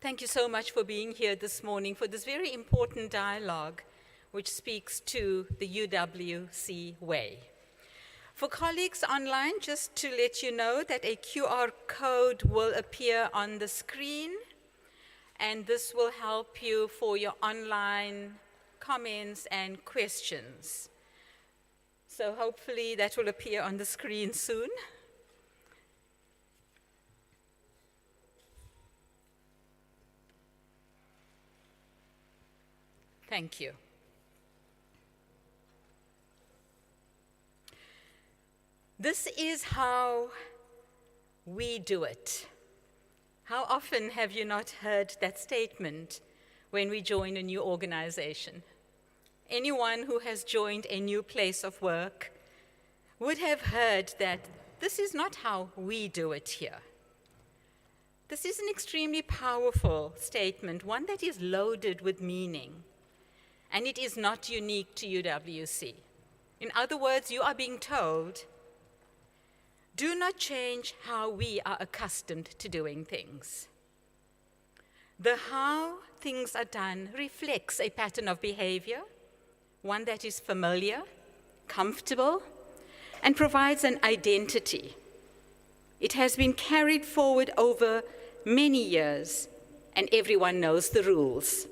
Thank you so much for being here this morning for this very important dialogue which speaks to the UWC way. For colleagues online, just to let you know that a QR code will appear on the screen, and this will help you for your online comments and questions. So hopefully that will appear on the screen soon. Thank you. This is how we do it. How often have you not heard that statement when we join a new organization? Anyone who has joined a new place of work would have heard that this is not how we do it here. This is an extremely powerful statement, one that is loaded with meaning. And it is not unique to UWC. In other words, you are being told, do not change how we are accustomed to doing things. The how things are done reflects a pattern of behavior, one that is familiar, comfortable, and provides an identity. It has been carried forward over many years, and everyone knows the rules.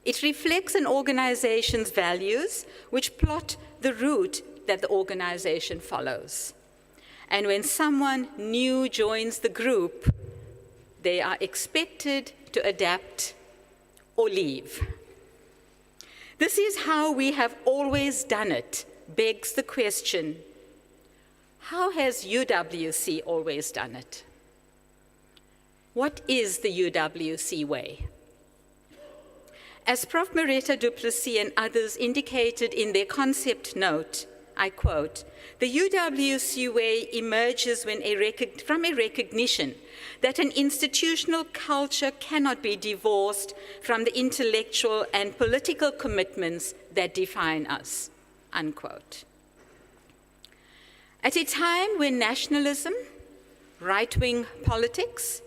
It reflects an organization's values, which plot the route that the organization follows. And when someone new joins the group, they are expected to adapt or leave. This is how we have always done it, begs the question, how has UWC always done it? What is the UWC way? As Prof. Maretta du Plessis and others indicated in their concept note, I quote, the UWC way emerges from a recognition that an institutional culture cannot be divorced from the intellectual and political commitments that define us, unquote. At a time when nationalism, right-wing politics,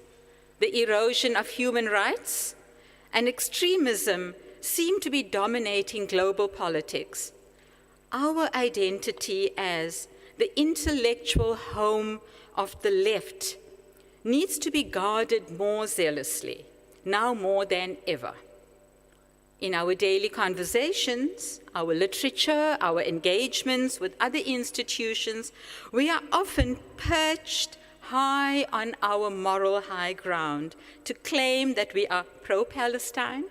the erosion of human rights, and extremism seem to be dominating global politics, our identity as the intellectual home of the left needs to be guarded more zealously, now more than ever. In our daily conversations, our literature, our engagements with other institutions, we are often perched high on our moral high ground to claim that we are pro-Palestine,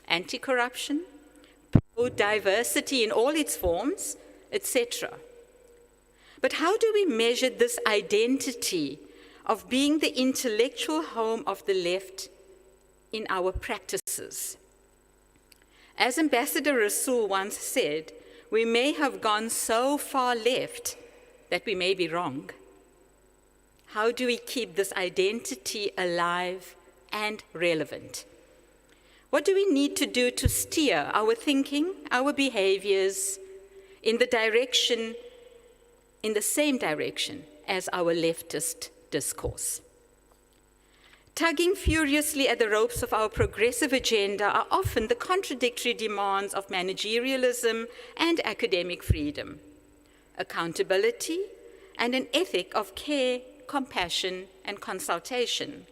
anti-corruption, pro-diversity in all its forms, etc. But how do we measure this identity of being the intellectual home of the left in our practices? As Ambassador Rasool once said, we may have gone so far left that we may be wrong. How do we keep this identity alive and relevant? What do we need to do to steer our thinking, our behaviors in the same direction as our leftist discourse? Tugging furiously at the ropes of our progressive agenda are often the contradictory demands of managerialism and academic freedom, accountability, and an ethic of care, compassion, and consultation,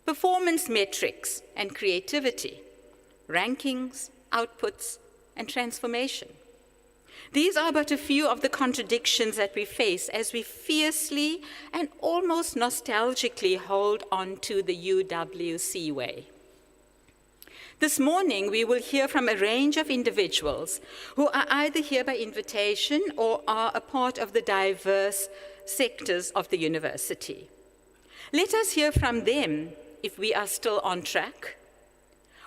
performance metrics and creativity, rankings, outputs, and transformation. These are but a few of the contradictions that we face as we fiercely and almost nostalgically hold on to the UWC way. This morning, we will hear from a range of individuals who are either here by invitation or are a part of the diverse sectors of the university. Let us hear from them if we are still on track,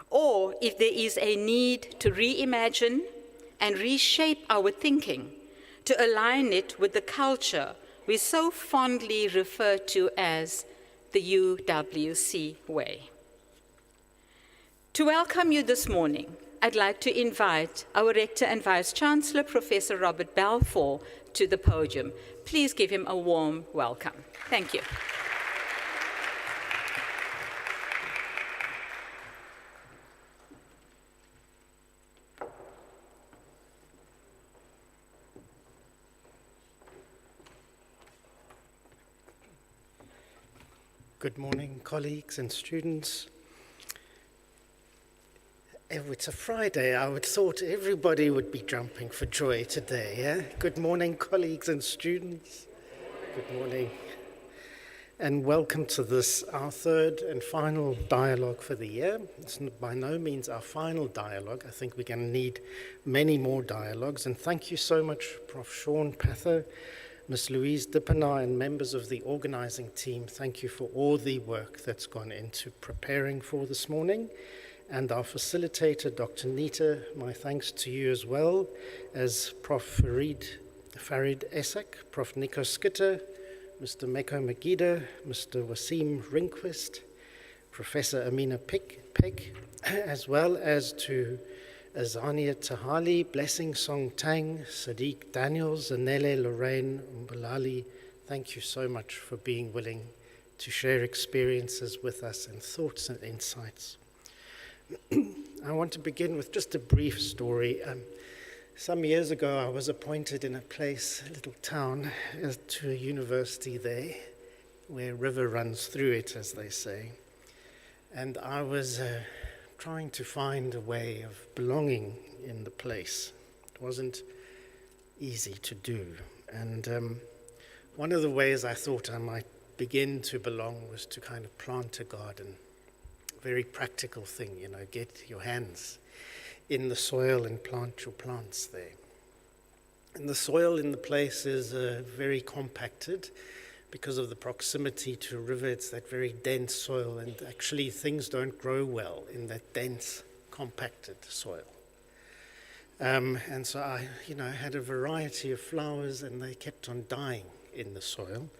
or if there is a need to reimagine and reshape our thinking to align it with the culture we so fondly refer to as the UWC way. To welcome you this morning, I'd like to invite our Rector and Vice-Chancellor, Professor Robert Balfour, to the podium. Please give him a warm welcome. Thank you. Good morning, colleagues and students. It's a Friday. I would thought everybody would be jumping for joy today. Yeah? Good morning, colleagues and students. Good morning. And welcome to this, our third and final dialogue for the year. It's by no means our final dialogue. I think we're going to need many more dialogues. And thank you so much, Prof. Sean Pather, Ms. Louise Dippenaar, and members of the organizing team. Thank you for all the work that's gone into preparing for this morning. And our facilitator, Dr. Nita, my thanks to you as well, as Prof. Farid Essek, Prof. Nico Skitter, Mr. Meko Magida, Mr. Wasim Rinquist, Professor Amina Peck, as well as to Azania Tahali, Blessing Song Tang, Sadiq Daniels, Zanele Lorraine Umbalali. Thank you so much for being willing to share experiences with us and thoughts and insights. I want to begin with just a brief story. Some years ago, I was appointed in a place, a little town, to a university there, where a river runs through it, as they say. And I was trying to find a way of belonging in the place. It wasn't easy to do. And one of the ways I thought I might begin to belong was to kind of plant a garden. Very practical thing, get your hands in the soil and plant your plants there. And the soil in the place is very compacted because of the proximity to a river. It's that very dense soil, and actually things don't grow well in that dense, compacted soil. And so I, had a variety of flowers, and they kept on dying in the soil.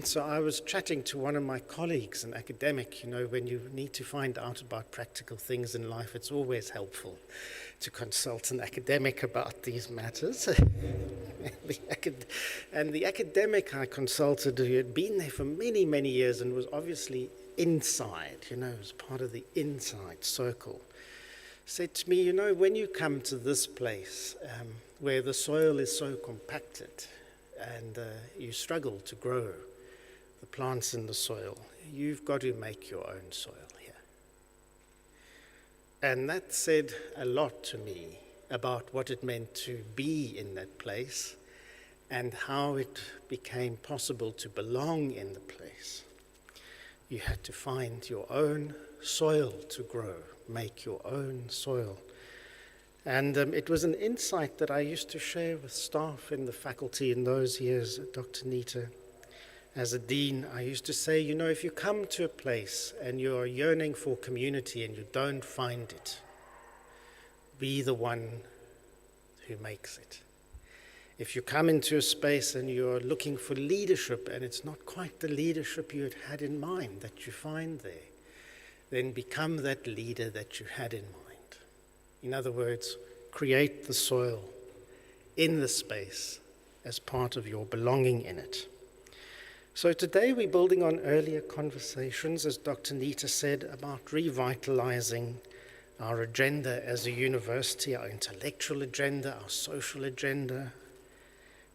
So I was chatting to one of my colleagues, an academic. When you need to find out about practical things in life, it's always helpful to consult an academic about these matters. And the academic I consulted, who had been there for many, many years and was obviously inside, was part of the inside circle, said to me, when you come to this place where the soil is so compacted and you struggle to grow the plants in the soil, you've got to make your own soil here. And that said a lot to me about what it meant to be in that place and how it became possible to belong in the place. You had to find your own soil to grow, make your own soil. And it was an insight that I used to share with staff in the faculty in those years, Dr. Nita. As a dean, I used to say, if you come to a place and you're yearning for community and you don't find it, be the one who makes it. If you come into a space and you're looking for leadership and it's not quite the leadership you had in mind that you find there, then become that leader that you had in mind. In other words, create the soil in the space as part of your belonging in it. So today we're building on earlier conversations, as Dr. Nita said, about revitalizing our agenda as a university, our intellectual agenda, our social agenda,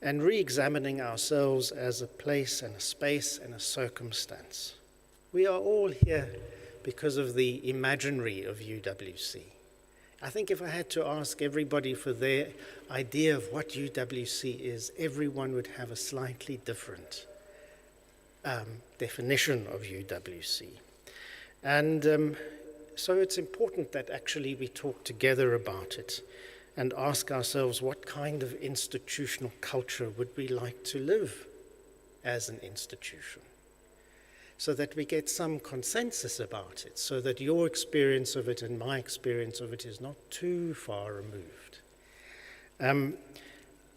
and re-examining ourselves as a place and a space and a circumstance. We are all here because of the imaginary of UWC. I think if I had to ask everybody for their idea of what UWC is, everyone would have a slightly different definition of UWC. And so it's important that actually we talk together about it and ask ourselves, what kind of institutional culture would we like to live as an institution? So that we get some consensus about it, so that your experience of it and my experience of it is not too far removed.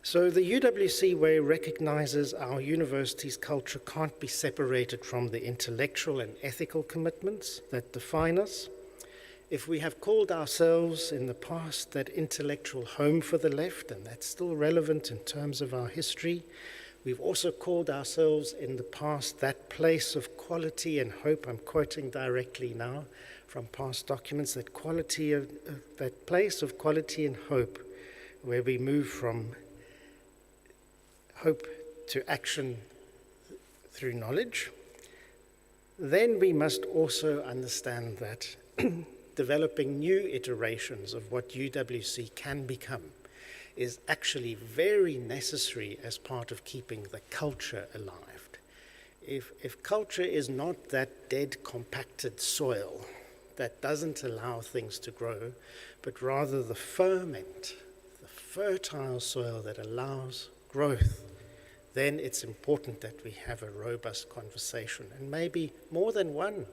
So the UWC way recognizes our university's culture can't be separated from the intellectual and ethical commitments that define us. If we have called ourselves in the past that intellectual home for the left, and that's still relevant in terms of our history, we've also called ourselves in the past that place of quality and hope. I'm quoting directly now from past documents, that place of quality and hope, where we move from hope to action through knowledge. then we must also understand that developing new iterations of what UWC can become is actually very necessary as part of keeping the culture alive. If culture is not that dead, compacted soil that doesn't allow things to grow, but rather the ferment, the fertile soil that allows growth, then it's important that we have a robust conversation, and maybe more than one.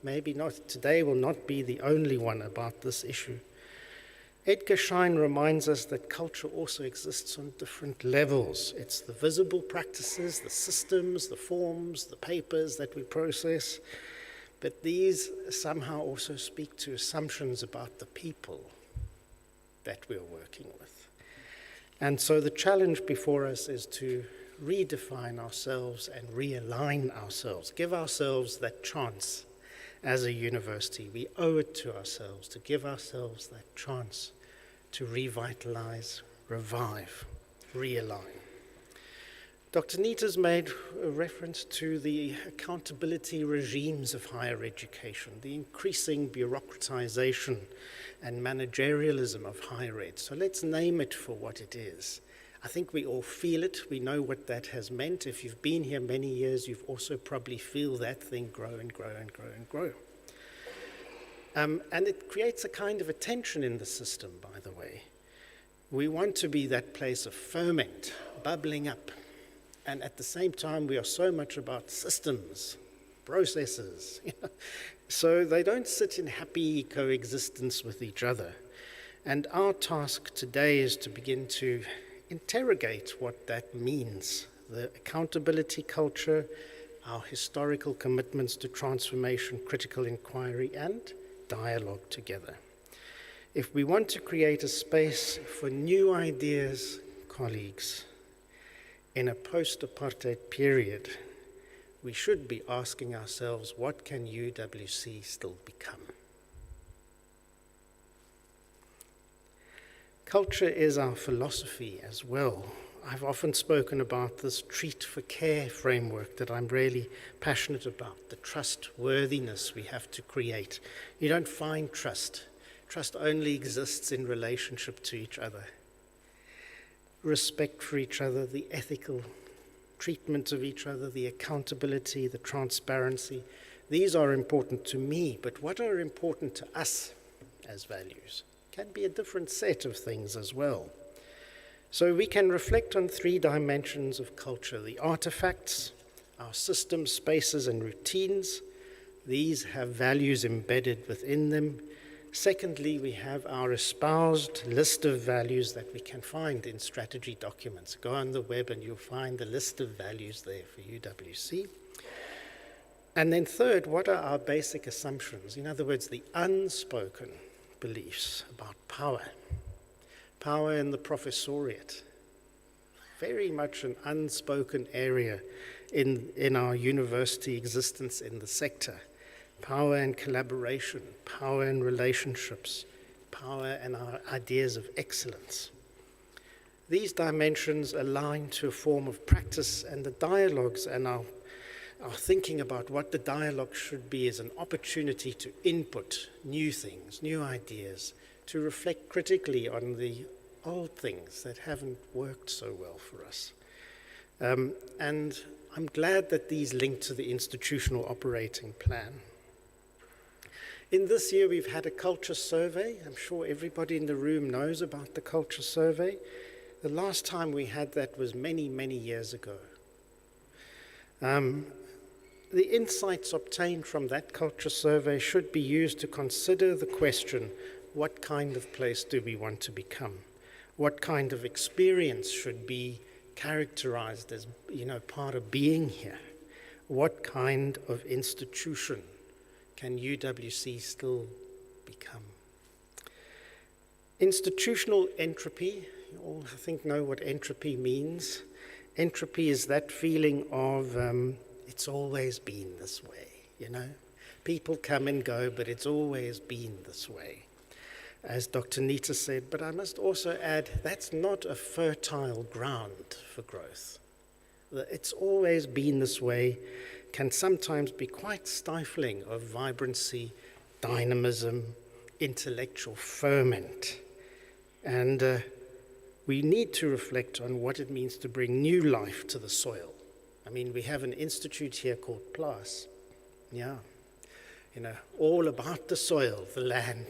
Maybe not, today will not be the only one about this issue. Edgar Schein reminds us that culture also exists on different levels. It's the visible practices, the systems, the forms, the papers that we process, but these somehow also speak to assumptions about the people that we're working with. And so the challenge before us is to redefine ourselves and realign ourselves, give ourselves that chance as a university. We owe it to ourselves to give ourselves that chance to revitalize, revive, realign. Dr. Nita's made a reference to the accountability regimes of higher education, the increasing bureaucratization and managerialism of higher ed. So let's name it for what it is. I think we all feel it. We know what that has meant. If you've been here many years, you've also probably feel that thing grow and grow and grow and grow. And it creates a kind of a tension in the system, by the way. We want to be that place of ferment, bubbling up. And at the same time, we are so much about systems, processes. So they don't sit in happy coexistence with each other. And our task today is to begin to interrogate what that means, the accountability culture, our historical commitments to transformation, critical inquiry, and dialogue together. If we want to create a space for new ideas, colleagues, in a post-apartheid period, we should be asking ourselves, what can UWC still become? Culture is our philosophy as well. I've often spoken about this treat for care framework that I'm really passionate about, the trustworthiness we have to create. You don't find trust. Trust only exists in relationship to each other. Respect for each other, the ethical treatment of each other, the accountability, the transparency. These are important to me, but what are important to us as values can be a different set of things as well. So we can reflect on 3 dimensions of culture: the artifacts, our systems, spaces, and routines. These have values embedded within them. Secondly, we have our espoused list of values that we can find in strategy documents. Go on the web and you'll find the list of values there for UWC. And then third, what are our basic assumptions? In other words, the unspoken beliefs about power. Power in the professoriate, very much an unspoken area in our university existence in the sector. Power and collaboration, power and relationships, power and our ideas of excellence. These dimensions align to a form of practice, and the dialogues and our thinking about what the dialogue should be is an opportunity to input new things, new ideas, to reflect critically on the old things that haven't worked so well for us. And I'm glad that these link to the institutional operating plan. In this year, we've had a culture survey. I'm sure everybody in the room knows about the culture survey. The last time we had that was many, many years ago. The insights obtained from that culture survey should be used to consider the question, what kind of place do we want to become? What kind of experience should be characterized as, part of being here? What kind of institution can UWC still become? Institutional entropy, you all, I think, know what entropy means. Entropy is that feeling of it's always been this way, People come and go, but it's always been this way. As Dr. Nita said, but I must also add, that's not a fertile ground for growth. It's always been this way can sometimes be quite stifling of vibrancy, dynamism, intellectual ferment. And we need to reflect on what it means to bring new life to the soil. I mean, we have an institute here called PLAS, all about the soil, the land,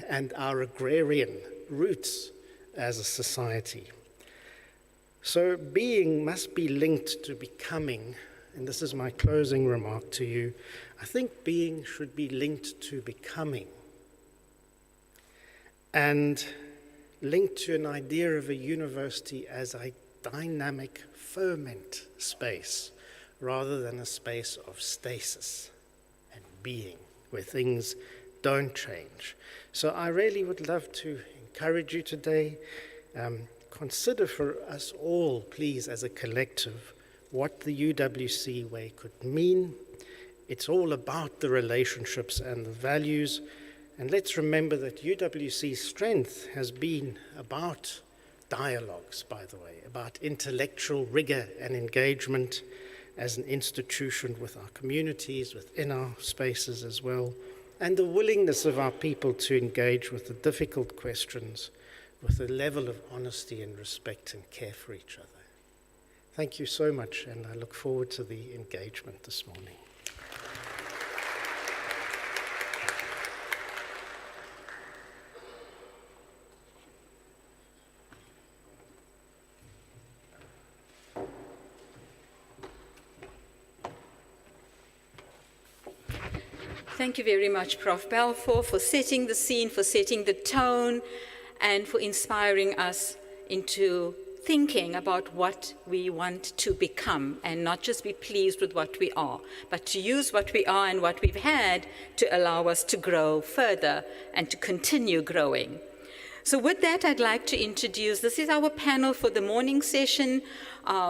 and our agrarian roots as a society. So being must be linked to becoming, and this is my closing remark to you. I think being should be linked to becoming, and linked to an idea of a university as a dynamic ferment space, rather than a space of stasis and being, where things don't change. So I really would love to encourage you today, consider for us all, please, as a collective, what the UWC way could mean. It's all about the relationships and the values. And let's remember that UWC's strength has been about dialogues, by the way, about intellectual rigor and engagement as an institution with our communities, within our spaces as well, and the willingness of our people to engage with the difficult questions with a level of honesty and respect and care for each other. Thank you so much, and I look forward to the engagement this morning. Thank you very much, Prof. Balfour, for setting the scene, for setting the tone, and for inspiring us into thinking about what we want to become, and not just be pleased with what we are, but to use what we are and what we've had to allow us to grow further and to continue growing. So with that, I'd like to introduce, this is our panel for the morning session.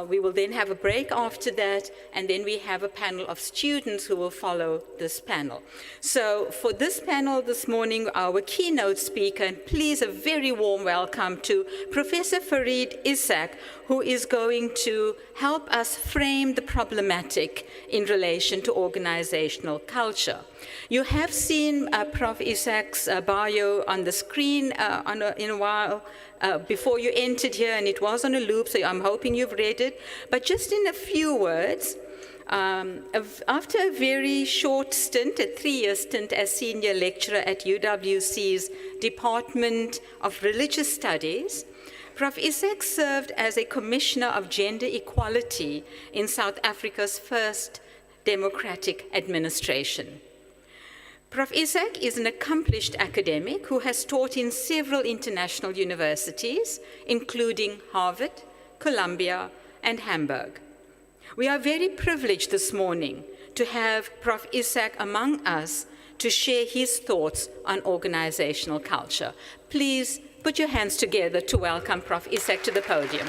We will then have a break after that, and then we have a panel of students who will follow this panel. So for this panel this morning, our keynote speaker, and please a very warm welcome to Professor Farid Ishaq, who is going to help us frame the problematic in relation to organizational culture. You have seen Prof. Ishaq's bio on the screen in a while before you entered here, and it was on a loop, so I'm hoping you've read it. But just in a few words, after a very short stint, a 3-year stint as senior lecturer at UWC's Department of Religious Studies, Prof. Ishaq served as a Commissioner of Gender Equality in South Africa's first democratic administration. Prof. Ishaq is an accomplished academic who has taught in several international universities, including Harvard, Columbia, and Hamburg. We are very privileged this morning to have Prof. Ishaq among us to share his thoughts on organizational culture. Please put your hands together to welcome Prof. Ishaq to the podium.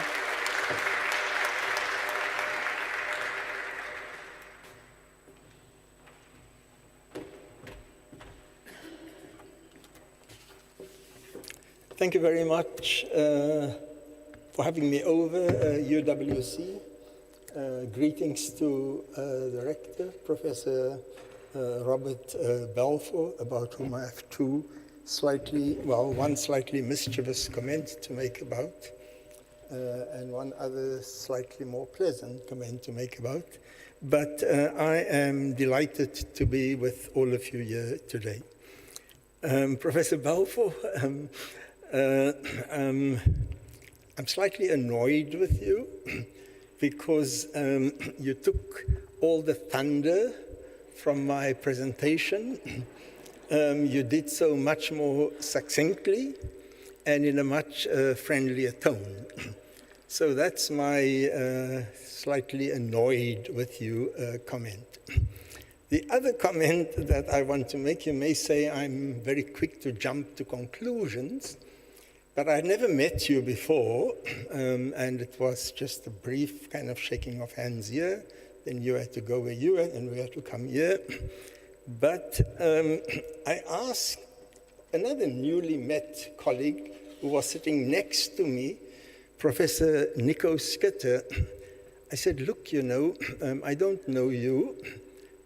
Thank you very much for having me over, UWC. Greetings to the rector, Professor Robert Balfour, about whom I have one slightly mischievous comment to make about, and one other slightly more pleasant comment to make about. But I am delighted to be with all of you here today. Professor Balfour, I'm slightly annoyed with you because you took all the thunder from my presentation. You did so much more succinctly and in a much friendlier tone. So that's my slightly annoyed with you comment. The other comment that I want to make, you may say I'm very quick to jump to conclusions, but I'd never met you before, and it was just a brief kind of shaking of hands here. Then you had to go where you were, and we had to come here. But I asked another newly met colleague who was sitting next to me, Professor Nico Schutte, I said, look, you know, I don't know you,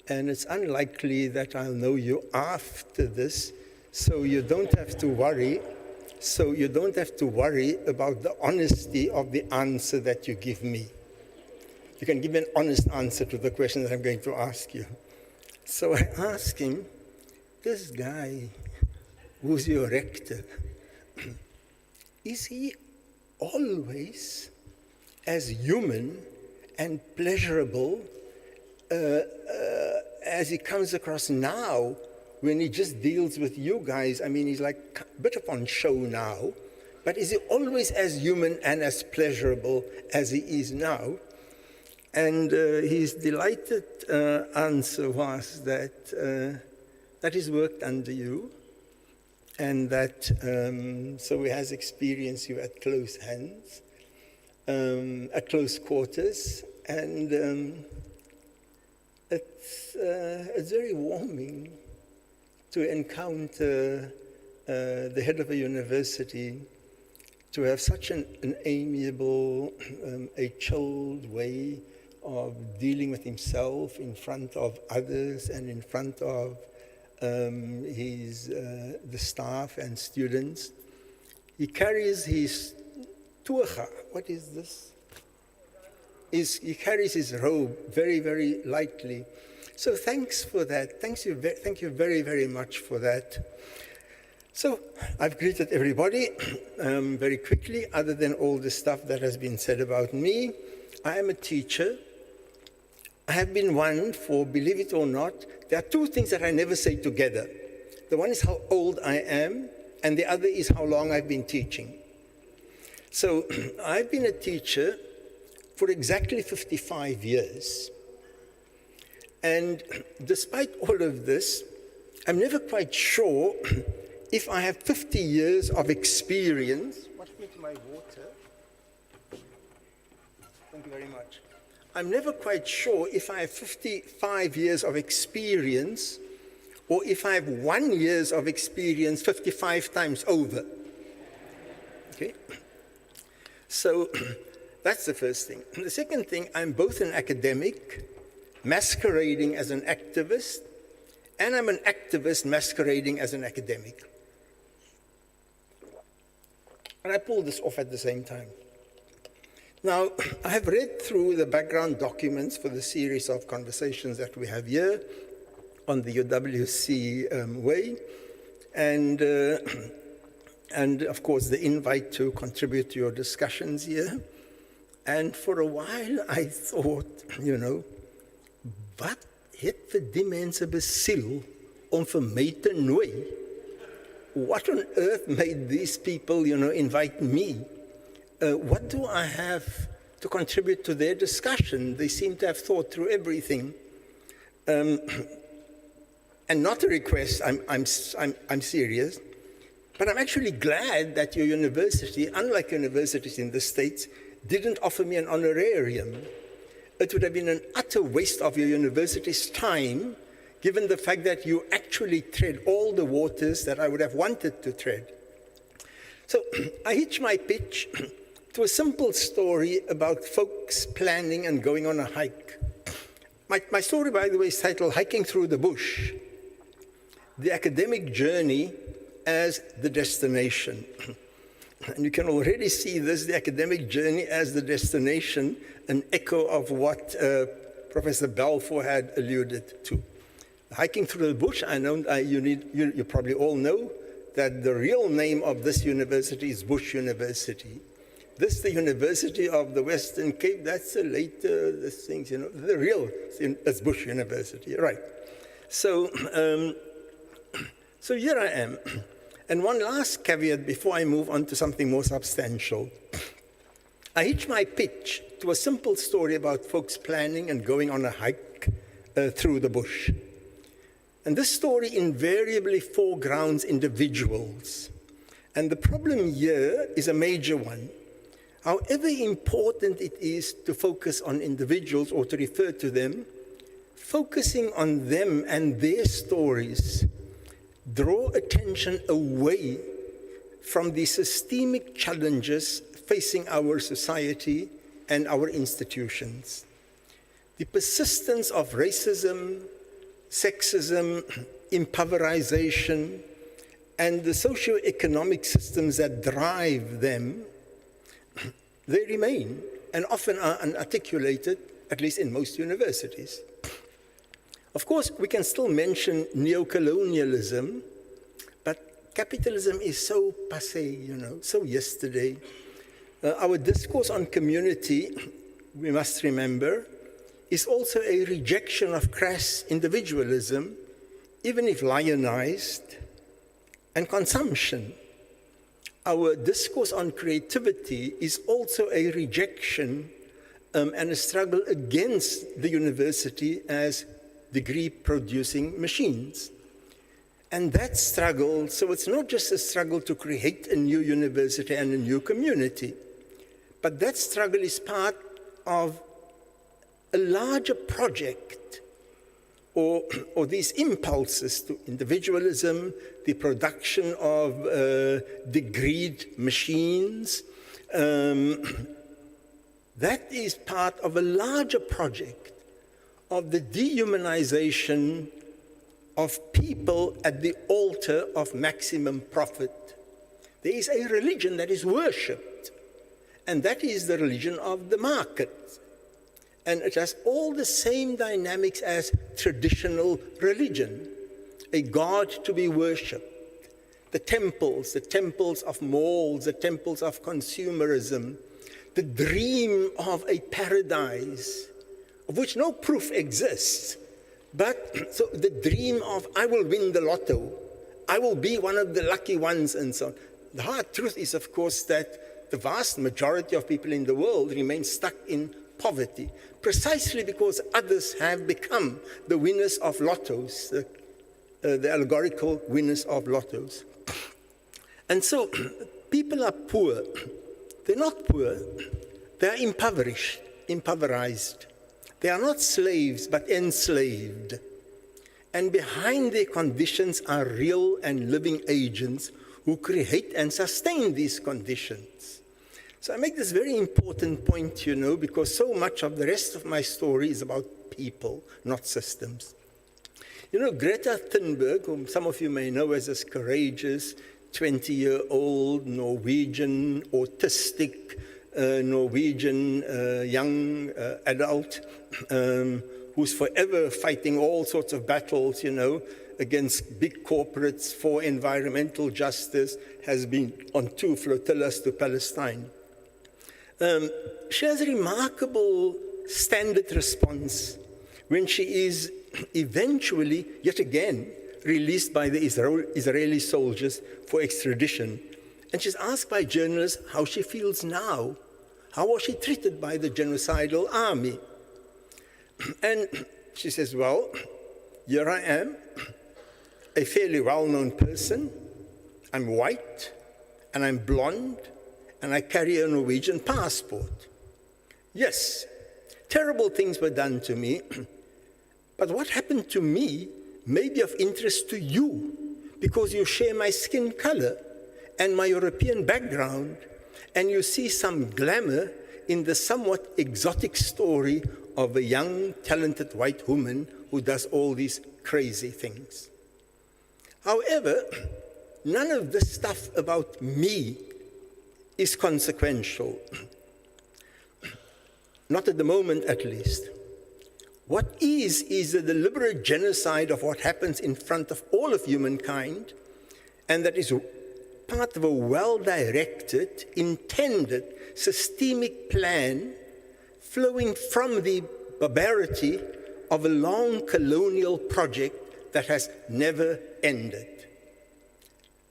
and it's unlikely that I'll know you after this, so you don't have to worry. So you don't have to worry about the honesty of the answer that you give me. You can give me an honest answer to the question that I'm going to ask you. So I asked him, this guy who's your rector, is he always as human and pleasurable as he comes across now when he just deals with you guys? I mean, he's like a bit up on show now, but is he always as human and as pleasurable as he is now? And his delighted answer was that he's worked under you, and that so he has experienced you at close hands, at close quarters, and it's very warming to encounter the head of a university, to have such an amiable, a chilled way of dealing with himself in front of others and in front of the staff and students. He carries his tuacha. What is this? He carries his robe very, very lightly. So thanks for that. Thank you very, very much for that. So I've greeted everybody very quickly, other than all the stuff that has been said about me. I am a teacher. I have been one for, believe it or not, there are two things that I never say together. The one is how old I am, and the other is how long I've been teaching. So I've been a teacher for exactly 55 years. And despite all of this, I'm never quite sure if I have 50 years of experience. What happened to my water? Thank you very much. I'm never quite sure if I have 55 years of experience or if I have 1 year of experience 55 times over. Okay? So that's the first thing. The second thing, I'm both an academic, masquerading as an activist, and I'm an activist masquerading as an academic. And I pulled this off at the same time. Now, I have read through the background documents for the series of conversations that we have here on the UWC way, and of course the invite to contribute to your discussions here. And for a while I thought, you know, wat het vir die mense besiel om vir my te nooi? What on earth made these people, you know, invite me? What do I have to contribute to their discussion? They seem to have thought through everything. And not a request, I'm serious, but I'm actually glad that your university, unlike universities in the States, didn't offer me an honorarium. It would have been an utter waste of your university's time, given the fact that you actually tread all the waters that I would have wanted to tread. So I hitch my pitch to a simple story about folks planning and going on a hike. My story, by the way, is titled Hiking Through the Bush, the academic journey as the destination. And you can already see this, the academic journey as the destination, an echo of what Professor Balfour had alluded to. Hiking through the bush, I know you probably all know that the real name of this university is Bush University. This is the University of the Western Cape. That's a later, this things, you know, the real, it's Bush University, right. So, so here I am. And one last caveat before I move on to something more substantial. I hitch my pitch to a simple story about folks planning and going on a hike through the bush. And this story invariably foregrounds individuals. And the problem here is a major one. However important it is to focus on individuals or to refer to them, focusing on them and their stories draw attention away from the systemic challenges facing our society and our institutions. The persistence of racism, sexism, impoverization, and the socio-economic systems that drive them, they remain and often are unarticulated, at least in most universities. Of course, we can still mention neocolonialism, but capitalism is so passé, so yesterday. Our discourse on community, we must remember, is also a rejection of crass individualism, even if lionized, and consumption. Our discourse on creativity is also a rejection and a struggle against the university as degree-producing machines. And that struggle, so it's not just a struggle to create a new university and a new community, but that struggle is part of a larger project or these impulses to individualism, the production of degreed machines. That is part of a larger project of the dehumanization of people at the altar of maximum profit. There is a religion that is worshipped, and that is the religion of the market. And it has all the same dynamics as traditional religion, a God to be worshipped. The temples of malls, the temples of consumerism, the dream of a paradise, of which no proof exists. But so the dream of, I will win the lotto, I will be one of the lucky ones, and so on. The hard truth is, of course, that the vast majority of people in the world remain stuck in poverty, precisely because others have become the winners of lottos, the allegorical winners of lottos. And so people are poor. They're not poor. They are impoverished. They are not slaves, but enslaved. And behind their conditions are real and living agents who create and sustain these conditions. So I make this very important point, because so much of the rest of my story is about people, not systems. Greta Thunberg, whom some of you may know as this courageous 20-year-old Norwegian, autistic Norwegian young adult who's forever fighting all sorts of battles, against big corporates for environmental justice, has been on 2 flotillas to Palestine. She has a remarkable standard response when she is eventually, yet again, released by the Israeli soldiers for extradition. And she's asked by journalists how she feels now. How was she treated by the genocidal army? And she says, well, here I am, a fairly well-known person. I'm white, and I'm blonde, and I carry a Norwegian passport. Yes, terrible things were done to me, but what happened to me may be of interest to you because you share my skin color and my European background, and you see some glamour in the somewhat exotic story of a young, talented white woman who does all these crazy things. However, none of this stuff about me is consequential. Not at the moment, at least. What is the deliberate genocide of what happens in front of all of humankind, and that is part of a well-directed, intended, systemic plan flowing from the barbarity of a long colonial project that has never ended.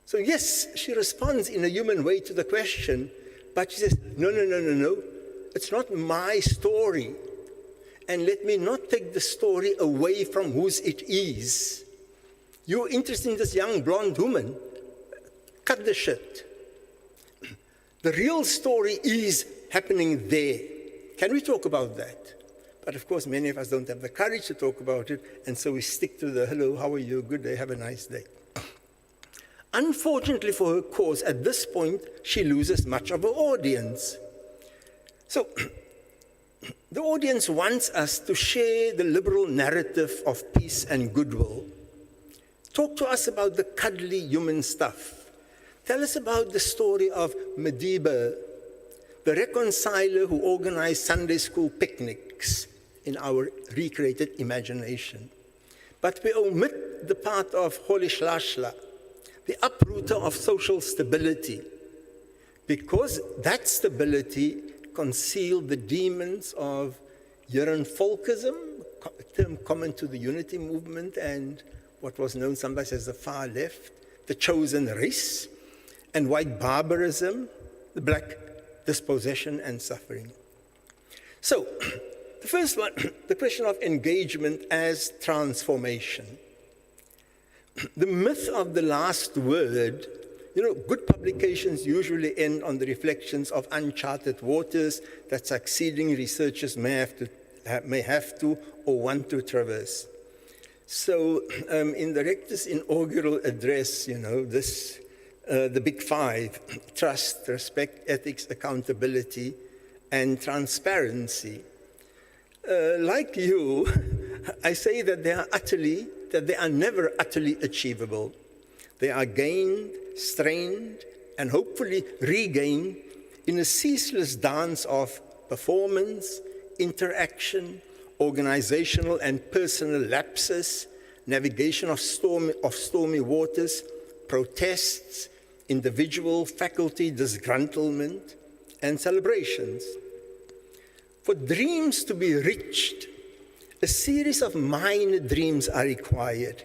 So yes, she responds in a human way to the question, but she says, no, it's not my story. And let me not take the story away from whose it is. You're interested in this young blonde woman. Cut the shit. The real story is happening there. Can we talk about that? But of course, many of us don't have the courage to talk about it, and so we stick to the, hello, how are you, good day, have a nice day. Unfortunately for her cause, at this point, she loses much of her audience. So The audience wants us to share the liberal narrative of peace and goodwill. Talk to us about the cuddly human stuff. Tell us about the story of Madiba, the reconciler who organized Sunday school picnics in our recreated imagination. But we omit the part of Holishlashla, the uprooter of social stability, because that stability concealed the demons of Jeroen Volkism, a term common to the unity movement and what was known sometimes as the far left, the chosen race, and white barbarism, the black dispossession and suffering. So, the first one, the question of engagement as transformation. The myth of the last word, good publications usually end on the reflections of uncharted waters that succeeding researchers may have to or want to traverse. So in the rector's inaugural address, the big five, trust, respect, ethics, accountability, and transparency. Like you, I say that they are never utterly achievable. They are gained, strained, and hopefully regained in a ceaseless dance of performance, interaction, organizational and personal lapses, navigation of stormy waters, protests, individual faculty disgruntlement, and celebrations. For dreams to be reached, a series of minor dreams are required.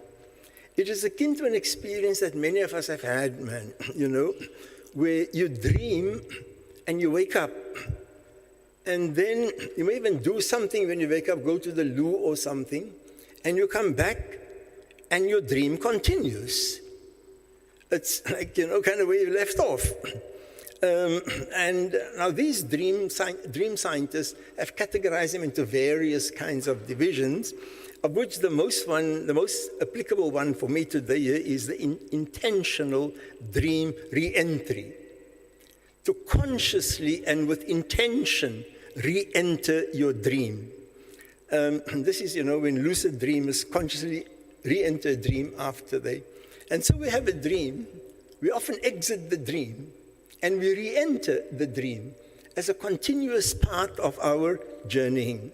It is akin to an experience that many of us have had, man, where you dream and you wake up. And then you may even do something when you wake up, go to the loo or something, and you come back and your dream continues. It's like, kind of where you left off. And now these dream scientists have categorized them into various kinds of divisions, of which the most applicable one for me today is the intentional dream re-entry. To consciously and with intention re-enter your dream. This is, when lucid dreamers consciously re-enter a dream after they. And so we have a dream, we often exit the dream, and we re-enter the dream as a continuous part of our journeying.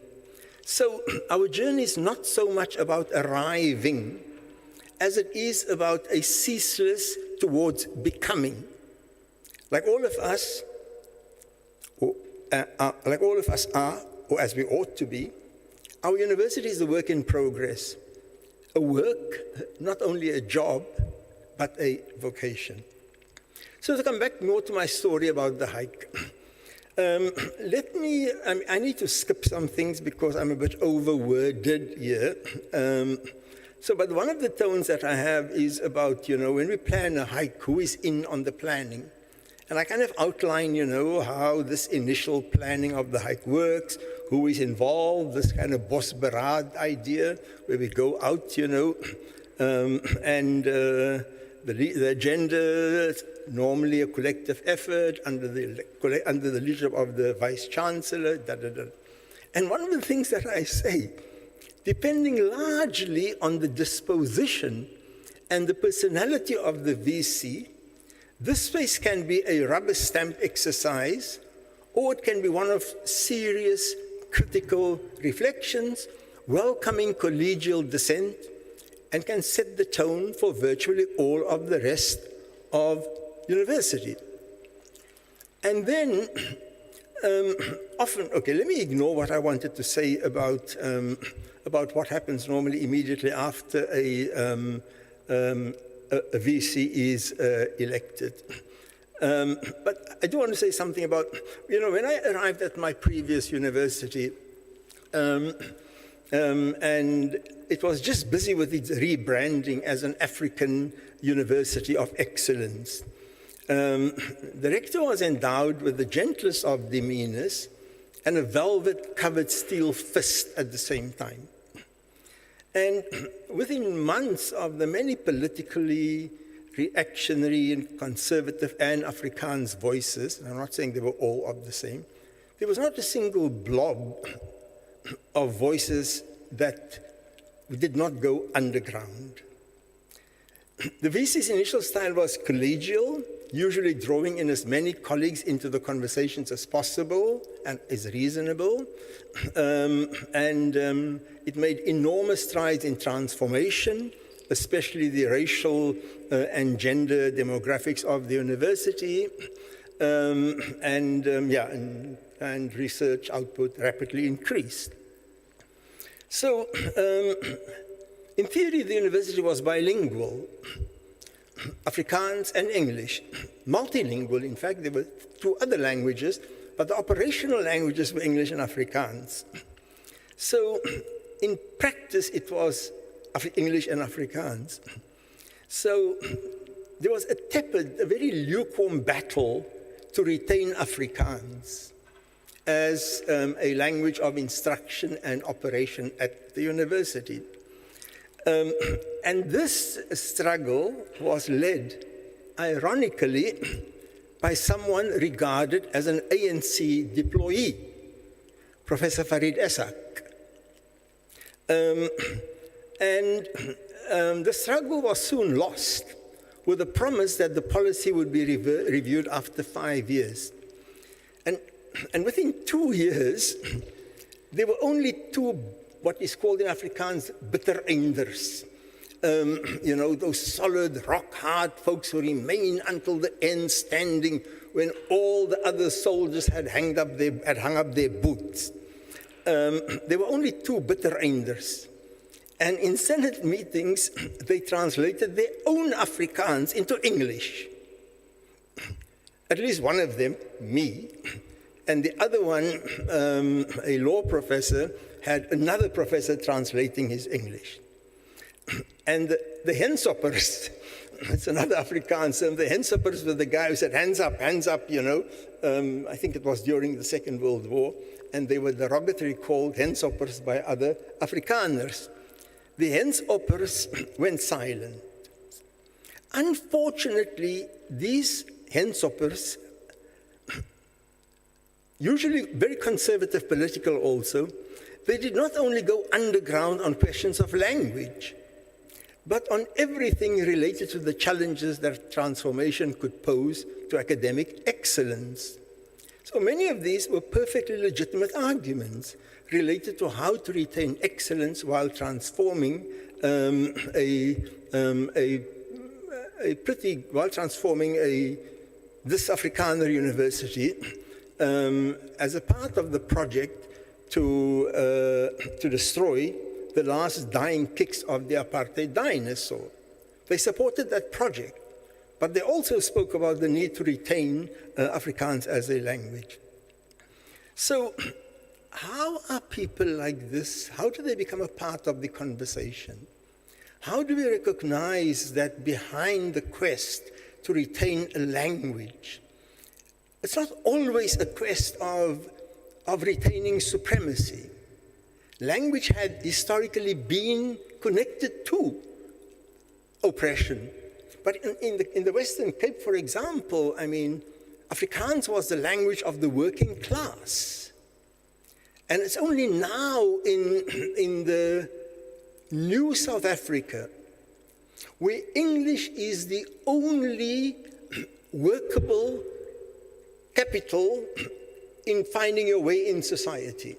So our journey is not so much about arriving as it is about a ceaseless towards becoming. Like all of us are, or as we ought to be, our university is a work in progress. A work, not only a job, but a vocation. So to come back more to my story about the hike, I need to skip some things because I'm a bit overworded here. But one of the tones that I have is about, when we plan a hike, who is in on the planning? And I kind of outline, how this initial planning of the hike works, who is involved, this kind of Bos Beraad idea, where we go out, and the agenda, normally a collective effort under the leadership of the Vice-Chancellor, And one of the things that I say, depending largely on the disposition and the personality of the VC, this space can be a rubber stamp exercise, or it can be one of serious, critical reflections, welcoming collegial dissent, and can set the tone for virtually all of the rest of university. And then, let me ignore what I wanted to say about what happens normally immediately after a VC is elected. But I do want to say something about, when I arrived at my previous university, and it was just busy with its rebranding as an African University of Excellence. The rector was endowed with the gentlest of demeanors and a velvet-covered steel fist at the same time. And within months of the many politically reactionary and conservative and Afrikaans voices, and I'm not saying they were all of the same, there was not a single blob of voices that did not go underground. The VC's initial style was collegial, usually drawing in as many colleagues into the conversations as possible and as reasonable. It made enormous strides in transformation, especially the racial and gender demographics of the university. And research output rapidly increased. So, in theory, the university was bilingual, Afrikaans and English, multilingual. In fact, there were 2 other languages, but the operational languages were English and Afrikaans. So, in practice, it was English and Afrikaans. So, there was a tepid, a very lukewarm battle to retain Afrikaans as a language of instruction and operation at the university. And this struggle was led, ironically, by someone regarded as an ANC deployee, Professor Farid Essak. The struggle was soon lost with the promise that the policy would be reviewed after 5 years. And within 2 years, there were only 2, what is called in Afrikaans, bittereinders. Those solid, rock-hard folks who remain until the end, standing when all the other soldiers had hung up their boots. There were only 2 bittereinders. And in Senate meetings, they translated their own Afrikaans into English. At least one of them, me, and the other one, a law professor, had another professor translating his English. And the hensoppers, it's another Afrikaans term, the hensoppers were the guy who said, hands up, I think it was during the Second World War, and they were derogatory called hensoppers by other Afrikaners. The hensoppers went silent. Unfortunately, these hensoppers, usually very conservative political also, they did not only go underground on questions of language, but on everything related to the challenges that transformation could pose to academic excellence. So many of these were perfectly legitimate arguments related to how to retain excellence while transforming this Afrikaner university as a part of the project to destroy the last dying kicks of the apartheid dinosaur. They supported that project, but they also spoke about the need to retain Afrikaans as a language. So how are people like this, how do they become a part of the conversation? How do we recognize that behind the quest to retain a language, it's not always a quest of retaining supremacy. Language had historically been connected to oppression. But in the Western Cape, for example, Afrikaans was the language of the working class. And it's only now in the new South Africa where English is the only workable capital in finding your way in society.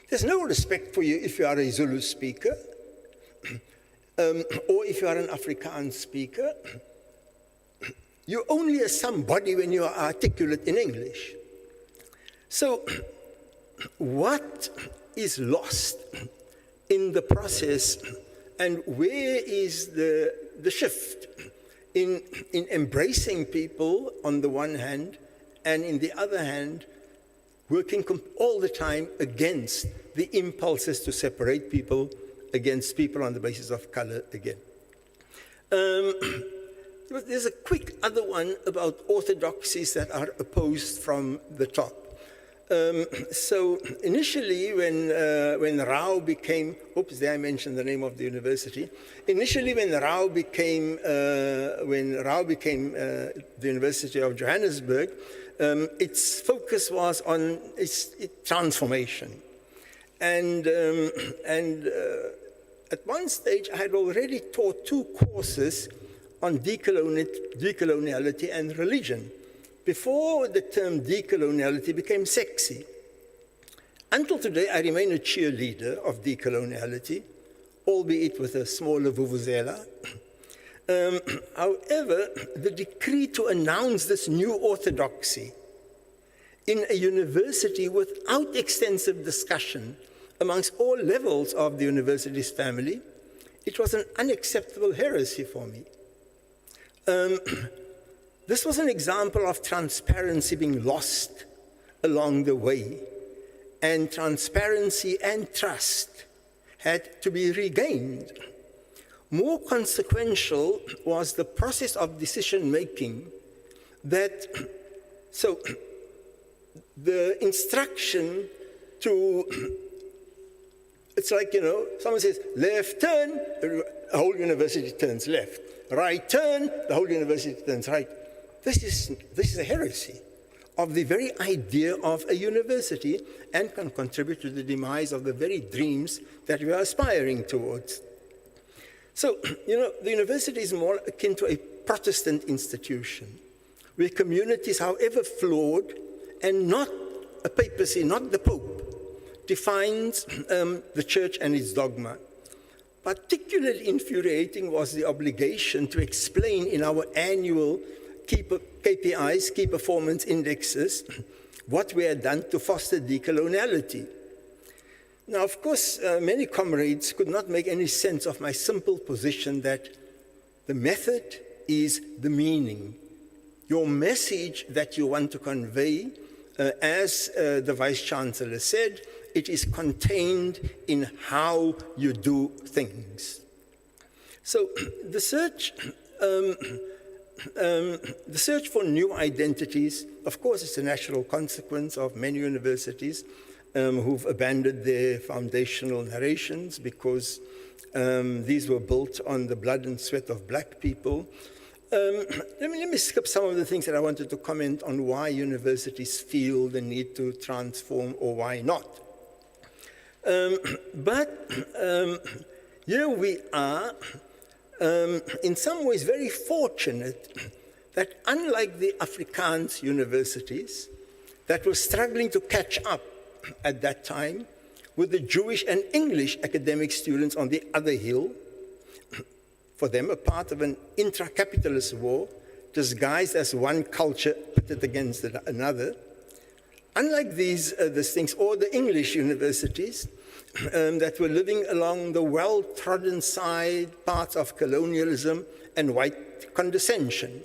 There's no respect for you if you are a Zulu speaker, or if you are an Afrikaans speaker. You're only a somebody when you are articulate in English. So, what is lost in the process, and where is the shift in embracing people on the one hand, and in the other hand, working all the time against the impulses to separate people, against people on the basis of color again. There's a quick other one about orthodoxies that are opposed from the top. So initially, when Rao became, oops, there I mentioned the name of the university. Initially, when Rao became the University of Johannesburg, its focus was on its transformation, and at one stage, I had already taught 2 courses on decoloniality and religion, before the term decoloniality became sexy. Until today, I remain a cheerleader of decoloniality, albeit with a smaller vuvuzela. However, the decree to announce this new orthodoxy in a university without extensive discussion amongst all levels of the university's family, it was an unacceptable heresy for me. This was an example of transparency being lost along the way, and transparency and trust had to be regained. More consequential was the process of decision-making so the instruction to, it's like, someone says, left turn, the whole university turns left. Right turn, the whole university turns right. This is a heresy of the very idea of a university, and can contribute to the demise of the very dreams that we are aspiring towards. So, the university is more akin to a Protestant institution, where communities, however flawed, and not a papacy, not the Pope, defines the church and its dogma. Particularly infuriating was the obligation to explain in our annual KPIs, key performance indexes, what we had done to foster decoloniality. Now, of course, many comrades could not make any sense of my simple position that the method is the meaning. Your message that you want to convey, as the Vice-Chancellor said, it is contained in how you do things. So the search for new identities, of course, is a natural consequence of many universities who've abandoned their foundational narrations, because these were built on the blood and sweat of black people. Let me skip some of the things that I wanted to comment on why universities feel the need to transform or why not. But here we are, in some ways very fortunate that unlike the Afrikaans universities that were struggling to catch up at that time with the Jewish and English academic students on the other hill, for them a part of an intra-capitalist war disguised as one culture pitted against another. Unlike these things, or the English universities that were living along the well-trodden side parts of colonialism and white condescension,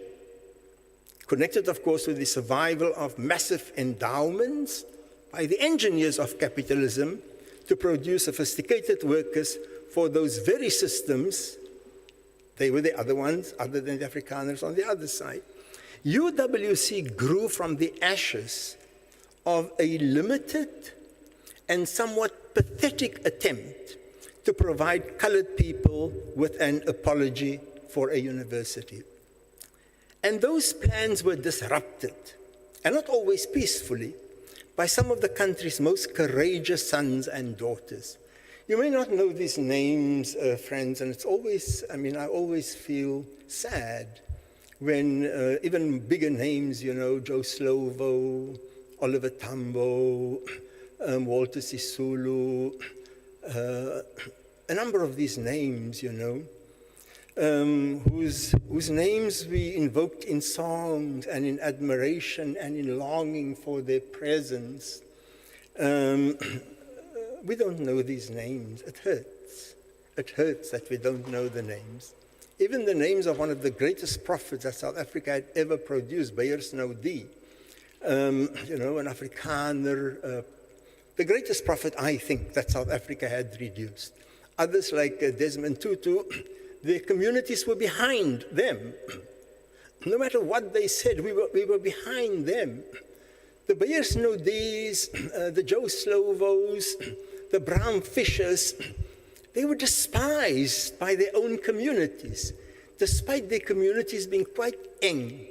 connected, of course, with the survival of massive endowments by the engineers of capitalism to produce sophisticated workers for those very systems. They were the other ones, other than the Afrikaners on the other side. UWC grew from the ashes of a limited and somewhat pathetic attempt to provide colored people with an apology for a university. And those plans were disrupted, and not always peacefully, by some of the country's most courageous sons and daughters. You may not know these names, friends, and it's always, I always feel sad when even bigger names, Joe Slovo, Oliver Tambo, Walter Sisulu, a number of these names, whose names we invoked in songs and in admiration and in longing for their presence. We don't know these names. It hurts. It hurts that we don't know the names. Even the names of one of the greatest prophets that South Africa had ever produced, Beyers Naudé, an Afrikaner, the greatest prophet, I think, that South Africa had reduced. Others like Desmond Tutu, their communities were behind them. No matter what they said, we were behind them. The Beyers Nodis, the Joe Slovos, the Bram Fishers, they were despised by their own communities, despite their communities being quite eng,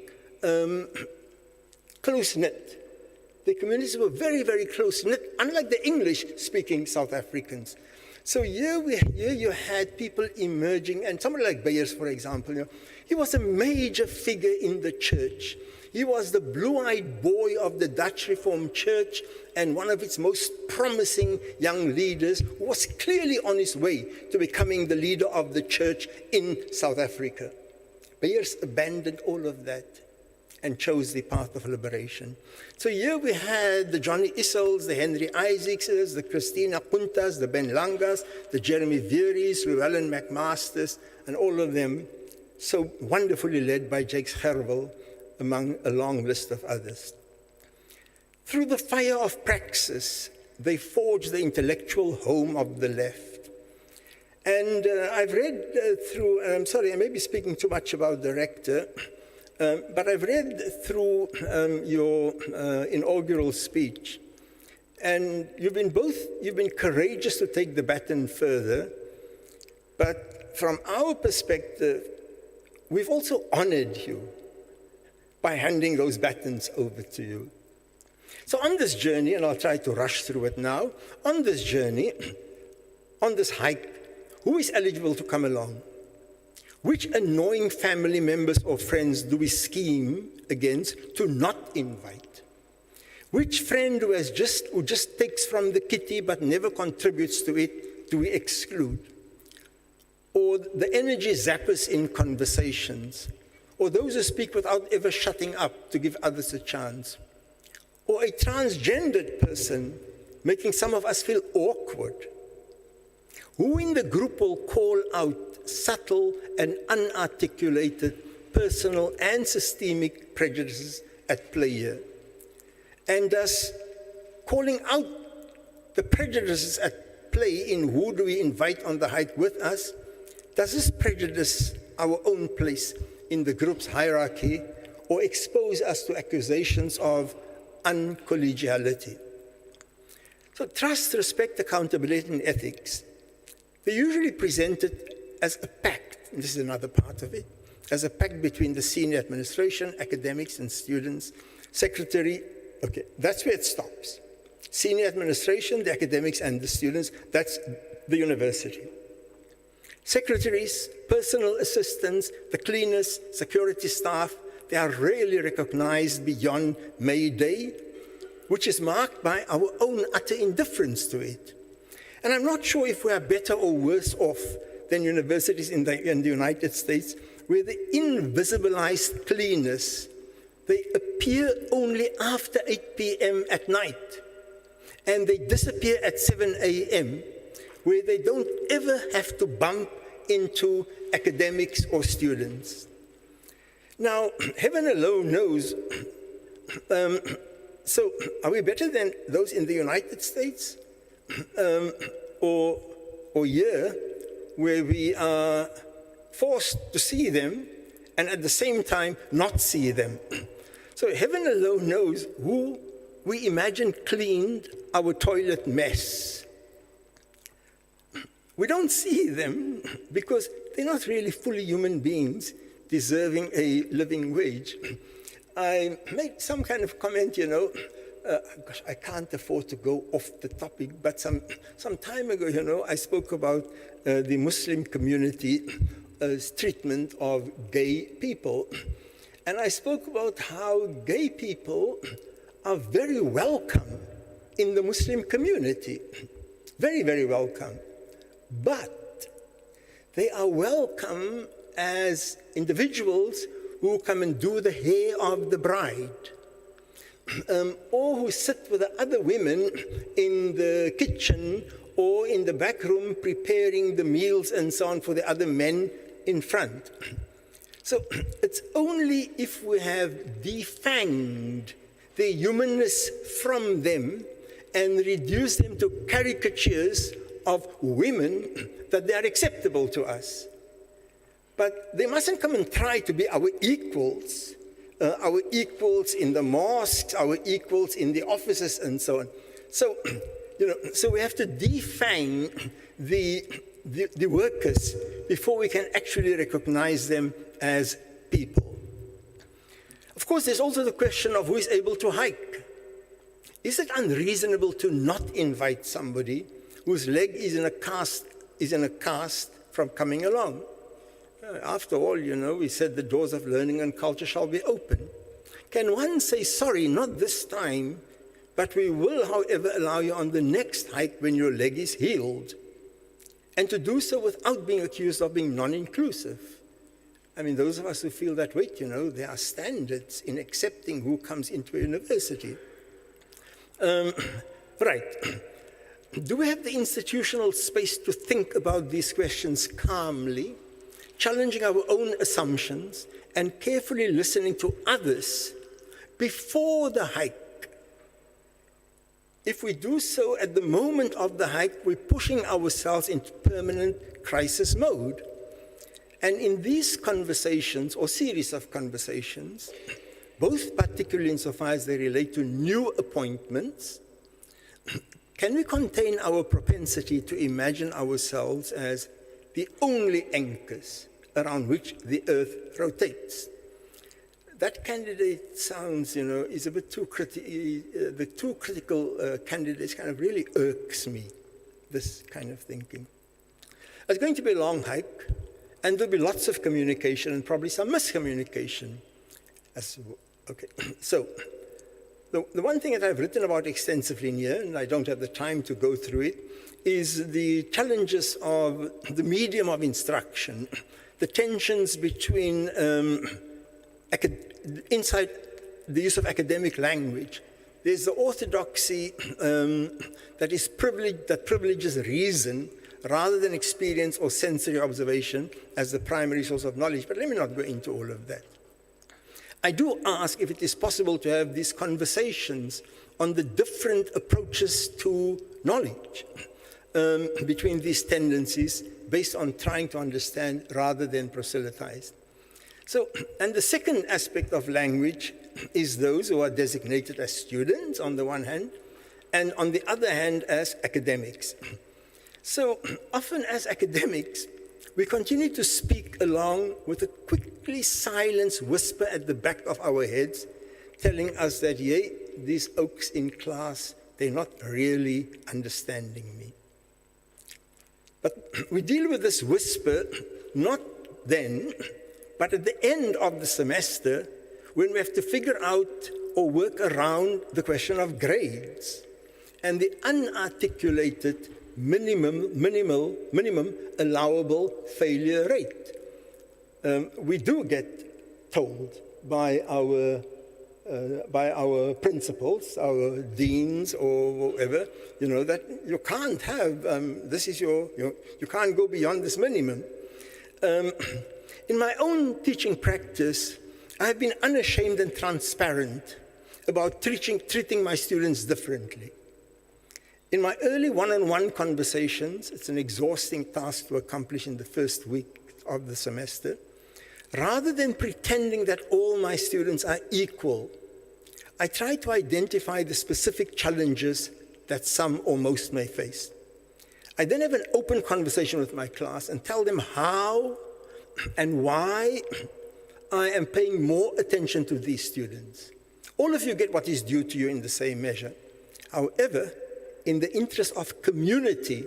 close-knit. The communities were very, very close-knit, unlike the English-speaking South Africans. So here you had people emerging, and somebody like Beyers, for example, he was a major figure in the church. He was the blue-eyed boy of the Dutch Reformed Church and one of its most promising young leaders who was clearly on his way to becoming the leader of the church in South Africa. Beyers abandoned all of that and chose the path of liberation. So here we had the Johnny Issels, the Henry Isaacses, the Christina Puntas, the Ben Langas, the Jeremy Veeries, Llewellyn McMasters, and all of them so wonderfully led by Jakes Gerwel, among a long list of others. Through the fire of praxis, they forged the intellectual home of the left. And I've read through, and I'm sorry, I may be speaking too much about the rector, but I've read through your inaugural speech, and you've been courageous to take the baton further, but from our perspective, we've also honored you by handing those batons over to you. So on this journey, and I'll try to rush through it now, on this journey, on this hike, who is eligible to come along? Which annoying family members or friends do we scheme against to not invite? Which friend who just takes from the kitty but never contributes to it do we exclude? Or the energy zappers in conversations? Or those who speak without ever shutting up to give others a chance? Or a transgendered person making some of us feel awkward? Who in the group will call out subtle and unarticulated personal and systemic prejudices at play here? And thus, calling out the prejudices at play in who do we invite on the hike with us, does this prejudice our own place in the group's hierarchy or expose us to accusations of uncollegiality? So trust, respect, accountability, and ethics, they're usually presented as a pact, and this is another part of it, as a pact between the senior administration, academics, and students. Secretary, okay, that's where it stops. Senior administration, the academics, and the students, that's the university. Secretaries, personal assistants, the cleaners, security staff, they are rarely recognized beyond May Day, which is marked by our own utter indifference to it. And I'm not sure if we are better or worse off than universities in the United States, where the invisibilized cleaners, they appear only after 8 p.m. at night, and they disappear at 7 a.m., where they don't ever have to bump into academics or students. Now, heaven alone knows, so are we better than those in the United States? Or here, where we are forced to see them and at the same time not see them. So heaven alone knows who we imagine cleaned our toilet mess. We don't see them because they're not really fully human beings deserving a living wage. I made some kind of comment, gosh, I can't afford to go off the topic, but some time ago, I spoke about the Muslim community's treatment of gay people. And I spoke about how gay people are very welcome in the Muslim community. Very, very welcome. But they are welcome as individuals who come and do the hair of the bride. Or who sit with the other women in the kitchen or in the back room preparing the meals and so on for the other men in front. So it's only if we have defanged the humanness from them and reduced them to caricatures of women that they are acceptable to us. But they mustn't come and try to be our equals our equals in the mosques, our equals in the offices, and so on. So, so we have to defang the workers before we can actually recognize them as people. Of course, there's also the question of who is able to hike. Is it unreasonable to not invite somebody whose leg is in a cast from coming along? After all, we said the doors of learning and culture shall be open. Can one say, sorry, not this time, but we will, however, allow you on the next hike when your leg is healed? And to do so without being accused of being non-inclusive. I mean, those of us who feel that way, there are standards in accepting who comes into a university. Right. Do we have the institutional space to think about these questions calmly, challenging our own assumptions, and carefully listening to others before the hike? If we do so at the moment of the hike, we're pushing ourselves into permanent crisis mode. And in these conversations, or series of conversations, both particularly insofar as they relate to new appointments, can we contain our propensity to imagine ourselves as the only anchors around which the earth rotates? That candidate sounds, is a bit too critical. The too critical candidates kind of really irks me, this kind of thinking. It's going to be a long hike, and there'll be lots of communication and probably some miscommunication. Okay, so the one thing that I've written about extensively in here, and I don't have the time to go through it, is the challenges of the medium of instruction, the tensions between inside the use of academic language. There's the orthodoxy that privileges reason rather than experience or sensory observation as the primary source of knowledge. But let me not go into all of that. I do ask if it is possible to have these conversations on the different approaches to knowledge between these tendencies based on trying to understand rather than proselytize. So, and the second aspect of language is those who are designated as students on the one hand, and on the other hand as academics. So often as academics, we continue to speak along with a quickly silenced whisper at the back of our heads, telling us that, yea, these oaks in class, they're not really understanding me. But we deal with this whisper not then, but at the end of the semester, when we have to figure out or work around the question of grades and the unarticulated minimum allowable failure rate. We do get told by our principals, our deans, or whatever, that you can't have you can't go beyond this minimum. In my own teaching practice, I have been unashamed and transparent about treating my students differently. In my early one-on-one conversations, it's an exhausting task to accomplish in the first week of the semester, rather than pretending that all my students are equal, I try to identify the specific challenges that some or most may face. I then have an open conversation with my class and tell them how and why I am paying more attention to these students. All of you get what is due to you in the same measure. However, in the interest of community,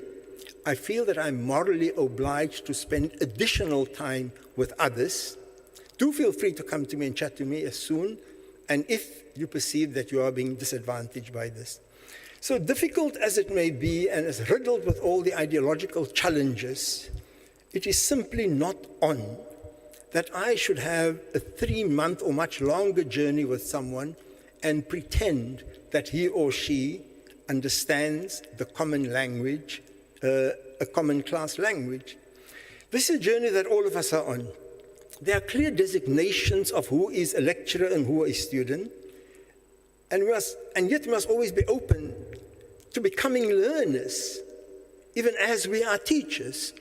I feel that I'm morally obliged to spend additional time with others. Do feel free to come to me and chat to me as soon, and if you perceive that you are being disadvantaged by this. So difficult as it may be, and as riddled with all the ideological challenges, it is simply not on that I should have a 3-month or much longer journey with someone and pretend that he or she understands the common language, a common class language. This is a journey that all of us are on. There are clear designations of who is a lecturer and who is a student, and yet we must always be open to becoming learners, even as we are teachers.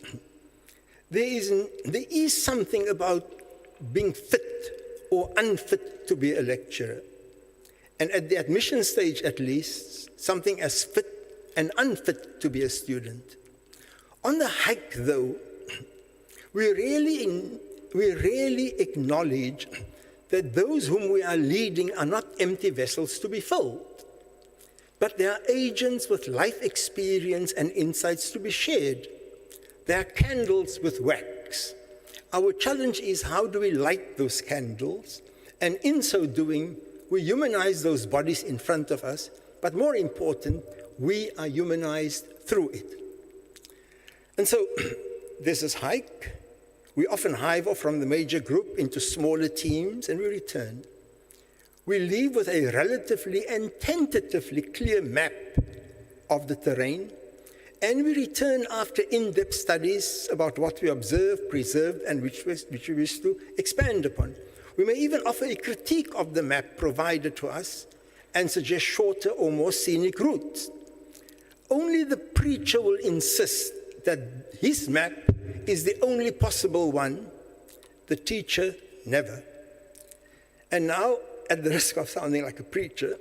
There is something about being fit or unfit to be a lecturer. And at the admission stage at least, something as fit and unfit to be a student. On the hike though, we really acknowledge that those whom we are leading are not empty vessels to be filled, but they are agents with life experience and insights to be shared. They are candles with wax. Our challenge is, how do we light those candles? And in so doing, we humanize those bodies in front of us, but more important, we are humanized through it. And so there's this hike. We often hive off from the major group into smaller teams, and we return. We leave with a relatively and tentatively clear map of the terrain, and we return after in-depth studies about what we observed, preserved, and which we wish to expand upon. We may even offer a critique of the map provided to us and suggest shorter or more scenic routes. Only the preacher will insist that his map is the only possible one, the teacher never. And now, at the risk of sounding like a preacher,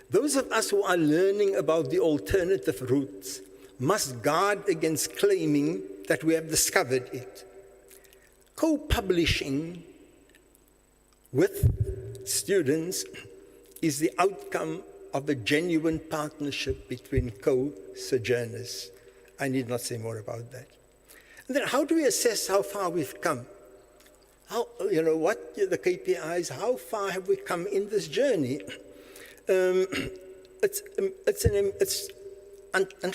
those of us who are learning about the alternative routes must guard against claiming that we have discovered it. Co-publishing with students is the outcome of a genuine partnership between co-sojourners. I need not say more about that. And then how do we assess how far we've come? What are the KPIs? How far have we come in this journey? Until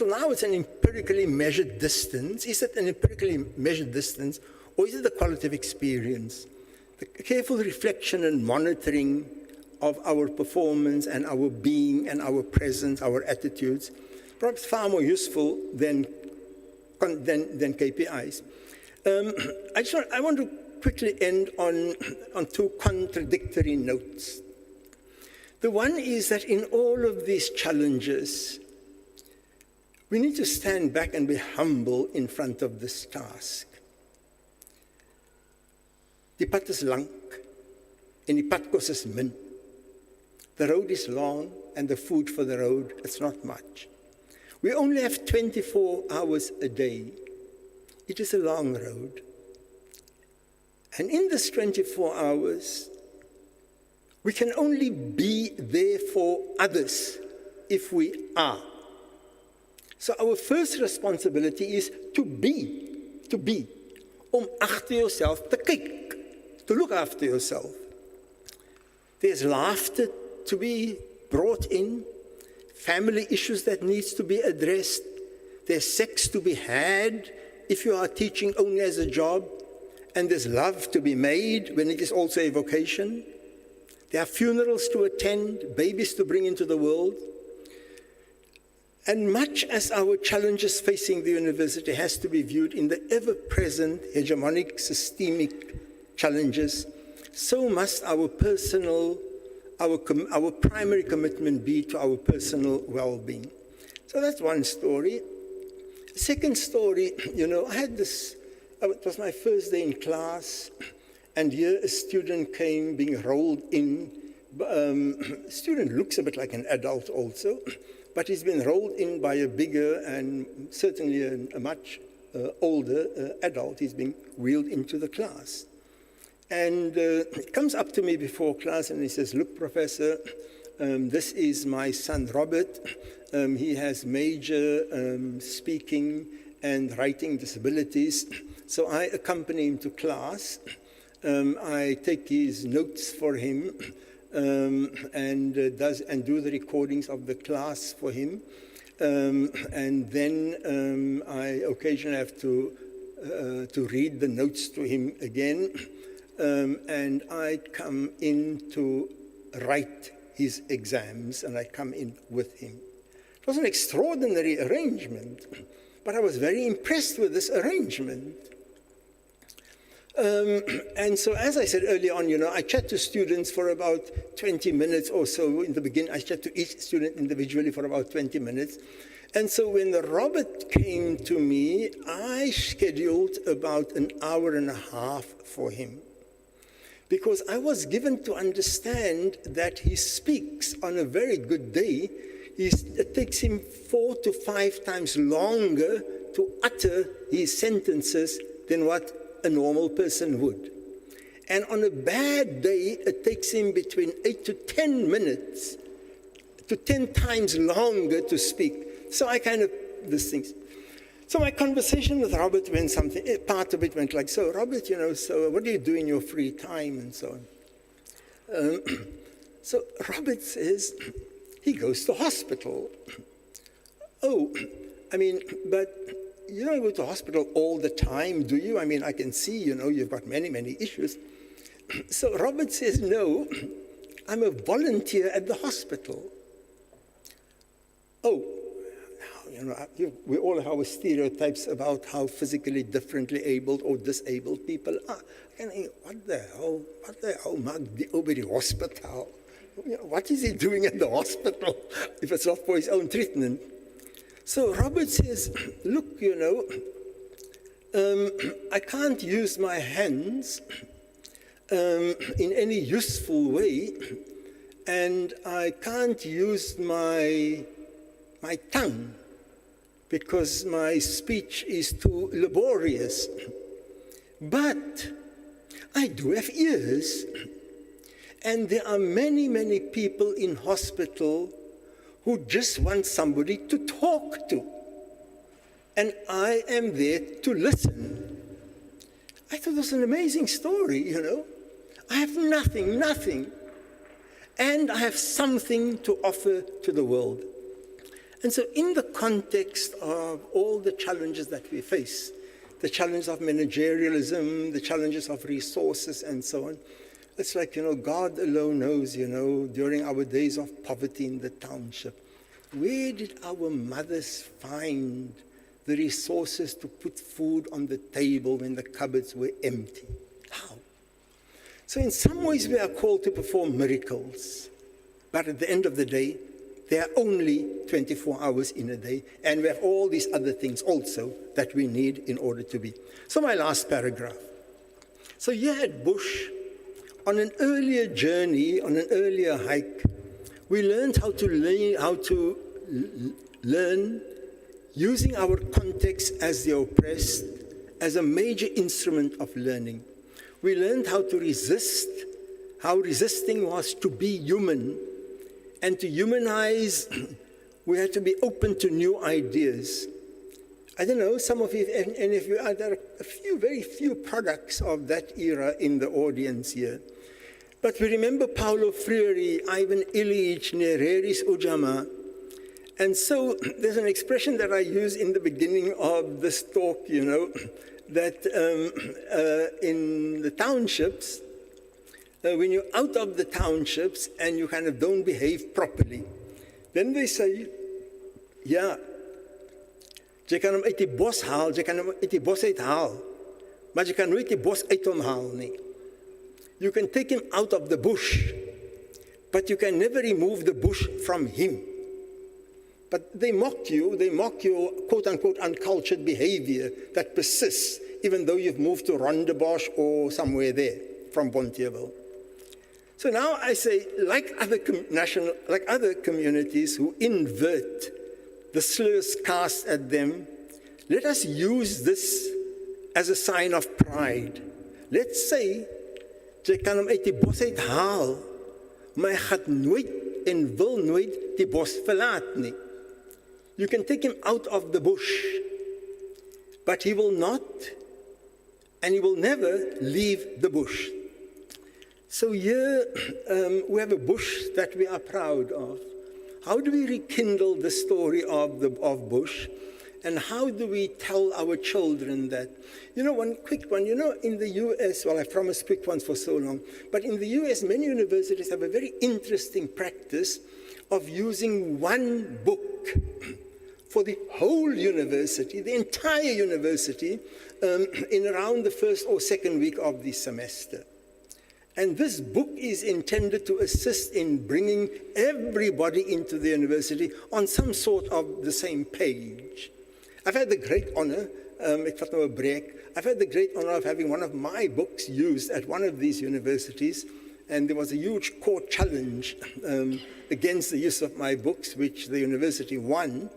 now, it's an empirically measured distance. Is it an empirically measured distance, or is it the quality of experience? The careful reflection and monitoring of our performance and our being and our presence, our attitudes, perhaps far more useful than KPIs. I want to quickly end on two contradictory notes. The one is that in all of these challenges, we need to stand back and be humble in front of this task. Die pad is lank en die padkos is min. The road is long and the food for the road, it's not much. We only have 24 hours a day. It is a long road. And in this 24 hours, we can only be there for others if we are. So our first responsibility is to be. Om agter yourself te kyk, to look after yourself. There's laughter to be brought in, family issues that needs to be addressed. There's sex to be had if you are teaching only as a job, and there's love to be made when it is also a vocation. There are funerals to attend, babies to bring into the world. And much as our challenges facing the university has to be viewed in the ever-present hegemonic systemic challenges, so must our primary commitment be to our personal well-being. So that's one story. The second story, I had this, it was my first day in class, and here a student came being rolled in. Student looks a bit like an adult also, but he's been rolled in by a bigger and certainly a much older adult. He's being wheeled into the class. And he comes up to me before class and he says, "Look, Professor, this is my son, Robert. He has major speaking and writing disabilities. So I accompany him to class. I take his notes for him and do the recordings of the class for him. And then I occasionally have to read the notes to him again. And I come in to write his exams, and I come in with him." It was an extraordinary arrangement, but I was very impressed with this arrangement. And so, as I said earlier on, I chat to students for about 20 minutes or so. In the beginning, I chat to each student individually for about 20 minutes. And so when Robert came to me, I scheduled about an hour and a half for him, because I was given to understand that he speaks on a very good day. It takes him 4 to 5 times longer to utter his sentences than what a normal person would. And on a bad day, it takes him between 8 to 10 minutes to 10 times longer to speak. So I kind of, these things. So my conversation with Robert went something, part of it went like, so Robert, so what do you do in your free time and so on? So Robert says, he goes to hospital. Oh, but you don't go to hospital all the time, do you? I can see, you've got many, many issues. So Robert says, no, I'm a volunteer at the hospital. Oh, we all have our stereotypes about how physically differently abled or disabled people are. And what the hell, mag die over the hospital? What is he doing at the hospital if it's not for his own treatment? So Robert says, look, I can't use my hands in any useful way, and I can't use my tongue because my speech is too laborious. But I do have ears, and there are many, many people in hospital who just want somebody to talk to, and I am there to listen. I thought it was an amazing story, I have nothing, and I have something to offer to the world. And so in the context of all the challenges that we face, the challenge of managerialism, the challenges of resources, and so on, it's like, God alone knows, during our days of poverty in the township, where did our mothers find the resources to put food on the table when the cupboards were empty? How? So in some ways we are called to perform miracles, but at the end of the day, there are only 24 hours in a day, and we have all these other things also that we need in order to be. So my last paragraph. So here at Bush, on an earlier journey, on an earlier hike, we learned how to learn using our context as the oppressed as a major instrument of learning. We learned how to resist, how resisting was to be human, and to humanize, we had to be open to new ideas. I don't know, some of you, and if you are, there are very few products of that era in the audience here. But we remember Paulo Freire, Ivan Ilyich, Nereris Ujamaa. And so there's an expression that I use in the beginning of this talk, that in the townships, when you're out of the townships and you kind of don't behave properly, then they say, ja, jy kan hom uit die bos haal, jy kan hom uit die bos uithaal, maar jy kan nooit die bos uit hom haal nie. You can take him out of the bush, but you can never remove the bush from him. But they mock your quote-unquote uncultured behavior that persists, even though you've moved to Rondebosch or somewhere there from Bonteheuwel. So now I say, like other communities who invert the slurs cast at them, let us use this as a sign of pride. Let's say, jy kan hom uit die bos uit haal, maar hy gaan nooit en wil nooit die bos verlaat nie. You can take him out of the bush, but he will not, and he will never leave the bush. So here we have a bush that we are proud of. How do we rekindle the story of Bush? And how do we tell our children that? One quick one, in the US, well, I promised quick ones for so long, but in the US, many universities have a very interesting practice of using one book for the whole university, the entire university, in around the first or second week of the semester. And this book is intended to assist in bringing everybody into the university on some sort of the same page. I've had the great honor ek vat nou 'n break. I've had the great honor of having one of my books used at one of these universities, and there was a huge court challenge against the use of my books, which the university won,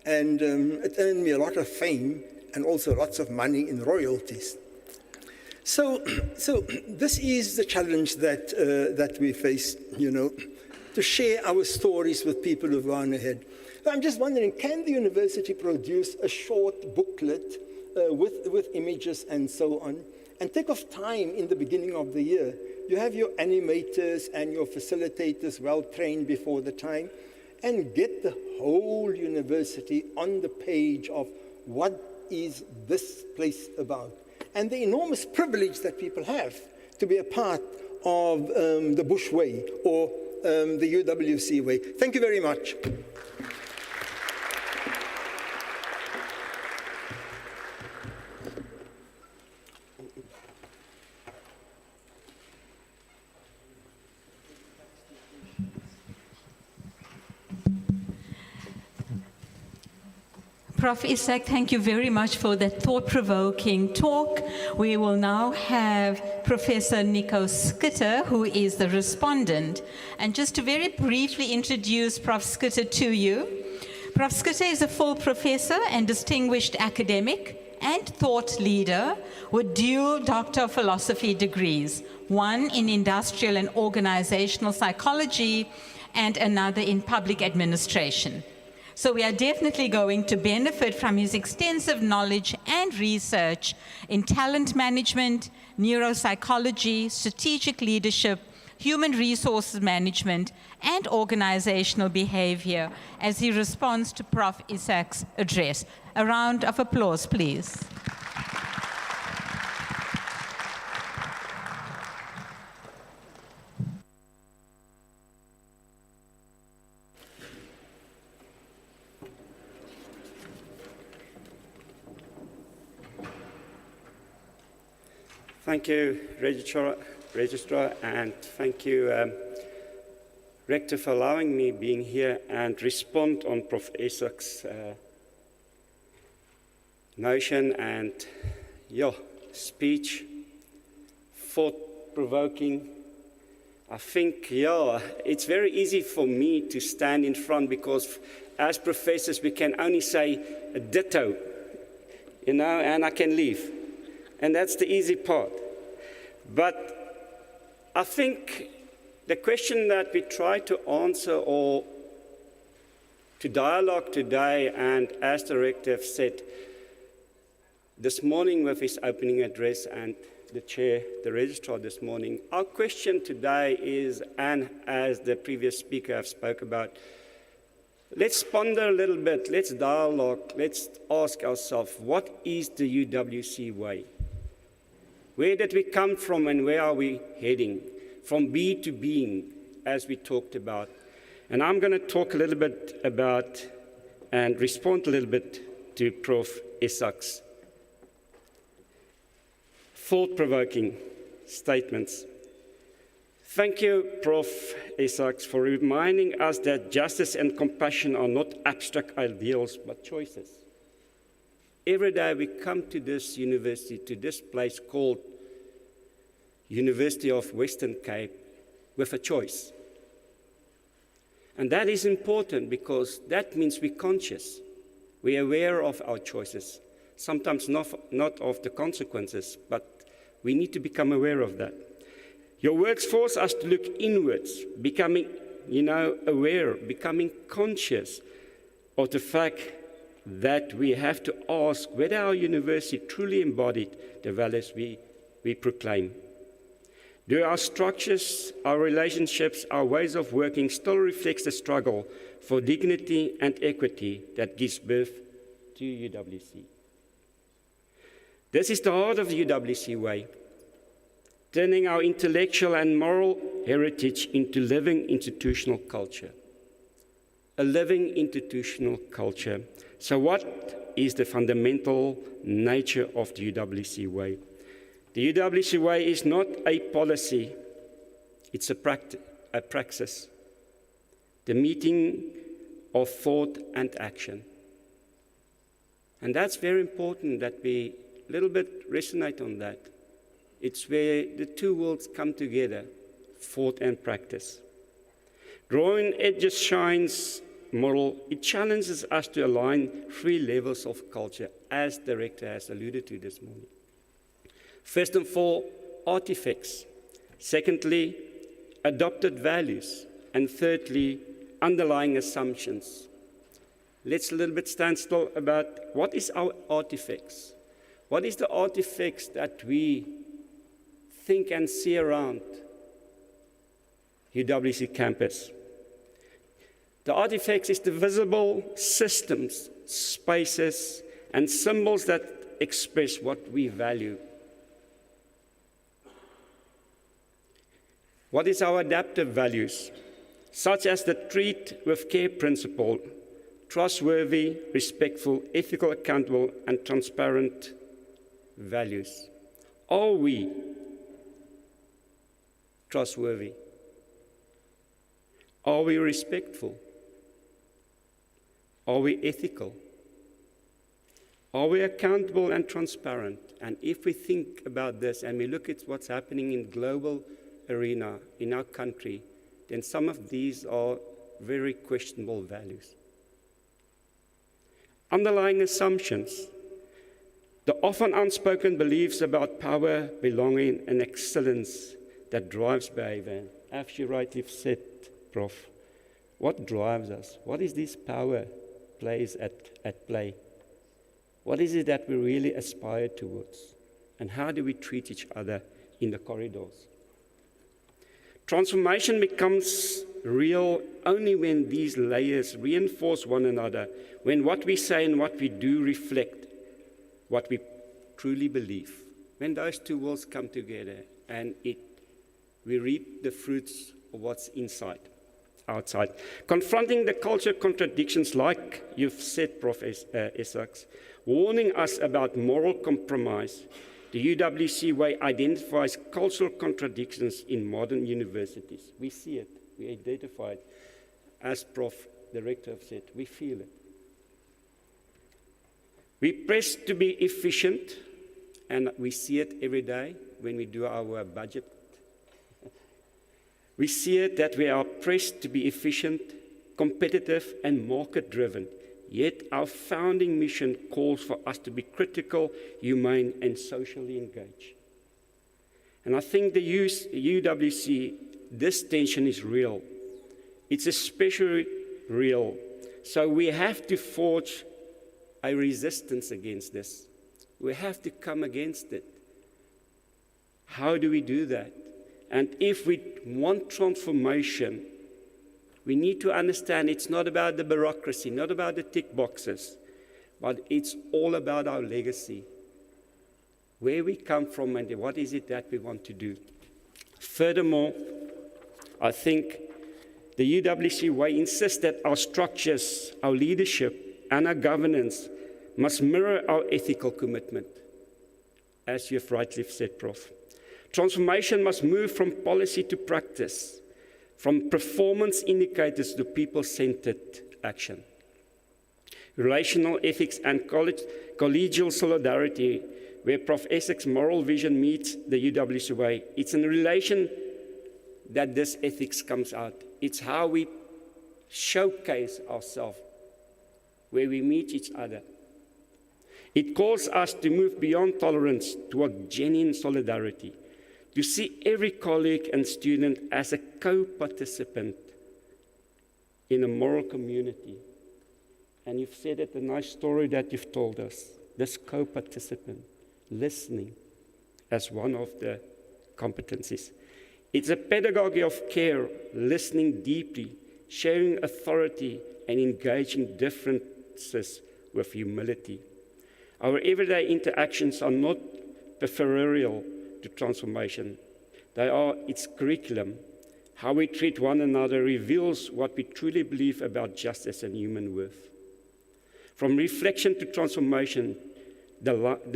and it earned me a lot of fame and also lots of money in royalties. So this is the challenge that we face, to share our stories with people who've gone ahead. I'm just wondering, can the university produce a short booklet with images and so on, and take off time in the beginning of the year? You have your animators and your facilitators well trained before the time, and get the whole university on the page of what is this place about, and the enormous privilege that people have to be a part of the Bush Way or the UWC way. Thank you very much. Prof. Isaac, thank you very much for that thought-provoking talk. We will now have Professor Nico Skitter, who is the respondent. And just to very briefly introduce Prof. Skitter to you, Prof. Skitter is a full professor and distinguished academic and thought leader with dual Doctor of Philosophy degrees, one in industrial and organizational psychology and another in public administration. So we are definitely going to benefit from his extensive knowledge and research in talent management, neuropsychology, strategic leadership, human resources management, and organizational behavior as he responds to Prof. Isaac's address. A round of applause, please. Thank you, Registrar, and thank you, Rector, for allowing me being here and respond on Prof. Isaac's notion and speech, thought-provoking. I think, it's very easy for me to stand in front because as professors we can only say a ditto, and I can leave. And that's the easy part. But I think the question that we try to answer or to dialogue today, and as the Rector said this morning with his opening address and the Chair, the Registrar this morning, our question today is, and as the previous speaker have spoke about, let's ponder a little bit, let's dialogue, let's ask ourselves, what is the UWC way? Where did we come from and where are we heading? From be to being, as we talked about. And I'm going to talk a little bit about and respond a little bit to Prof. Isaac's thought-provoking statements. Thank you, Prof. Isaac, for reminding us that justice and compassion are not abstract ideals, but choices. Every day we come to this university, to this place called University of Western Cape, with a choice. And that is important because that means we're conscious. We're aware of our choices, sometimes not of the consequences, but we need to become aware of that. Your words force us to look inwards, becoming, aware, becoming conscious of the fact that we have to ask whether our university truly embodied the values we proclaim. Do our structures, our relationships, our ways of working still reflect the struggle for dignity and equity that gives birth to UWC? This is the heart of the UWC way, turning our intellectual and moral heritage into living institutional culture. A living institutional culture. So what is the fundamental nature of the UWC way? The UWC way is not a policy, it's a praxis. The meeting of thought and action. And that's very important that we a little bit resonate on that. It's where the two worlds come together, thought and practice. Drawing Edges Shines model, it challenges us to align 3 levels of culture, as the Rector has alluded to this morning. First and foremost, artifacts. Secondly, adopted values. And thirdly, underlying assumptions. Let's a little bit stand still about what is our artifacts. What is the artifacts that we think and see around UWC campus? The artifacts is the visible systems, spaces, and symbols that express what we value. What is our adaptive values? Such as the treat with care principle, trustworthy, respectful, ethical, accountable, and transparent values. Are we trustworthy? Are we respectful? Are we ethical? Are we accountable and transparent? And if we think about this and we look at what's happening in global arena in our country, then some of these are very questionable values. Underlying assumptions. The often unspoken beliefs about power, belonging, and excellence that drives behavior. As you rightly said, Prof, what drives us? What is this power plays at play? What is it that we really aspire towards? And how do we treat each other in the corridors? Transformation becomes real only when these layers reinforce one another, when what we say and what we do reflect what we truly believe. When those two worlds come together and we reap the fruits of what's outside. Confronting the culture contradictions, like you've said, Prof. Isaacs, warning us about moral compromise. The UWC way identifies cultural contradictions in modern universities. We see it, we identify it. As Prof. the Rector said, we feel it. We press to be efficient, and we see it every day when we do our budget. We see it that we are pressed to be efficient, competitive, and market-driven. Yet our founding mission calls for us to be critical, humane, and socially engaged. And I think the UWC, this tension is real. It's especially real. So we have to forge a resistance against this. We have to come against it. How do we do that? And if we want transformation, we need to understand it's not about the bureaucracy, not about the tick boxes, but it's all about our legacy, where we come from and what is it that we want to do. Furthermore, I think the UWC way insists that our structures, our leadership, and our governance must mirror our ethical commitment, as you've rightly said, Prof. Transformation must move from policy to practice, from performance indicators to people-centered action. Relational ethics and collegial solidarity, where Prof. Essex' moral vision meets the UWC way. It's in relation that this ethics comes out. It's how we showcase ourselves, where we meet each other. It calls us to move beyond tolerance toward genuine solidarity, to see every colleague and student as a co-participant in a moral community. And you've said it, a nice story that you've told us, this co-participant, listening as one of the competencies. It's a pedagogy of care, listening deeply, sharing authority, and engaging differences with humility. Our everyday interactions are not peripheral to transformation. They are its curriculum. How we treat one another reveals what we truly believe about justice and human worth. From reflection to transformation, the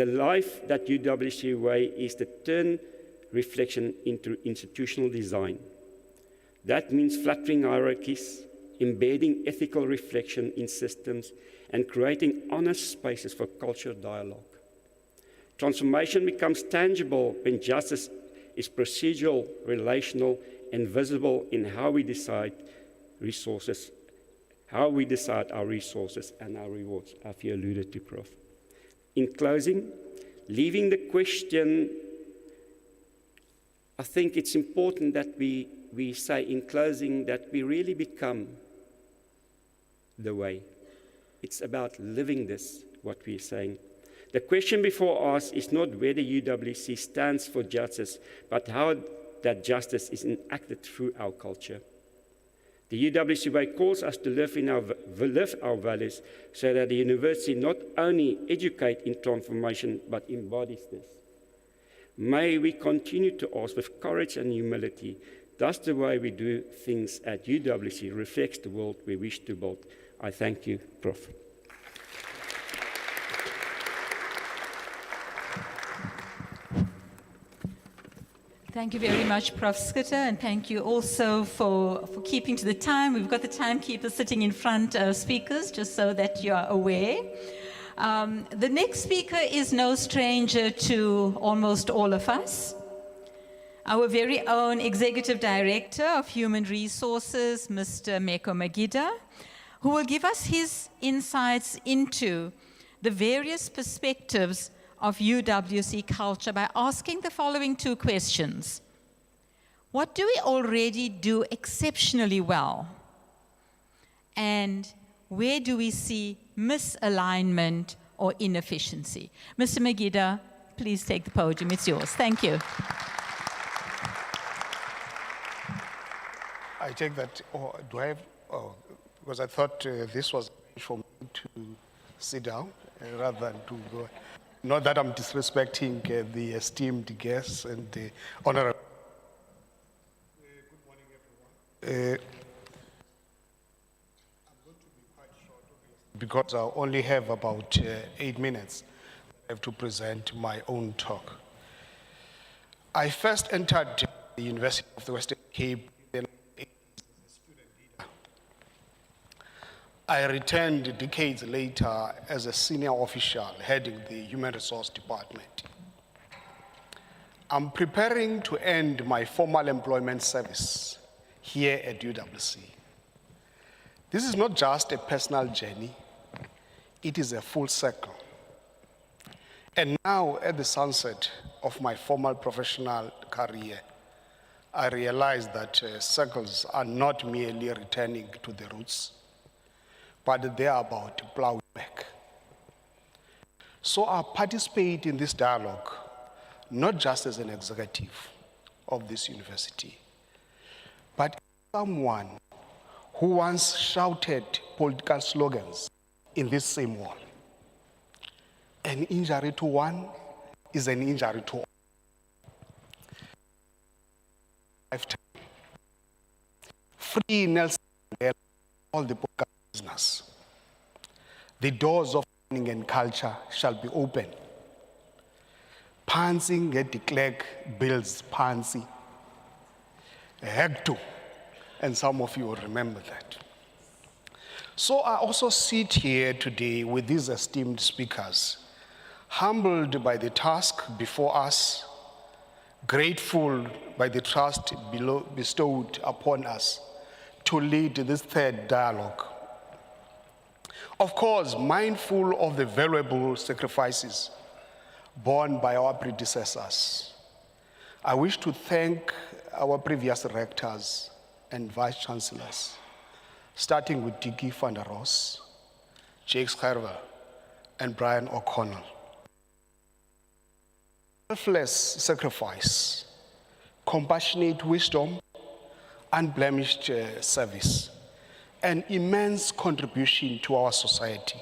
life that UWC way is to turn reflection into institutional design. That means flattering hierarchies, embedding ethical reflection in systems, and creating honest spaces for cultural dialogue. Transformation becomes tangible when justice is procedural, relational, and visible in how we decide resources, how we decide our resources and our rewards, as you alluded to, Prof. In closing, leaving the question, I think it's important that we say in closing that we really become the way. It's about living this, what we're saying. The question before us is not whether UWC stands for justice, but how that justice is enacted through our culture. The UWC way calls us to live our values so that the university not only educates in transformation, but embodies this. May we continue to ask with courage and humility, does the way we do things at UWC reflects the world we wish to build? I thank you, Prof. Thank you very much, Prof. Schutte, and thank you also for keeping to the time. We've got the timekeeper sitting in front of speakers, just so that you are aware. The next speaker is no stranger to almost all of us. Our very own Executive Director of Human Resources, Mr. Meko Magida, who will give us his insights into the various perspectives of UWC culture by asking the following two questions. What do we already do exceptionally well? And where do we see misalignment or inefficiency? Mr. Magida, please take the podium. It's yours. Thank you. I take that, or do I have, because I thought this was for me to sit down rather than to go. Not that I'm disrespecting the esteemed guests and the honorable. Good morning, everyone. I'm going to be quite short, obviously, because I only have about 8 minutes. I have to present my own talk. I first entered the University of the Western Cape as a student leader. I returned decades later as a senior official heading the Human Resource Department. I'm preparing to end my formal employment service here at UWC. This is not just a personal journey, it is a full circle. And now, at the sunset of my formal professional career, I realize that circles are not merely returning to the roots, but they are about plowing back. So I participate in this dialogue, not just as an executive of this university, but as someone who once shouted political slogans in this same wall. An injury to one is an injury to all. Lifetime. Free Nelson Mandela, all the political business. The doors of learning and culture shall be open. Pansy get declared bills pansy. Hector, and some of you will remember that. So I also sit here today with these esteemed speakers, humbled by the task before us, grateful by the trust bestowed upon us to lead this third dialogue. Of course, mindful of the valuable sacrifices borne by our predecessors, I wish to thank our previous rectors and vice-chancellors, starting with Dickie van der Roos, Jake Scherver, and Brian O'Connell. Selfless sacrifice, compassionate wisdom, unblemished service, an immense contribution to our society.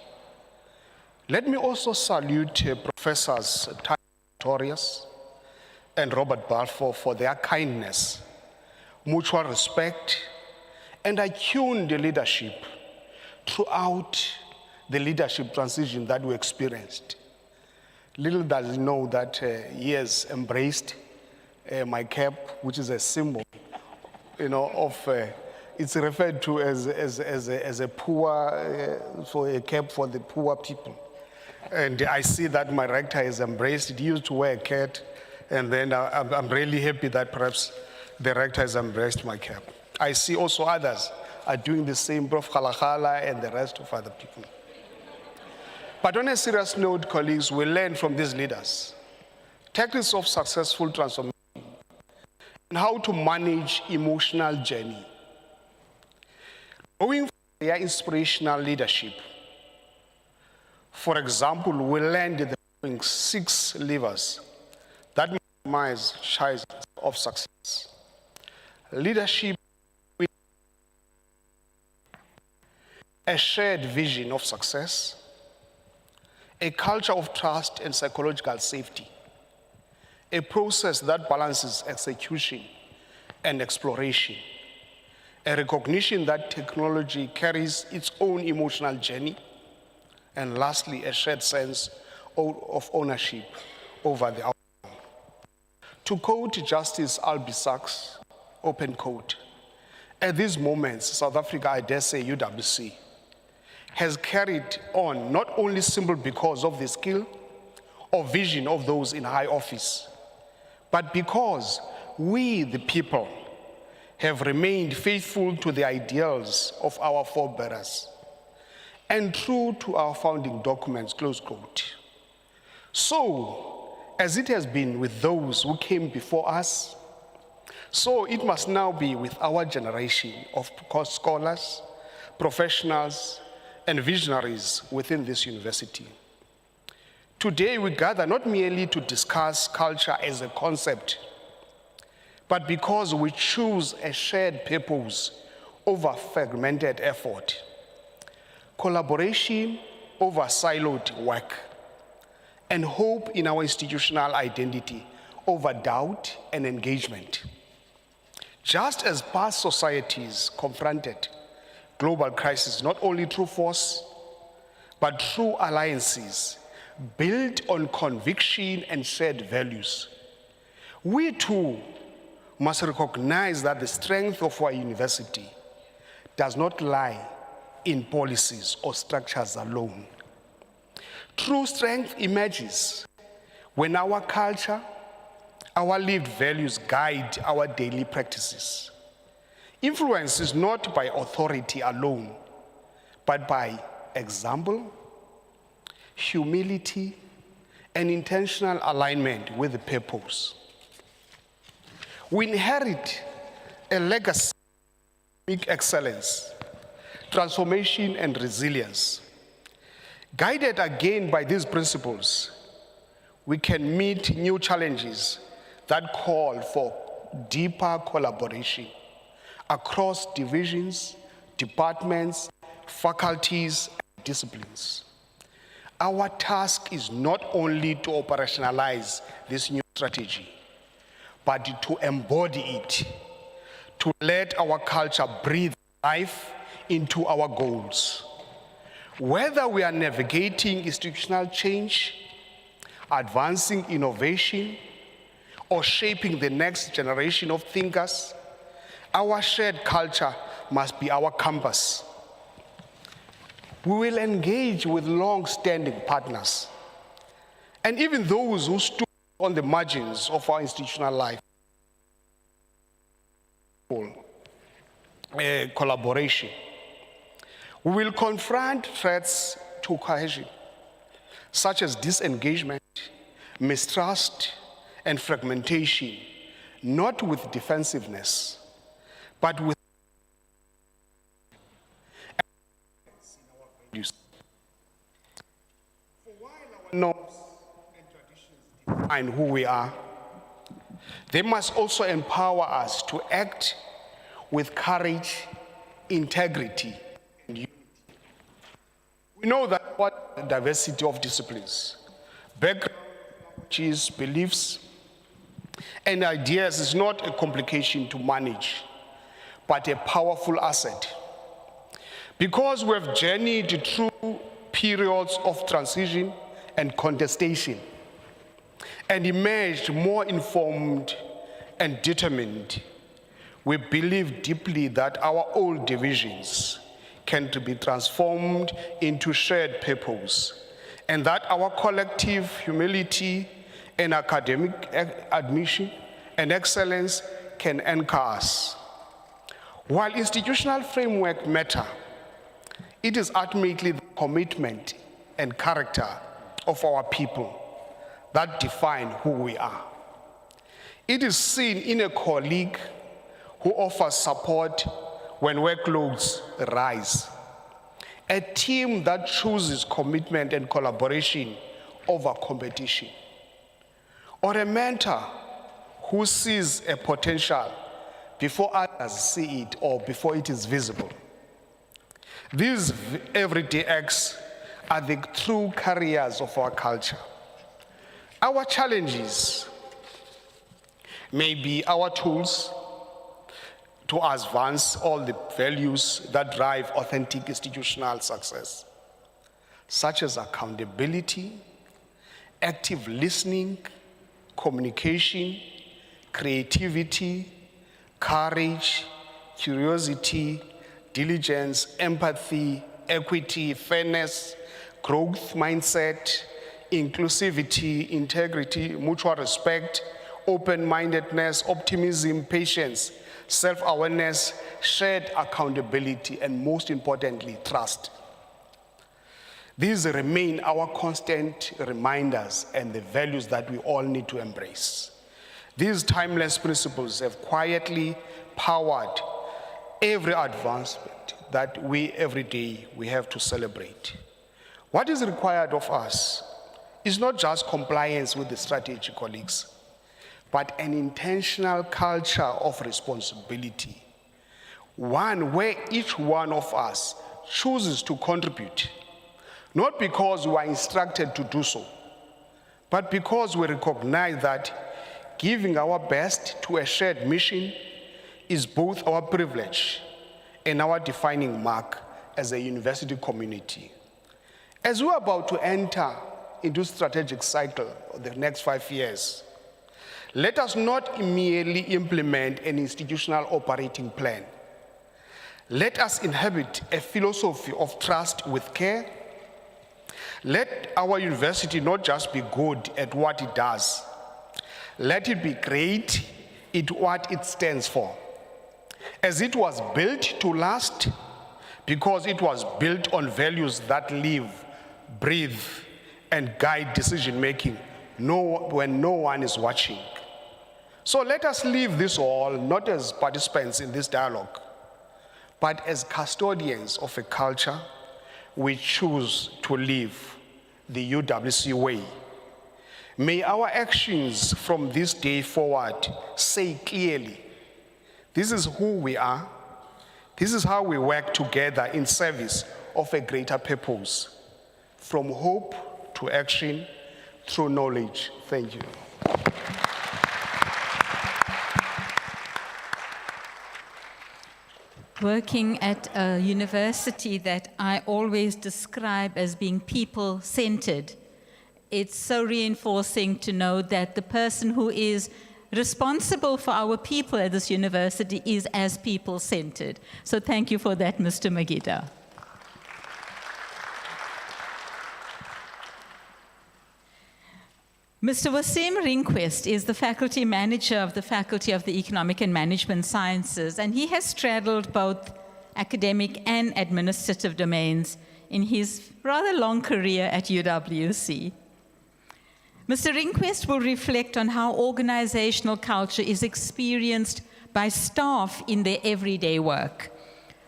Let me also salute Professors Ty Pretorius and Robert Balfour for their kindness, mutual respect, and attuned leadership throughout the leadership transition that we experienced. Little does he know that he has embraced my cap, which is a symbol, of it's referred to as a poor, for a cap for the poor people. And I see that my rector has embraced it. He used to wear a cap, and then I'm really happy that perhaps the rector has embraced my cap. I see also others are doing the same, Prof. Khalakhala and the rest of other people. But on a serious note, colleagues, we learn from these leaders tactics of successful transformation and how to manage emotional journey. Going for their inspirational leadership, for example, we learned the following 6 levers that maximize chances of success. Leadership with a shared vision of success, a culture of trust and psychological safety, a process that balances execution and exploration, a recognition that technology carries its own emotional journey, and lastly, a shared sense of ownership over the outcome. To quote Justice Albie Sachs, open quote, at these moments, South Africa, I dare say UWC, has carried on not only simply because of the skill or vision of those in high office, but because we, the people, have remained faithful to the ideals of our forebears and true to our founding documents, close quote. So, as it has been with those who came before us, so it must now be with our generation of scholars, professionals, and visionaries within this university. Today, we gather not merely to discuss culture as a concept, but because we choose a shared purpose over fragmented effort, collaboration over siloed work, and hope in our institutional identity over doubt and engagement. Just as past societies confronted global crisis not only through force, but through alliances built on conviction and shared values, we too must recognize that the strength of our university does not lie in policies or structures alone. True strength emerges when our culture, our lived values guide our daily practices. Influence is not by authority alone, but by example, humility, and intentional alignment with the purpose. We inherit a legacy of excellence, transformation, and resilience. Guided again by these principles, we can meet new challenges that call for deeper collaboration across divisions, departments, faculties, and disciplines. Our task is not only to operationalize this new strategy, but to embody it, to let our culture breathe life into our goals. Whether we are navigating institutional change, advancing innovation, or shaping the next generation of thinkers, our shared culture must be our compass. We will engage with long-standing partners, and even those who stood on the margins of our institutional life. Collaboration. We will confront threats to cohesion, such as disengagement, mistrust, and fragmentation, not with defensiveness, but with values. For while our norms and traditions define who we are, they must also empower us to act with courage, integrity, and unity. We know that what diversity of disciplines, backgrounds, beliefs, and ideas is not a complication to manage, but a powerful asset. Because we have journeyed through periods of transition and contestation and emerged more informed and determined, We believe deeply that our old divisions can be transformed into shared purpose, and that our collective humility and academic admission and excellence can anchor us. While institutional framework matter, it is ultimately the commitment and character of our people that define who we are. It is seen in a colleague who offers support when workloads rise, a team that chooses commitment and collaboration over competition, or a mentor who sees a potential before others see it or before it is visible. These everyday acts are the true carriers of our culture. Our challenges may be our tools to advance all the values that drive authentic institutional success, such as accountability, active listening, communication, creativity, courage, curiosity, diligence, empathy, equity, fairness, growth mindset, inclusivity, integrity, mutual respect, open-mindedness, optimism, patience, self-awareness, shared accountability, and most importantly, trust. These remain our constant reminders and the values that we all need to embrace. These timeless principles have quietly powered every advancement that we every day we have to celebrate. What is required of us is not just compliance with the strategy, colleagues, but an intentional culture of responsibility. One where each one of us chooses to contribute, not because we are instructed to do so, but because we recognize that giving our best to a shared mission is both our privilege and our defining mark as a university community. As we're about to enter into strategic cycle of the next 5 years, let us not merely implement an institutional operating plan. Let us inhabit a philosophy of trust with care. Let our university not just be good at what it does. Let it be great at what it stands for. As it was built to last, because it was built on values that live, breathe, and guide decision-making when no one is watching. So let us leave this all not as participants in this dialogue, but as custodians of a culture we choose to live the UWC way. May our actions from this day forward say clearly, this is who we are, this is how we work together in service of a greater purpose, from hope to action through knowledge. Thank you. Working at a university that I always describe as being people-centered, it's so reinforcing to know that the person who is responsible for our people at this university is as people-centered. So thank you for that, Mr. Magida. Mr. Wasim Ringquist is the faculty manager of the Faculty of the Economic and Management Sciences, and he has straddled both academic and administrative domains in his rather long career at UWC. Mr. Ringquist will reflect on how organizational culture is experienced by staff in their everyday work.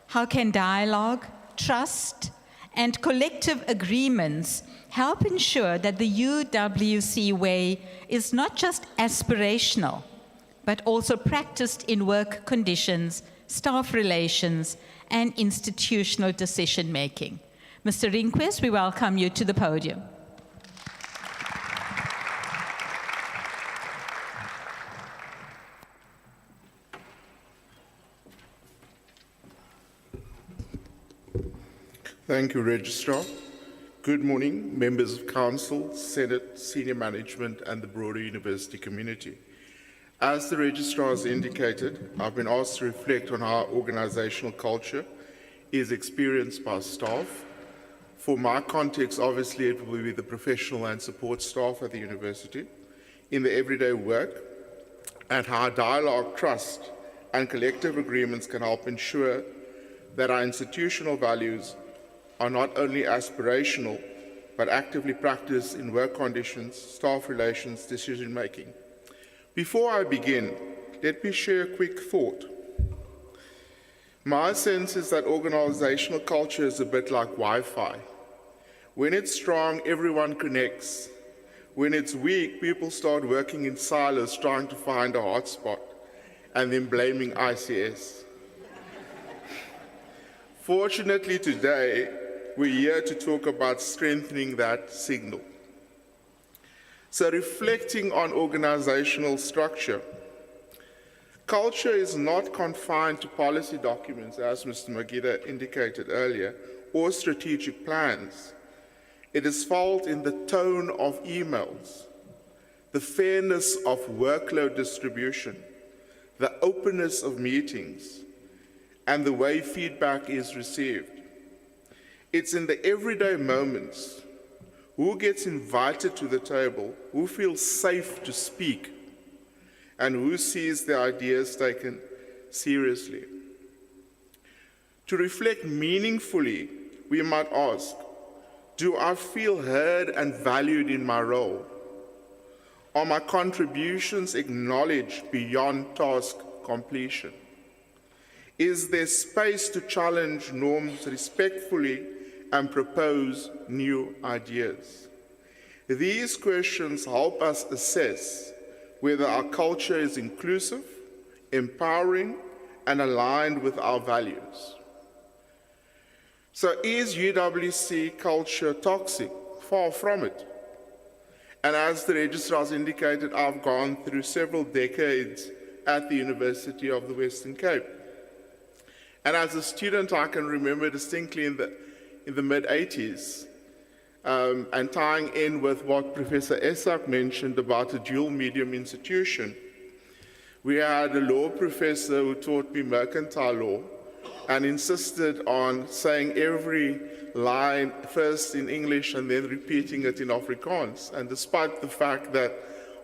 How can dialogue, trust, and collective agreements help ensure that the UWC way is not just aspirational, but also practiced in work conditions, staff relations, and institutional decision-making. Mr. Ringquist, we welcome you to the podium. Thank you, Registrar. Good morning, members of Council, Senate, senior management, and the broader university community. As the registrar has indicated, I've been asked to reflect on how organizational culture is experienced by staff. For my context, obviously, it will be the professional and support staff at the university in the everyday work, and how dialogue, trust, and collective agreements can help ensure that our institutional values are not only aspirational, but actively practiced in work conditions, staff relations, decision-making. Before I begin, let me share a quick thought. My sense is that organizational culture is a bit like Wi-Fi. When it's strong, everyone connects. When it's weak, people start working in silos trying to find a hotspot and then blaming ICS. Fortunately, today, we're here to talk about strengthening that signal. So, reflecting on organizational structure, culture is not confined to policy documents, as Mr. Magida indicated earlier, or strategic plans. It is felt in the tone of emails, the fairness of workload distribution, the openness of meetings, and the way feedback is received. It's in the everyday moments. Who gets invited to the table, who feels safe to speak, and who sees their ideas taken seriously. To reflect meaningfully, we might ask, do I feel heard and valued in my role? Are my contributions acknowledged beyond task completion? Is there space to challenge norms respectfully and propose new ideas? These questions help us assess whether our culture is inclusive, empowering, and aligned with our values. So is UWC culture toxic? Far from it. And as the registrar has indicated, I've gone through several decades at the University of the Western Cape. And as a student, I can remember distinctly in the mid-80s, and tying in with what Professor Esak mentioned about a dual medium institution, we had a law professor who taught me mercantile law and insisted on saying every line first in English and then repeating it in Afrikaans. And despite the fact that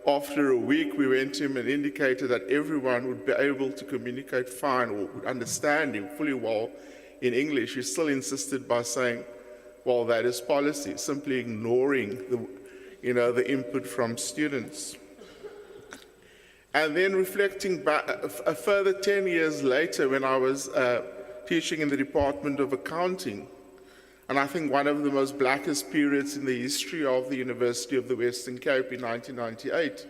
after a week we went to him and indicated that everyone would be able to communicate fine or would understand him fully well in English, he still insisted by saying, well, that is policy, simply ignoring the input from students. And then reflecting back a further 10 years later when I was teaching in the Department of Accounting, and I think one of the most blackest periods in the history of the University of the Western Cape in 1998,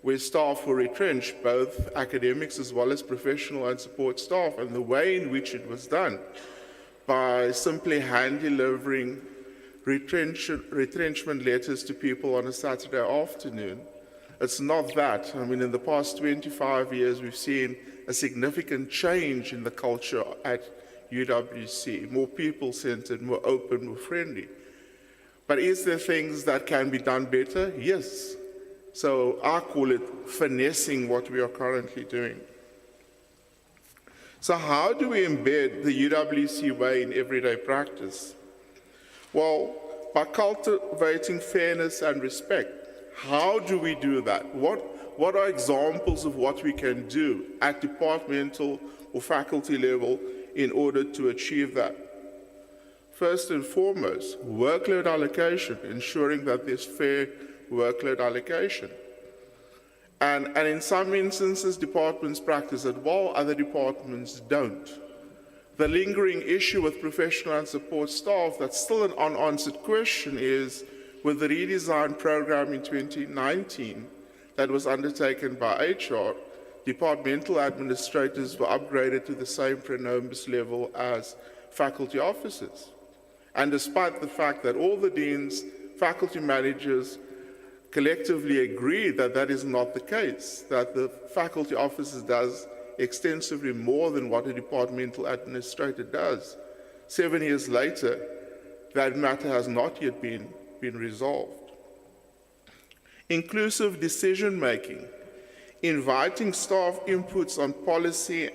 where staff were retrenched, both academics as well as professional and support staff, and the way in which it was done by simply hand-delivering retrenchment letters to people on a Saturday afternoon. It's not that. I mean, in the past 25 years, we've seen a significant change in the culture at UWC, more people-centered, more open, more friendly. But is there things that can be done better? Yes. So I call it finessing what we are currently doing. So how do we embed the UWC way in everyday practice? Well, by cultivating fairness and respect. How do we do that? What are examples of what we can do at departmental or faculty level in order to achieve that? First and foremost, workload allocation, ensuring that there's fair workload allocation. And in some instances, departments practice it while other departments don't. The lingering issue with professional and support staff that's still an unanswered question is, with the redesign program in 2019 that was undertaken by HR, departmental administrators were upgraded to the same pronombus level as faculty officers. And despite the fact that all the deans, faculty managers, collectively agree that that is not the case, that the faculty officer does extensively more than what a departmental administrator does. 7 years later, that matter has not yet been resolved. Inclusive decision-making. inviting staff inputs on policy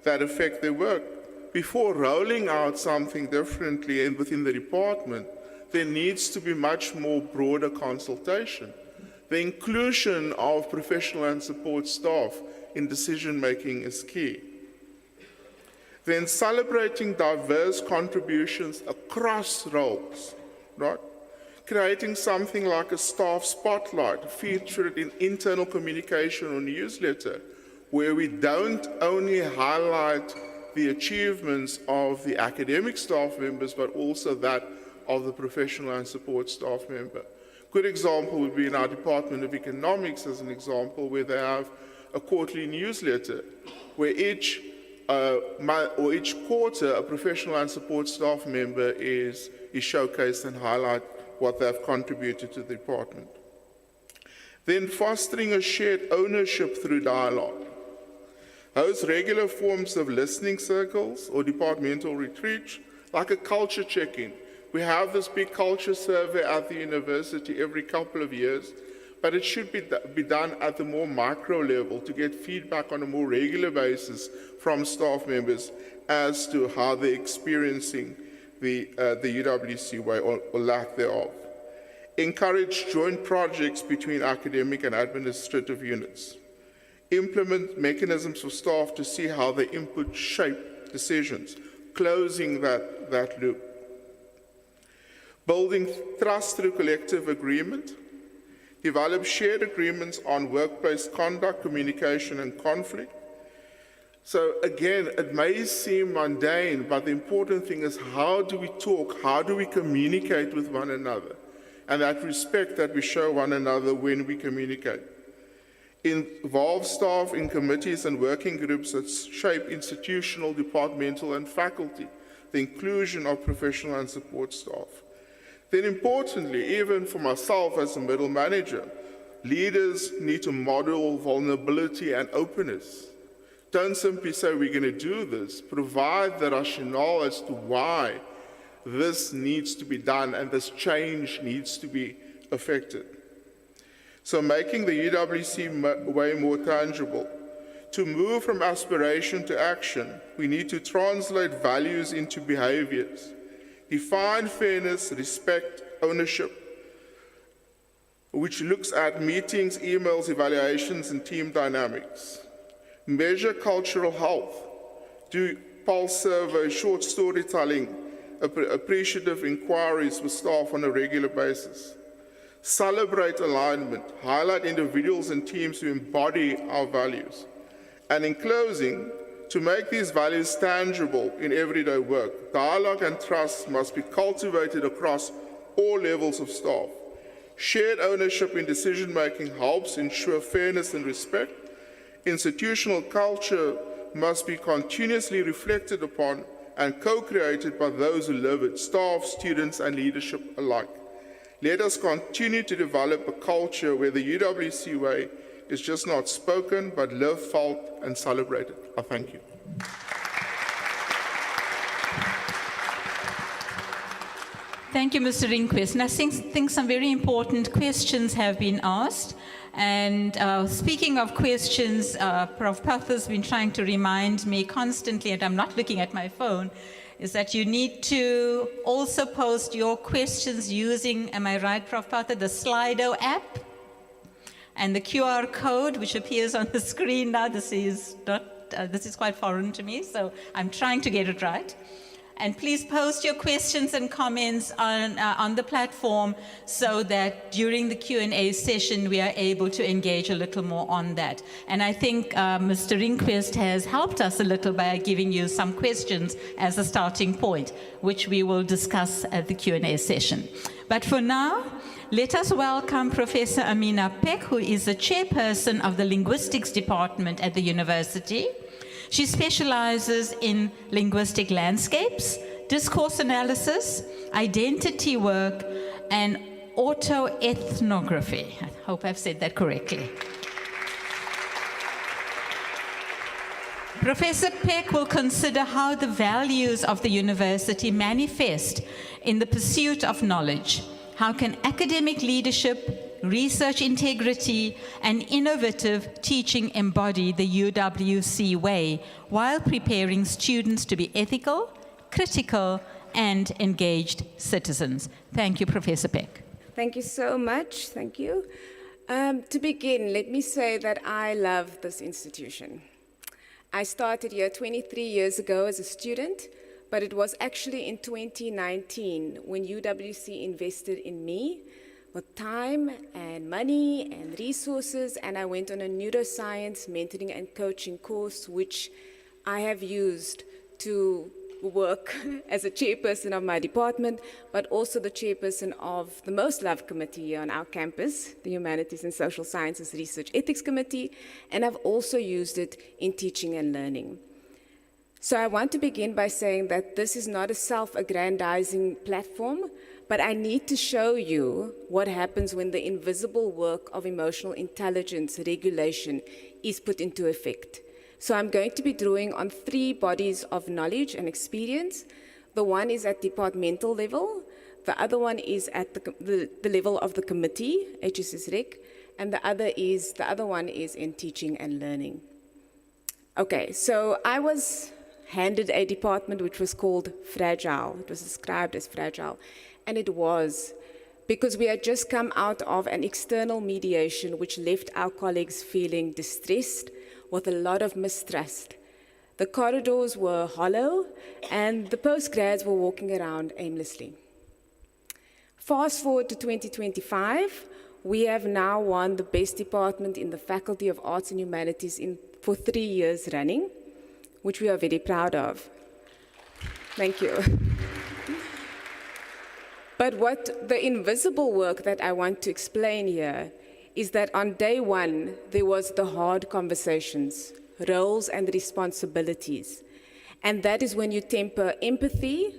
that affect their work. Before rolling out something differently and within the department, there needs to be much more broader consultation. The inclusion of professional and support staff in decision-making is key. Then celebrating diverse contributions across roles, right? Creating something like a staff spotlight featured in internal communication or newsletter, where we don't only highlight the achievements of the academic staff members, but also that of the professional and support staff member. Good example would be in our Department of Economics, as an example, where they have a quarterly newsletter, where each quarter a professional and support staff member is showcased and highlight what they've contributed to the department. Then fostering a shared ownership through dialogue. Host regular forms of listening circles or departmental retreats, like a culture check-in. We have this big culture survey at the university every couple of years, but it should be done at the more micro level to get feedback on a more regular basis from staff members as to how they're experiencing the UWC way or lack thereof. Encourage joint projects between academic and administrative units. Implement mechanisms for staff to see how their input shape decisions, closing that loop. Building trust through collective agreement. Develop shared agreements on workplace conduct, communication, and conflict. So again, it may seem mundane, but the important thing is, how do we talk? How do we communicate with one another? And that respect that we show one another when we communicate. Involve staff in committees and working groups that shape institutional, departmental, and faculty, the inclusion of professional and support staff. Then importantly, even for myself as a middle manager, leaders need to model vulnerability and openness. Don't simply say we're going to do this. Provide the rationale as to why this needs to be done and this change needs to be effected. So making the UWC way more tangible. To move from aspiration to action, we need to translate values into behaviors. Define fairness, respect, ownership, which looks at meetings, emails, evaluations, and team dynamics. Measure cultural health. Do pulse surveys, short storytelling, appreciative inquiries with staff on a regular basis. Celebrate alignment. Highlight individuals and teams who embody our values. And in closing, to make these values tangible in everyday work, dialogue and trust must be cultivated across all levels of staff. Shared ownership in decision-making helps ensure fairness and respect. Institutional culture must be continuously reflected upon and co-created by those who live it, staff, students, and leadership alike. Let us continue to develop a culture where the UWC way is just not spoken, but lived, felt, and celebrated. I thank you. Thank you, Mr. Ringquist. And I think some very important questions have been asked. And speaking of questions, Prof. Puth has been trying to remind me constantly, and I'm not looking at my phone, is that you need to also post your questions using, am I right, Prof. Puth, the Slido app? And the QR code, which appears on the screen now, this is quite foreign to me, so I'm trying to get it right. And please post your questions and comments on the platform so that during the Q&A session, we are able to engage a little more on that. And I think Mr. Ringquist has helped us a little by giving you some questions as a starting point, which we will discuss at the Q&A session. But for now, let us welcome Professor Amina Peck, who is the chairperson of the Linguistics Department at the university. She specializes in linguistic landscapes, discourse analysis, identity work, and autoethnography. I hope I've said that correctly. Professor Peck will consider how the values of the university manifest in the pursuit of knowledge. How can academic leadership, research integrity, and innovative teaching embody the UWC way while preparing students to be ethical, critical, and engaged citizens. Thank you, Professor Peck. Thank you so much. Thank you. To begin, let me say that I love this institution. I started here 23 years ago as a student, but it was actually in 2019 when UWC invested in me with time and money and resources, and I went on a neuroscience mentoring and coaching course, which I have used to work as a chairperson of my department, but also the chairperson of the most loved committee here on our campus, the Humanities and Social Sciences Research Ethics Committee, and I've also used it in teaching and learning. So I want to begin by saying that this is not a self-aggrandizing platform, but I need to show you what happens when the invisible work of emotional intelligence regulation is put into effect. So I'm going to be drawing on 3 bodies of knowledge and experience. The one is at departmental level, the other one is at the level of the committee, HSSREC, and the other one is in teaching and learning. Okay, so I was handed a department which was called fragile. It was described as fragile, and it was, because we had just come out of an external mediation which left our colleagues feeling distressed, with a lot of mistrust. The corridors were hollow, and the postgrads were walking around aimlessly. Fast forward to 2025, we have now won the best department in the Faculty of Arts and Humanities for 3 years running, which we are very proud of. Thank you. But what the invisible work that I want to explain here is that on day one, there was the hard conversations, roles and responsibilities. And that is when you temper empathy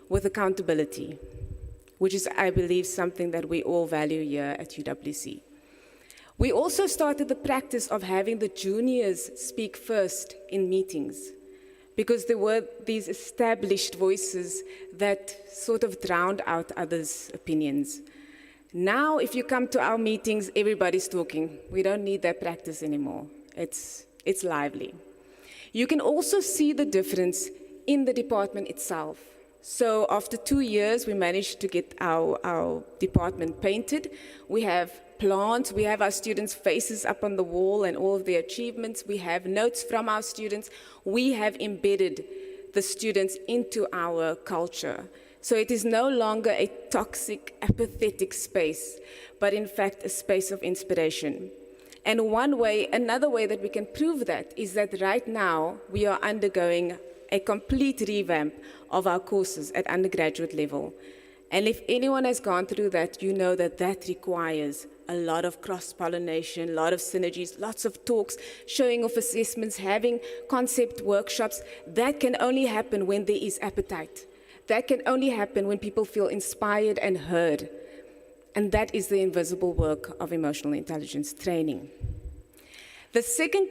with accountability, which is, I believe, something that we all value here at UWC. We also started the practice of having the juniors speak first in meetings, because there were these established voices that sort of drowned out others' opinions. Now, if you come to our meetings, everybody's talking. We don't need that practice anymore. It's lively. You can also see the difference in the department itself. So after 2 years, we managed to get our department painted. We have plants, we have our students' faces up on the wall and all of their achievements. We have notes from our students. We have embedded the students into our culture. So it is no longer a toxic, apathetic space, but in fact a space of inspiration. And another way that we can prove that is that right now we are undergoing a complete revamp of our courses at undergraduate level. And if anyone has gone through that, you know that that requires a lot of cross-pollination, a lot of synergies, lots of talks, showing off assessments, having concept workshops. That can only happen when there is appetite. That can only happen when people feel inspired and heard. And that is the invisible work of emotional intelligence training. The second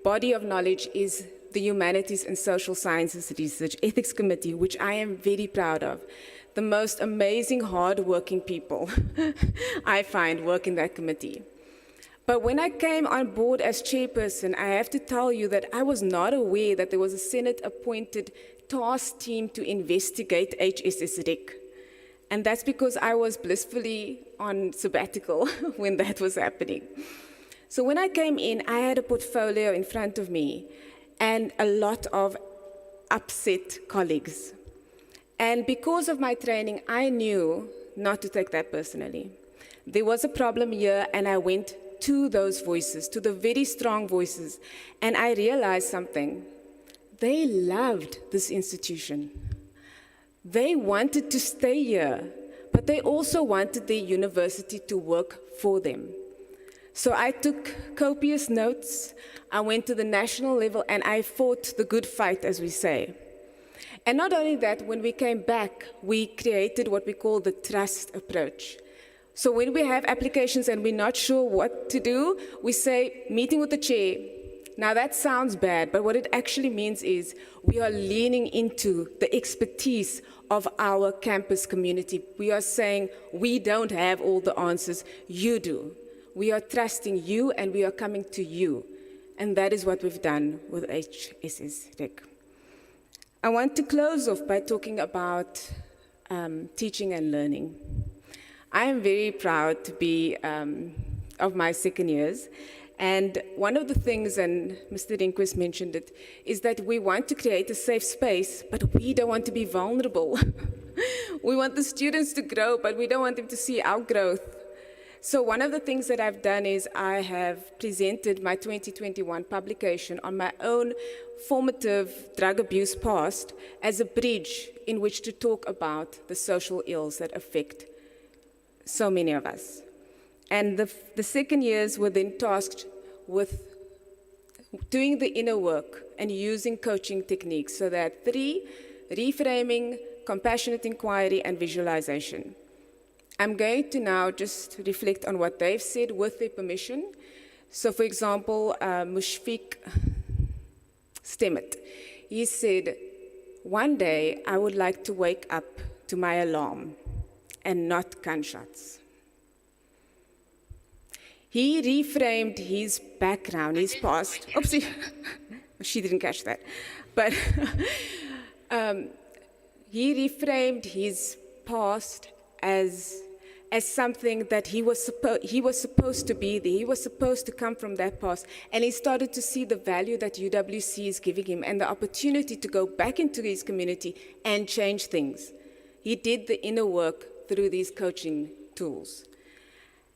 body of knowledge is the Humanities and Social Sciences Research Ethics Committee, which I am very proud of. The most amazing, hard-working people I find work in that committee. But when I came on board as chairperson, I have to tell you that I was not aware that there was a Senate-appointed task team to investigate HSSREC. And that's because I was blissfully on sabbatical when that was happening. So when I came in, I had a portfolio in front of me and a lot of upset colleagues. And because of my training, I knew not to take that personally. There was a problem here, and I went to those voices, to the very strong voices, and I realized something. They loved this institution. They wanted to stay here, but they also wanted their university to work for them. So I took copious notes, I went to the national level, and I fought the good fight, as we say. And not only that, when we came back, we created what we call the trust approach. So when we have applications and we're not sure what to do, we say, meeting with the chair, Now that sounds bad, but what it actually means is we are leaning into the expertise of our campus community. We are saying, we don't have all the answers, you do. We are trusting you and we are coming to you. And that is what we've done with HSS Tech. I want to close off by talking about teaching and learning. I am very proud to be of my second years. And one of the things, and Mr. Rehnquist mentioned it, is that we want to create a safe space, but we don't want to be vulnerable. We want the students to grow, but we don't want them to see our growth. So one of the things that I've done is I have presented my 2021 publication on my own formative drug abuse past as a bridge in which to talk about the social ills that affect so many of us. And the second years were then tasked with doing the inner work and using coaching techniques. So that 3, reframing, compassionate inquiry, and visualization. I'm going to now just reflect on what they've said with their permission. So for example, Mushfiq Stemmet, he said, one day I would like to wake up to my alarm and not gunshots. He reframed his background, his past. Oopsie, she didn't catch that. But he reframed his past as something that he was supposed to be there. He was supposed to come from that past. And he started to see the value that UWC is giving him and the opportunity to go back into his community and change things. He did the inner work through these coaching tools.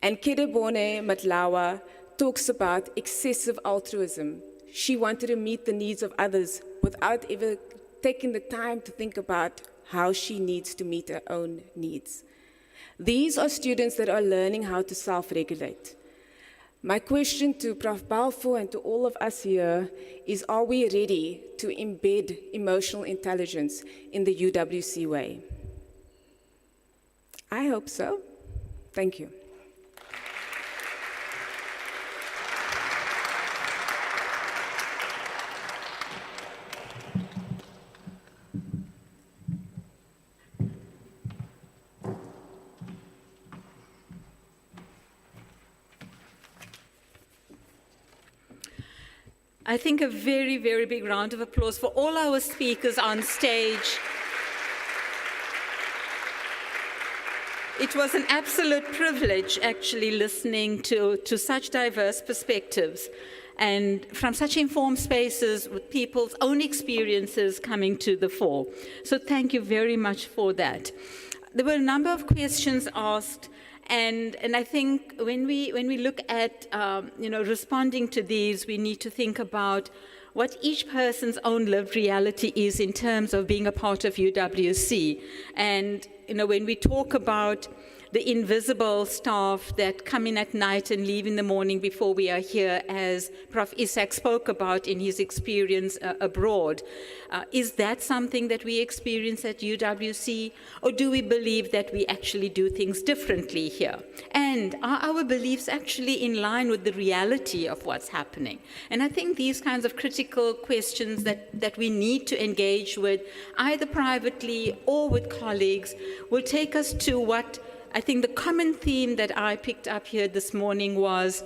And Kedebone Matlawa talks about excessive altruism. She wanted to meet the needs of others without ever taking the time to think about how she needs to meet her own needs. These are students that are learning how to self-regulate. My question to Prof. Balfour and to all of us here is, are we ready to embed emotional intelligence in the UWC way? I hope so. Thank you. I think a very, very big round of applause for all our speakers on stage. It was an absolute privilege actually listening to such diverse perspectives and from such informed spaces with people's own experiences coming to the fore. So thank you very much for that. There were a number of questions asked. And I think when we look at responding to these, we need to think about what each person's own lived reality is in terms of being a part of UWC. And when we talk about the invisible staff that come in at night and leave in the morning before we are here, as Prof. Isaac spoke about in his experience abroad. Is that something that we experience at UWC, or do we believe that we actually do things differently here? And are our beliefs actually in line with the reality of what's happening? And I think these kinds of critical questions that we need to engage with, either privately or with colleagues, will take us to what I think the common theme that I picked up here this morning was,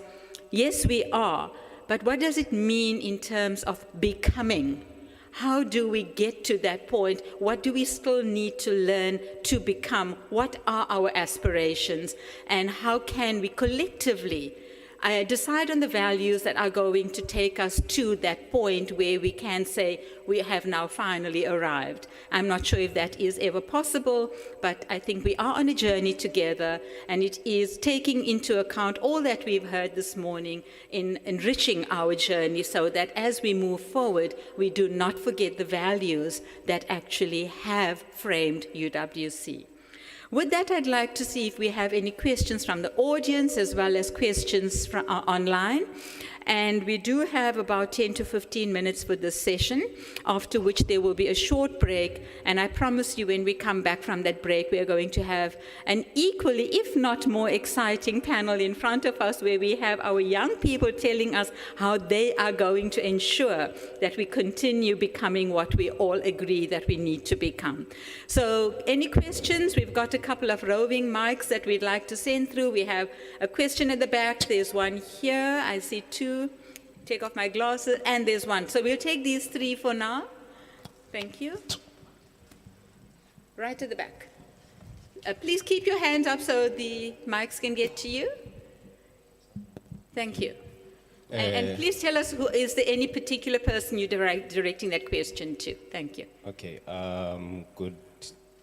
yes, we are, but what does it mean in terms of becoming? How do we get to that point? What do we still need to learn to become? What are our aspirations? And how can we collectively decide on the values that are going to take us to that point where we can say we have now finally arrived? I'm not sure if that is ever possible, but I think we are on a journey together, and it is taking into account all that we've heard this morning in enriching our journey so that as we move forward, we do not forget the values that actually have framed UWC. With that, I'd like to see if we have any questions from the audience as well as questions from online. And we do have about 10 to 15 minutes for this session, after which there will be a short break. And I promise you, when we come back from that break, we are going to have an equally, if not more exciting panel in front of us, where we have our young people telling us how they are going to ensure that we continue becoming what we all agree that we need to become. So any questions? We've got a couple of roving mics that we'd like to send through. We have a question at the back. There's one here. I see two. Take off my glasses. And there's one. So we'll take these three for now. Thank you. Right at the back. Please keep your hands up so the mics can get to you. Thank you. And please tell us, is there any particular person you're directing that question to? Thank you. Okay. Good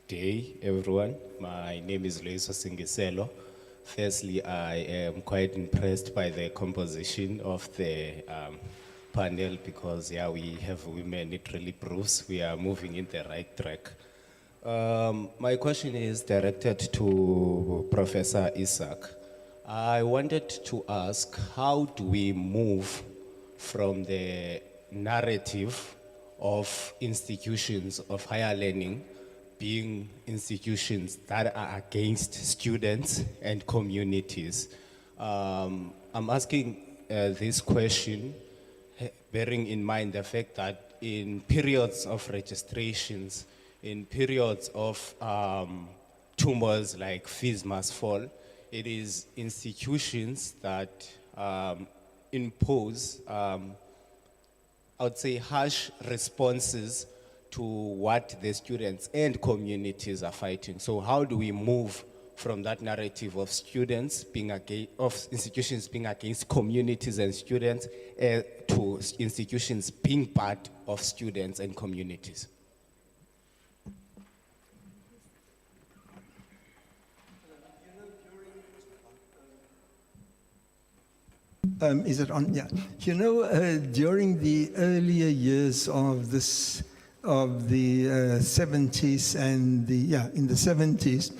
day, everyone. My name is Loiso Singiselo. Firstly, I am quite impressed by the composition of the panel because, yeah, we have women. It really proves we are moving in the right track. My question is directed to Professor Isaac. I wanted to ask, how do we move from the narrative of institutions of higher learning being institutions that are against students and communities? I'm asking this question bearing in mind the fact that in periods of registrations, in periods of turmoils like fees must fall, it is institutions that impose, I would say, harsh responses to what the students and communities are fighting. So how do we move from that narrative of students being against, of institutions being against communities and students to institutions being part of students and communities? Is it on? Yeah. You know, during the earlier years of this, of the 70s and in the 70s,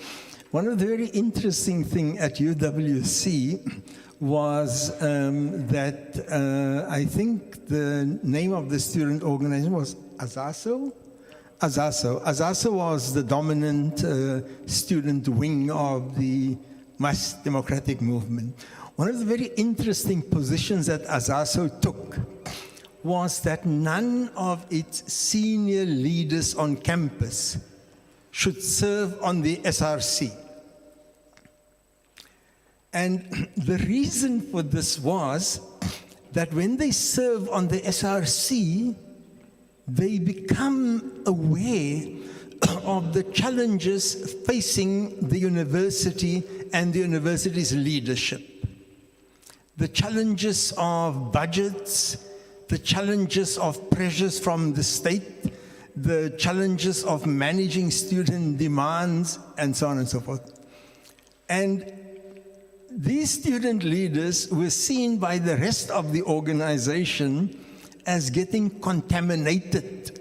one of the very interesting things at UWC was that I think the name of the student organization was ASASO. ASASO was the dominant student wing of the mass democratic movement. One of the very interesting positions that ASASO took was that none of its senior leaders on campus should serve on the SRC. And the reason for this was that when they serve on the SRC, they become aware of the challenges facing the university and the university's leadership. The challenges of budgets, the challenges of pressures from the state, the challenges of managing student demands, and so on and so forth. And these student leaders were seen by the rest of the organization as getting contaminated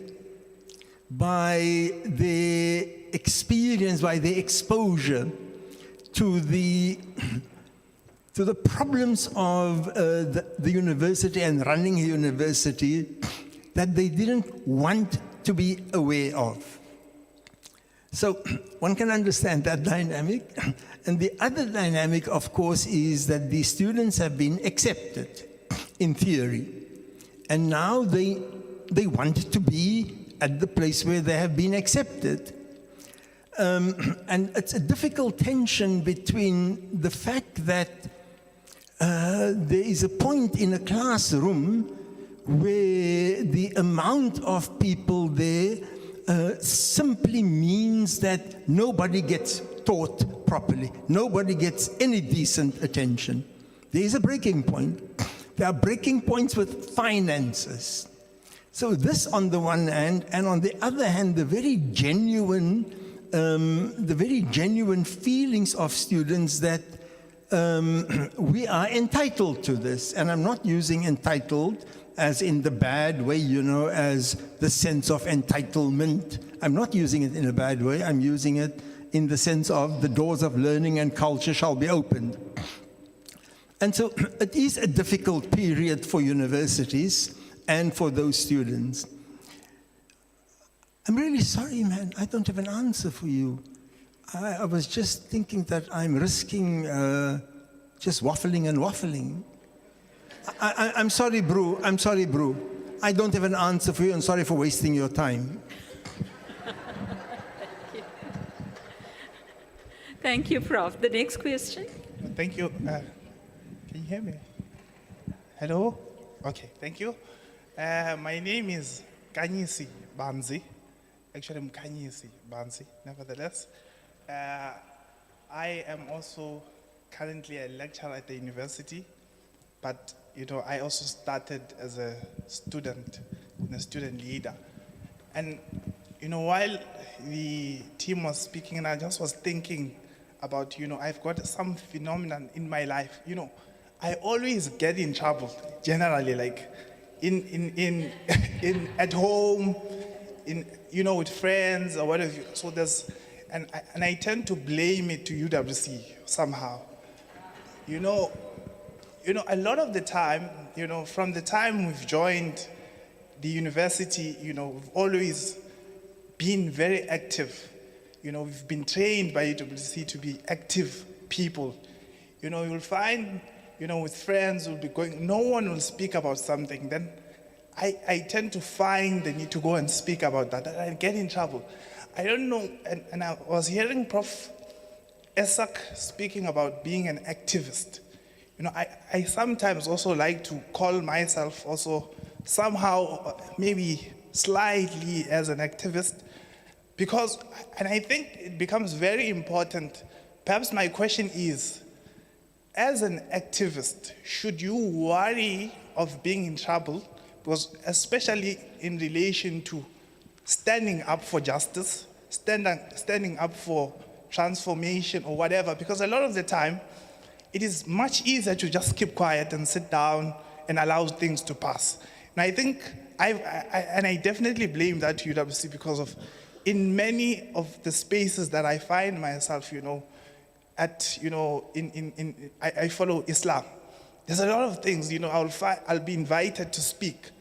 by their experience, by their exposure to the problems of the university and running a university that they didn't want to be aware of. So one can understand that dynamic. And the other dynamic, of course, is that the students have been accepted in theory. And now they want to be at the place where they have been accepted. And it's a difficult tension between the fact that there is a point in a classroom where the amount of people there simply means that nobody gets taught properly. Nobody gets any decent attention. There is a breaking point. There are breaking points with finances. So this on the one hand, and on the other hand, the very genuine feelings of students that we are entitled to this. And I'm not using entitled as in the bad way, you know, as the sense of entitlement. I'm not using it in a bad way. I'm using it in the sense of the doors of learning and culture shall be opened. And so it is a difficult period for universities and for those students. I'm really sorry, man. I don't have an answer for you. I was just thinking that I'm risking just waffling and waffling. I'm sorry, bro. I'm sorry, bro. I don't have an answer for you. I'm sorry for wasting your time. Thank you, Prof. The next question. Thank you. Can you hear me? Hello? Okay, thank you. My name is Kanyisi Banzi. Actually, I'm Kanyisi Banzi, nevertheless. I am also currently a lecturer at the university, but I also started as a student and a student leader. And while the team was speaking, and I just was thinking about, I've got some phenomenon in my life. I always get in trouble, generally, like in at home, with friends or whatever. So and I tend to blame it to UWC somehow. A lot of the time, from the time we've joined the university, we've always been very active. We've been trained by UWC to be active people. You'll find, with friends, we'll be going, no one will speak about something. Then I tend to find the need to go and speak about that, and I get in trouble. I don't know, and I was hearing Prof. Esak speaking about being an activist. I sometimes also like to call myself also somehow, maybe slightly as an activist, because, and I think it becomes very important. Perhaps my question is, as an activist, should you worry of being in trouble? Because especially in relation to standing up for justice, standing up for transformation or whatever, because a lot of the time, it is much easier to just keep quiet and sit down and allow things to pass. And I think, I definitely blame that to UWC because of, in many of the spaces that I find myself, I follow Islam. There's a lot of things, I'll be invited to speak.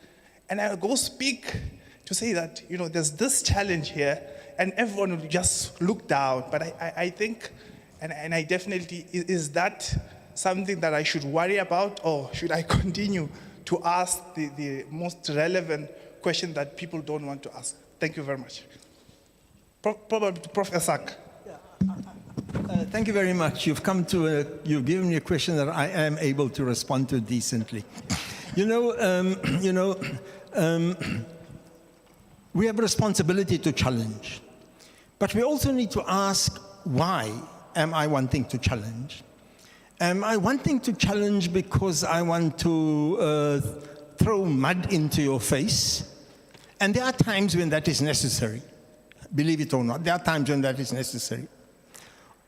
And I'll go speak to say that, there's this challenge here, and everyone will just look down. But I think, and I definitely, is that something that I should worry about, or should I continue to ask the most relevant question that people don't want to ask? Thank you very much. Probably Prof. Esak. Thank you very much. You've given me a question that I am able to respond to decently. We have a responsibility to challenge, but we also need to ask, why am I wanting to challenge? Am I wanting to challenge because I want to throw mud into your face? And there are times when that is necessary. Believe it or not, there are times when that is necessary.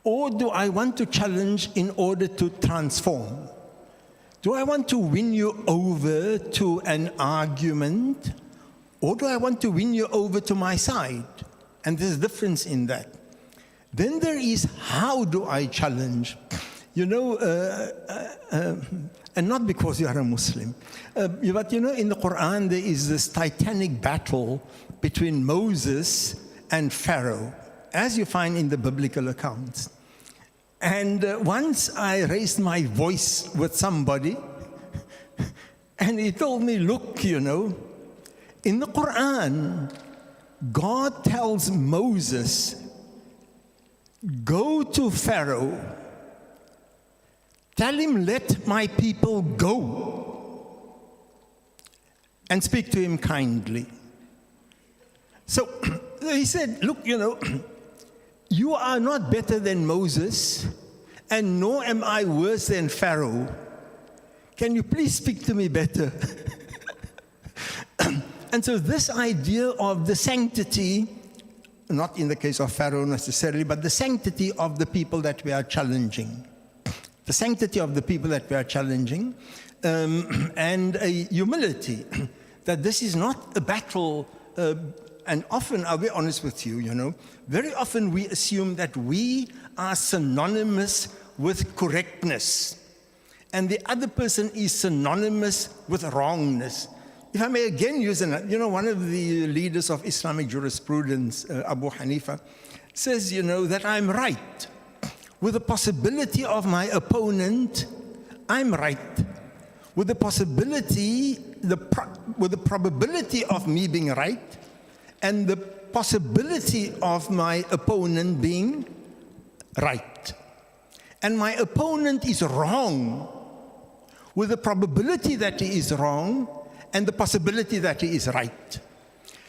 Or do I want to challenge in order to transform? Do I want to win you over to an argument? Or do I want to win you over to my side? And there's a difference in that. Then there is, how do I challenge? And not because you are a Muslim. But in the Quran, there is this titanic battle between Moses and Pharaoh, as you find in the biblical accounts. And once I raised my voice with somebody, and he told me, look, in the Quran, God tells Moses, go to Pharaoh, tell him, let my people go, and speak to him kindly. So he said, look, you are not better than Moses, and nor am I worse than Pharaoh. Can you please speak to me better? And so this idea of the sanctity, not in the case of Pharaoh necessarily, but the sanctity of the people that we are challenging. The sanctity of the people that we are challenging, and a humility, that this is not a battle. And often, I'll be honest with you, very often we assume that we are synonymous with correctness. and the other person is synonymous with wrongness. If I may again use one of the leaders of Islamic jurisprudence, Abu Hanifa, says, that I'm right. With the possibility of my opponent, I'm right. With the possibility, with the probability of me being right, and the possibility of my opponent being right. And my opponent is wrong, with the probability that he is wrong, and the possibility that he is right.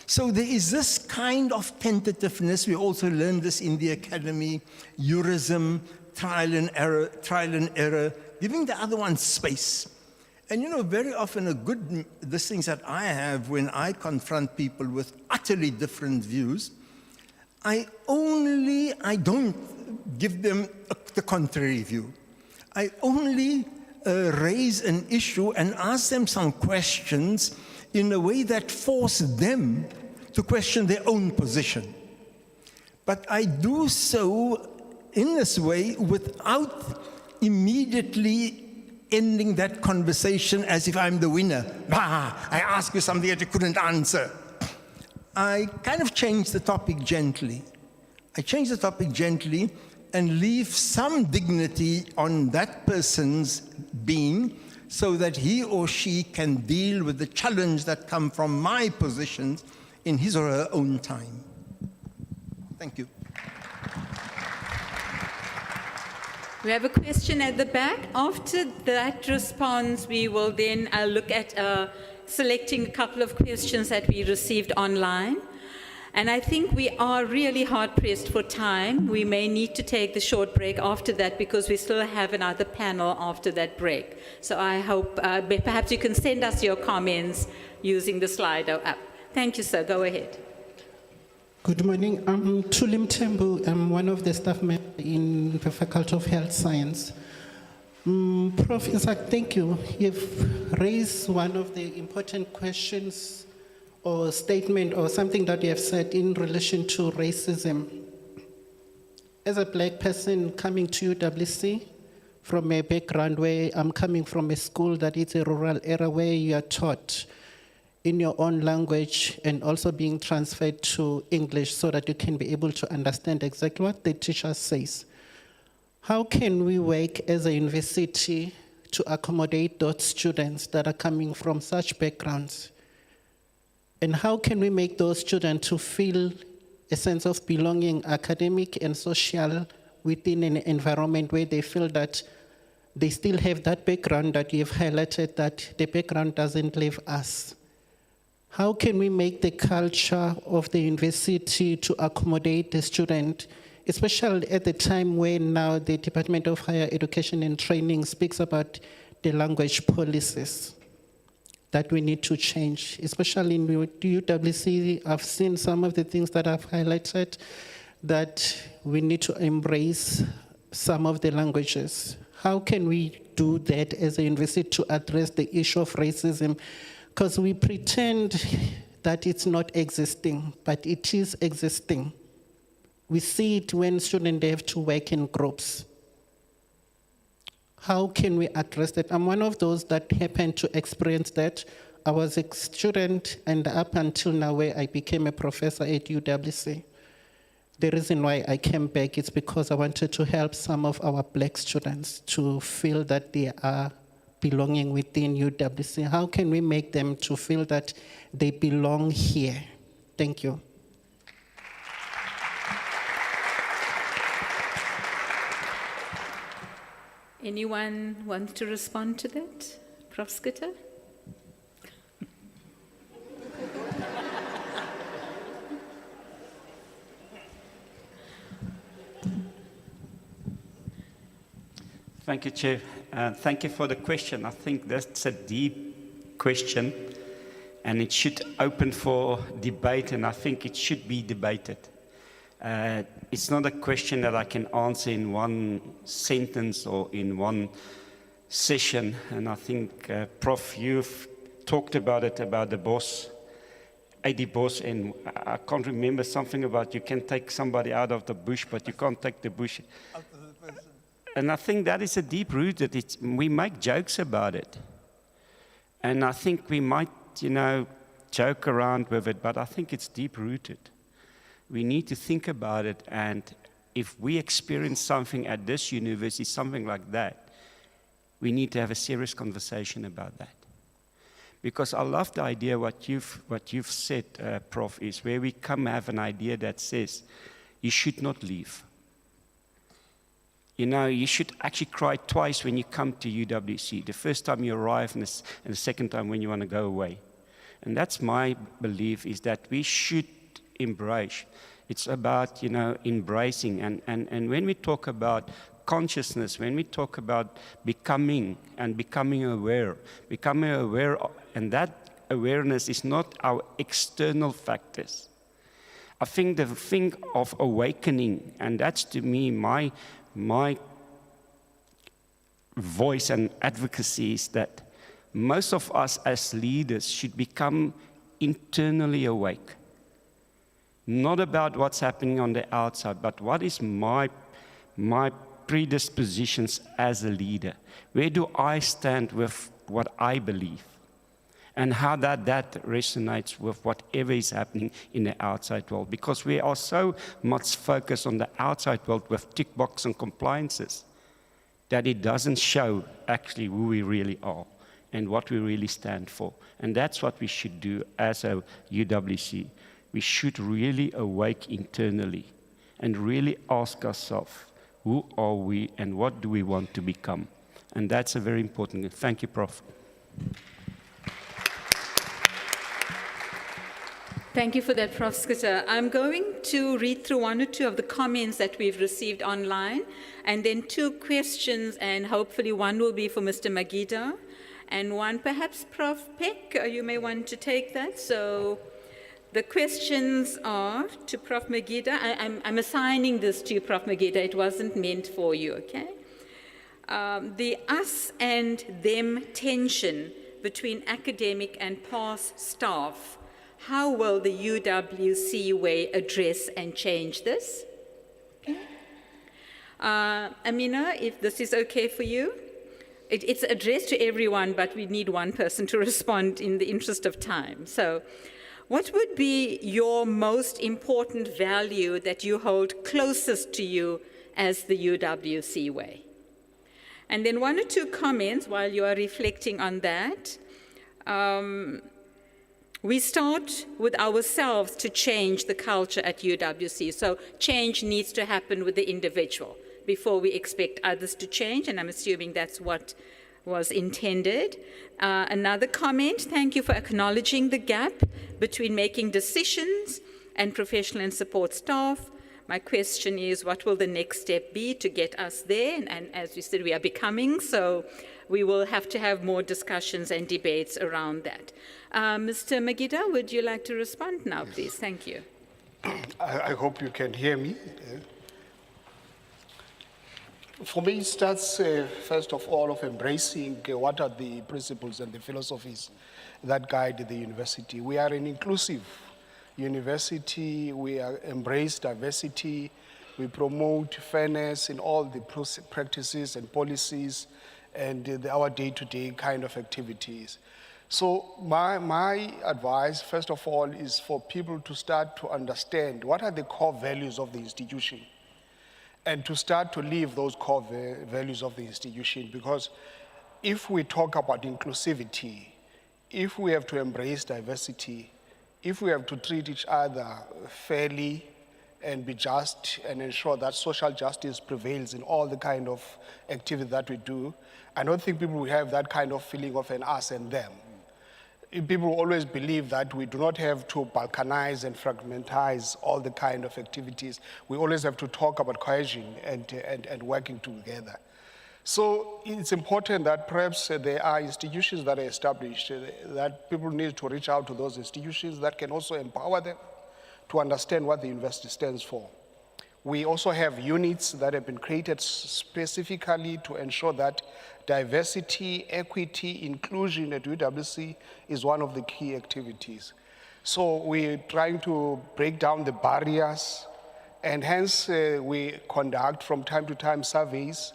So there is this kind of tentativeness. We also learned this in the academy, jurism, trial and error, giving the other one space. And very often the things that I have when I confront people with utterly different views, I don't give them the contrary view. I only raise an issue and ask them some questions in a way that force them to question their own position. But I do so in this way without immediately ending that conversation as if I'm the winner. I asked you something that you couldn't answer. I kind of change the topic gently. And leave some dignity on that person's being so that he or she can deal with the challenge that come from my positions in his or her own time. Thank you. We have a question at the back. After that response, we will then look at selecting a couple of questions that we received online. And I think we are really hard-pressed for time. We may need to take the short break after that because we still have another panel after that break. So I hope perhaps you can send us your comments using the Slido app. Thank you, sir. Go ahead. Good morning. I'm Tulim Tembu. I'm one of the staff members in the Faculty of Health Science. Prof. Isaac, thank you. You've raised one of the important questions or statement or something that you have said in relation to racism. As a black person coming to UWC from a background where I'm coming from a school that is a rural area where you are taught in your own language and also being transferred to English so that you can be able to understand exactly what the teacher says. How can we work as a university to accommodate those students that are coming from such backgrounds? And how can we make those students to feel a sense of belonging, academic and social, within an environment where they feel that they still have that background that you've highlighted, that the background doesn't leave us? How can we make the culture of the university to accommodate the student, especially at the time when now the Department of Higher Education and Training speaks about the language policies that we need to change, especially in UWC. I've seen some of the things that I've highlighted, that we need to embrace some of the languages. How can we do that as a university to address the issue of racism? Because we pretend that it's not existing, but it is existing. We see it when students they have to work in groups. How can we address that? I'm one of those that happened to experience that. I was a student, and up until now where I became a professor at UWC. The reason why I came back is because I wanted to help some of our black students to feel that they are belonging within UWC. How can we make them to feel that they belong here? Thank you. Anyone want to respond to that? Prof. Skitter? Thank you, Chair. Thank you for the question. I think that's a deep question, and it should open for debate, and I think it should be debated. It's not a question that I can answer in one sentence or in one session, and I think, Prof, you've talked about it, about the boss, AD boss, and I can't remember something about you can take somebody out of the bush, but you can't take the bush. And I think that is a deep-rooted, we make jokes about it. And I think we might, joke around with it, but I think it's deep-rooted. We need to think about it, and if we experience something at this university, something like that, we need to have a serious conversation about that. Because I love the idea what you've said, Prof, is where we come have an idea that says, you should not leave. You should actually cry twice when you come to UWC. The first time you arrive and the second time when you want to go away. And that's my belief, is that we should embrace. It's about, embracing. And when we talk about consciousness, when we talk about becoming aware, and that awareness is not our external factors. I think the thing of awakening, and that's to me my voice and advocacy, is that most of us as leaders should become internally awake. Not about what's happening on the outside, but what is my predispositions as a leader? Where do I stand with what I believe? And how that resonates with whatever is happening in the outside world. Because we are so much focused on the outside world with tick box and compliances that it doesn't show actually who we really are and what we really stand for. And that's what we should do as a UWC. We should really awake internally and really ask ourselves, who are we and what do we want to become? And that's a very important thing. Thank you, Prof. Thank you for that, Prof. Schutte. I'm going to read through one or two of the comments that we've received online, and then two questions, and hopefully one will be for Mr. Magida, and one perhaps Prof. Peck, you may want to take that. So the questions are to Prof. Magida. I'm assigning this to you, Prof. Magida. It wasn't meant for you, okay? The us and them tension between academic and past staff. How will the UWC way address and change this? Okay. Amina, if this is okay for you. It's addressed to everyone, but we need one person to respond in the interest of time. So, what would be your most important value that you hold closest to you as the UWC way? And then one or two comments while you are reflecting on that. We start with ourselves to change the culture at UWC. So change needs to happen with the individual before we expect others to change, and I'm assuming that's what was intended. Another comment, thank you for acknowledging the gap between making decisions and professional and support staff. My question is, what will the next step be to get us there? And as you said, we are becoming, so we will have to have more discussions and debates around that. Mr. Magida, would you like to respond now, please? Thank you. I hope you can hear me. For me, it starts, first of all, of embracing what are the principles and the philosophies that guide the university. We are an inclusive university. We embrace diversity. We promote fairness in all the practices and policies and our day-to-day kind of activities. So my advice, first of all, is for people to start to understand what are the core values of the institution and to start to live those core values of the institution. Because if we talk about inclusivity, if we have to embrace diversity, if we have to treat each other fairly and be just and ensure that social justice prevails in all the kind of activity that we do, I don't think people will have that kind of feeling of an us and them. People always believe that we do not have to balkanize and fragmentize all the kind of activities. We always have to talk about cohesion and working together. So it's important that perhaps there are institutions that are established, that people need to reach out to those institutions that can also empower them to understand what the university stands for. We also have units that have been created specifically to ensure that diversity, equity, inclusion at UWC is one of the key activities. So we're trying to break down the barriers, and hence we conduct from time to time surveys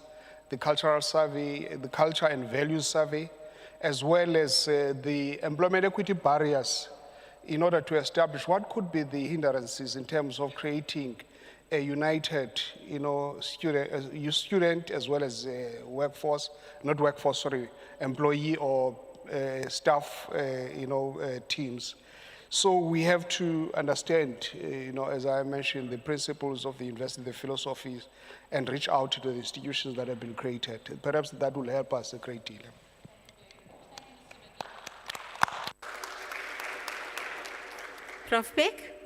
the cultural survey, the culture and values survey, as well as the employment equity barriers in order to establish what could be the hindrances in terms of creating a united, student as well as employee or staff, teams. So we have to understand, as I mentioned, the principles of the university, the philosophies, and reach out to the institutions that have been created. Perhaps that will help us a great deal. Prof. Beck?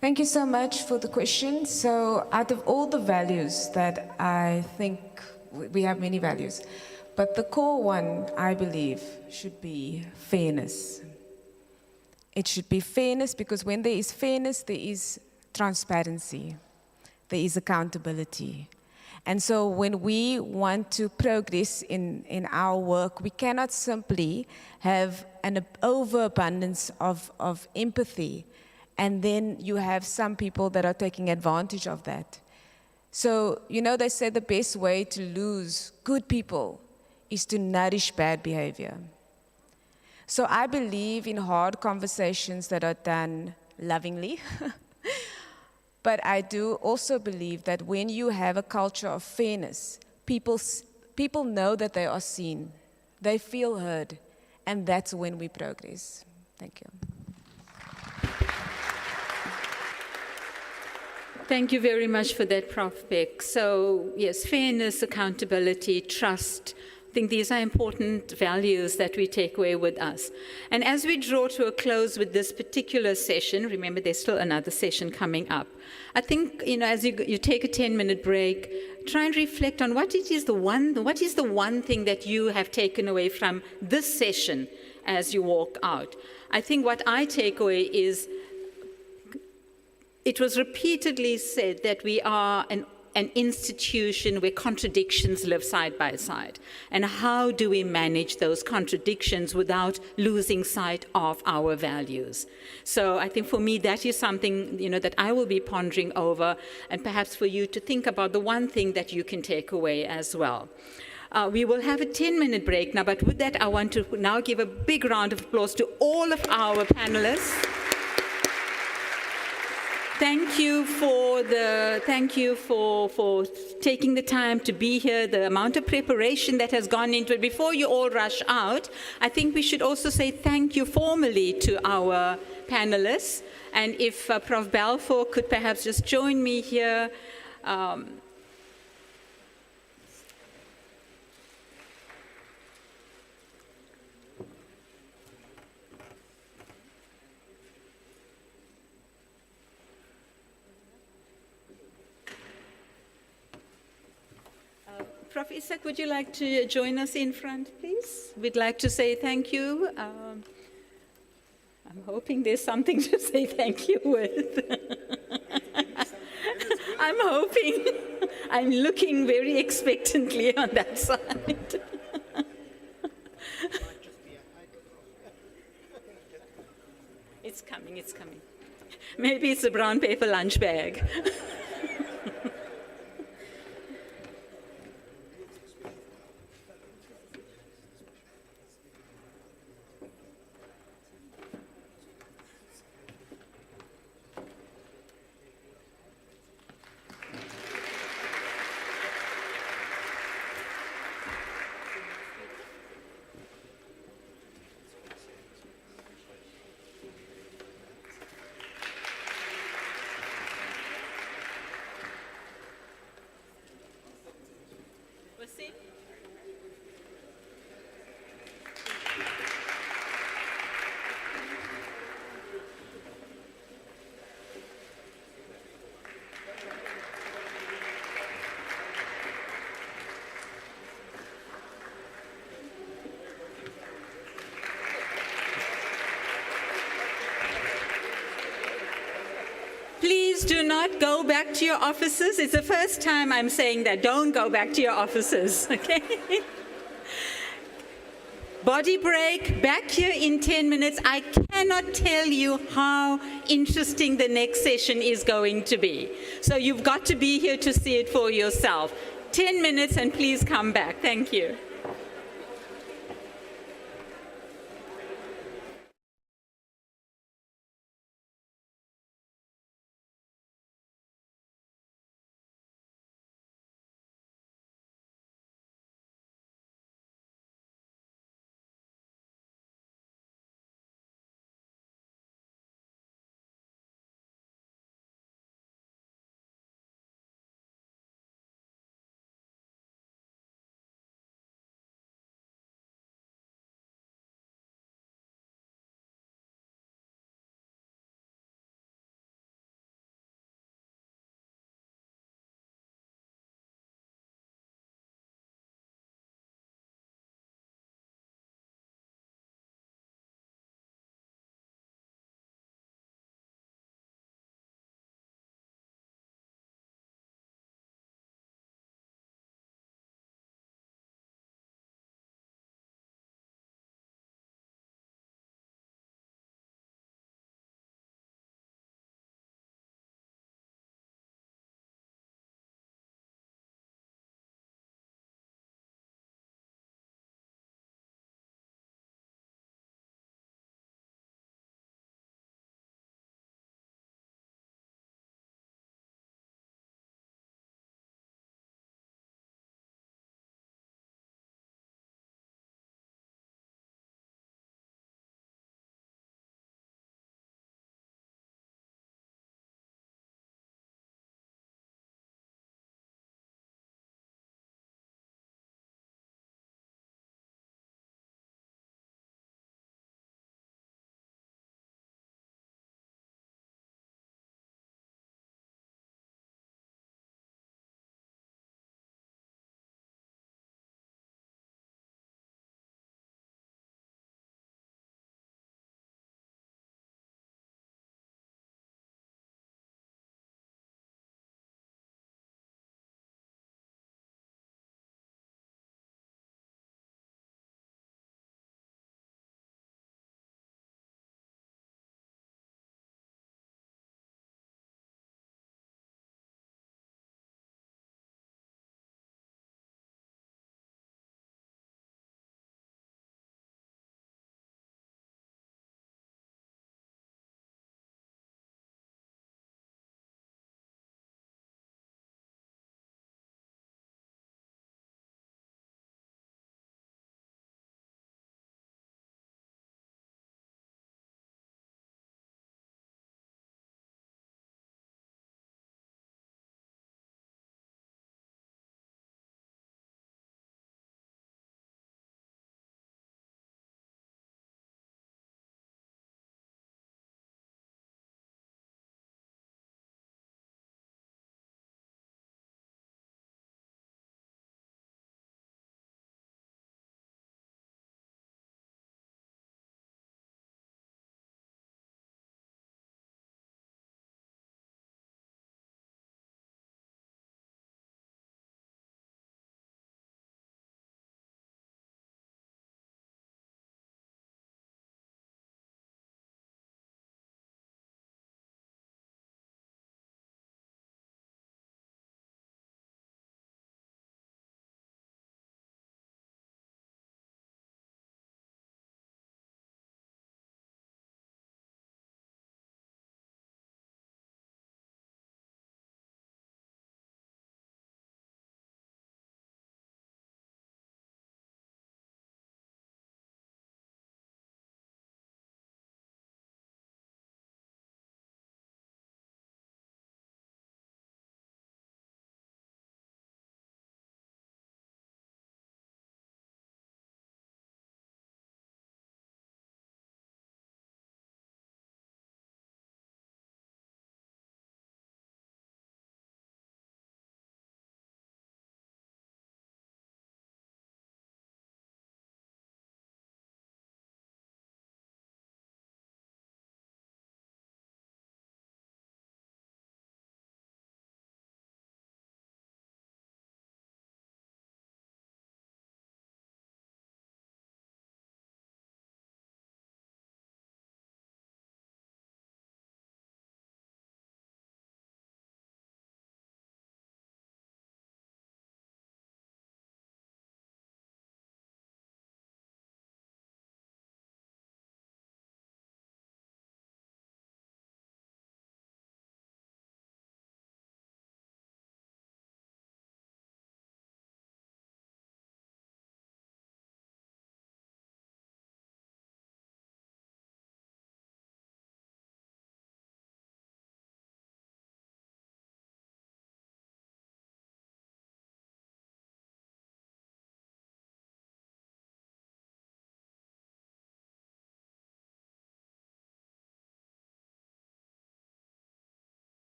Thank you so much for the question. So out of all the values that I think, we have many values, but the core one, I believe, should be fairness. It should be fairness because when there is fairness, there is transparency, there is accountability. And so when we want to progress in our work, we cannot simply have an overabundance of empathy, and then you have some people that are taking advantage of that. So, they say the best way to lose good people is to nourish bad behavior. So I believe in hard conversations that are done lovingly. But I do also believe that when you have a culture of fairness, people know that they are seen, they feel heard, and that's when we progress. Thank you. Thank you very much for that, Prof. Beck. So, yes, fairness, accountability, trust. I think these are important values that we take away with us. And as we draw to a close with this particular session, remember there's still another session coming up. I think, as you take a 10-minute break, try and reflect on what is the one thing that you have taken away from this session as you walk out. I think what I take away is it was repeatedly said that we are an institution where contradictions live side by side. And how do we manage those contradictions without losing sight of our values? So I think for me, that is something, that I will be pondering over, and perhaps for you to think about the one thing that you can take away as well. We will have a 10-minute break now, but with that, I want to now give a big round of applause to all of our panelists. Thank you for taking the time to be here, the amount of preparation that has gone into it. Before you all rush out, I think we should also say thank you formally to our panelists. And if Prof. Balfour could perhaps just join me here. Prof. Isak, would you like to join us in front, please? We'd like to say thank you. I'm hoping there's something to say thank you with. I'm hoping. I'm looking very expectantly on that side. It's coming, it's coming. Maybe it's a brown paper lunch bag. Please do not go back to your offices. It's the first time I'm saying that. Don't go back to your offices, okay? Body break, back here in 10 minutes. I cannot tell you how interesting the next session is going to be. So you've got to be here to see it for yourself. 10 minutes and please come back. Thank you.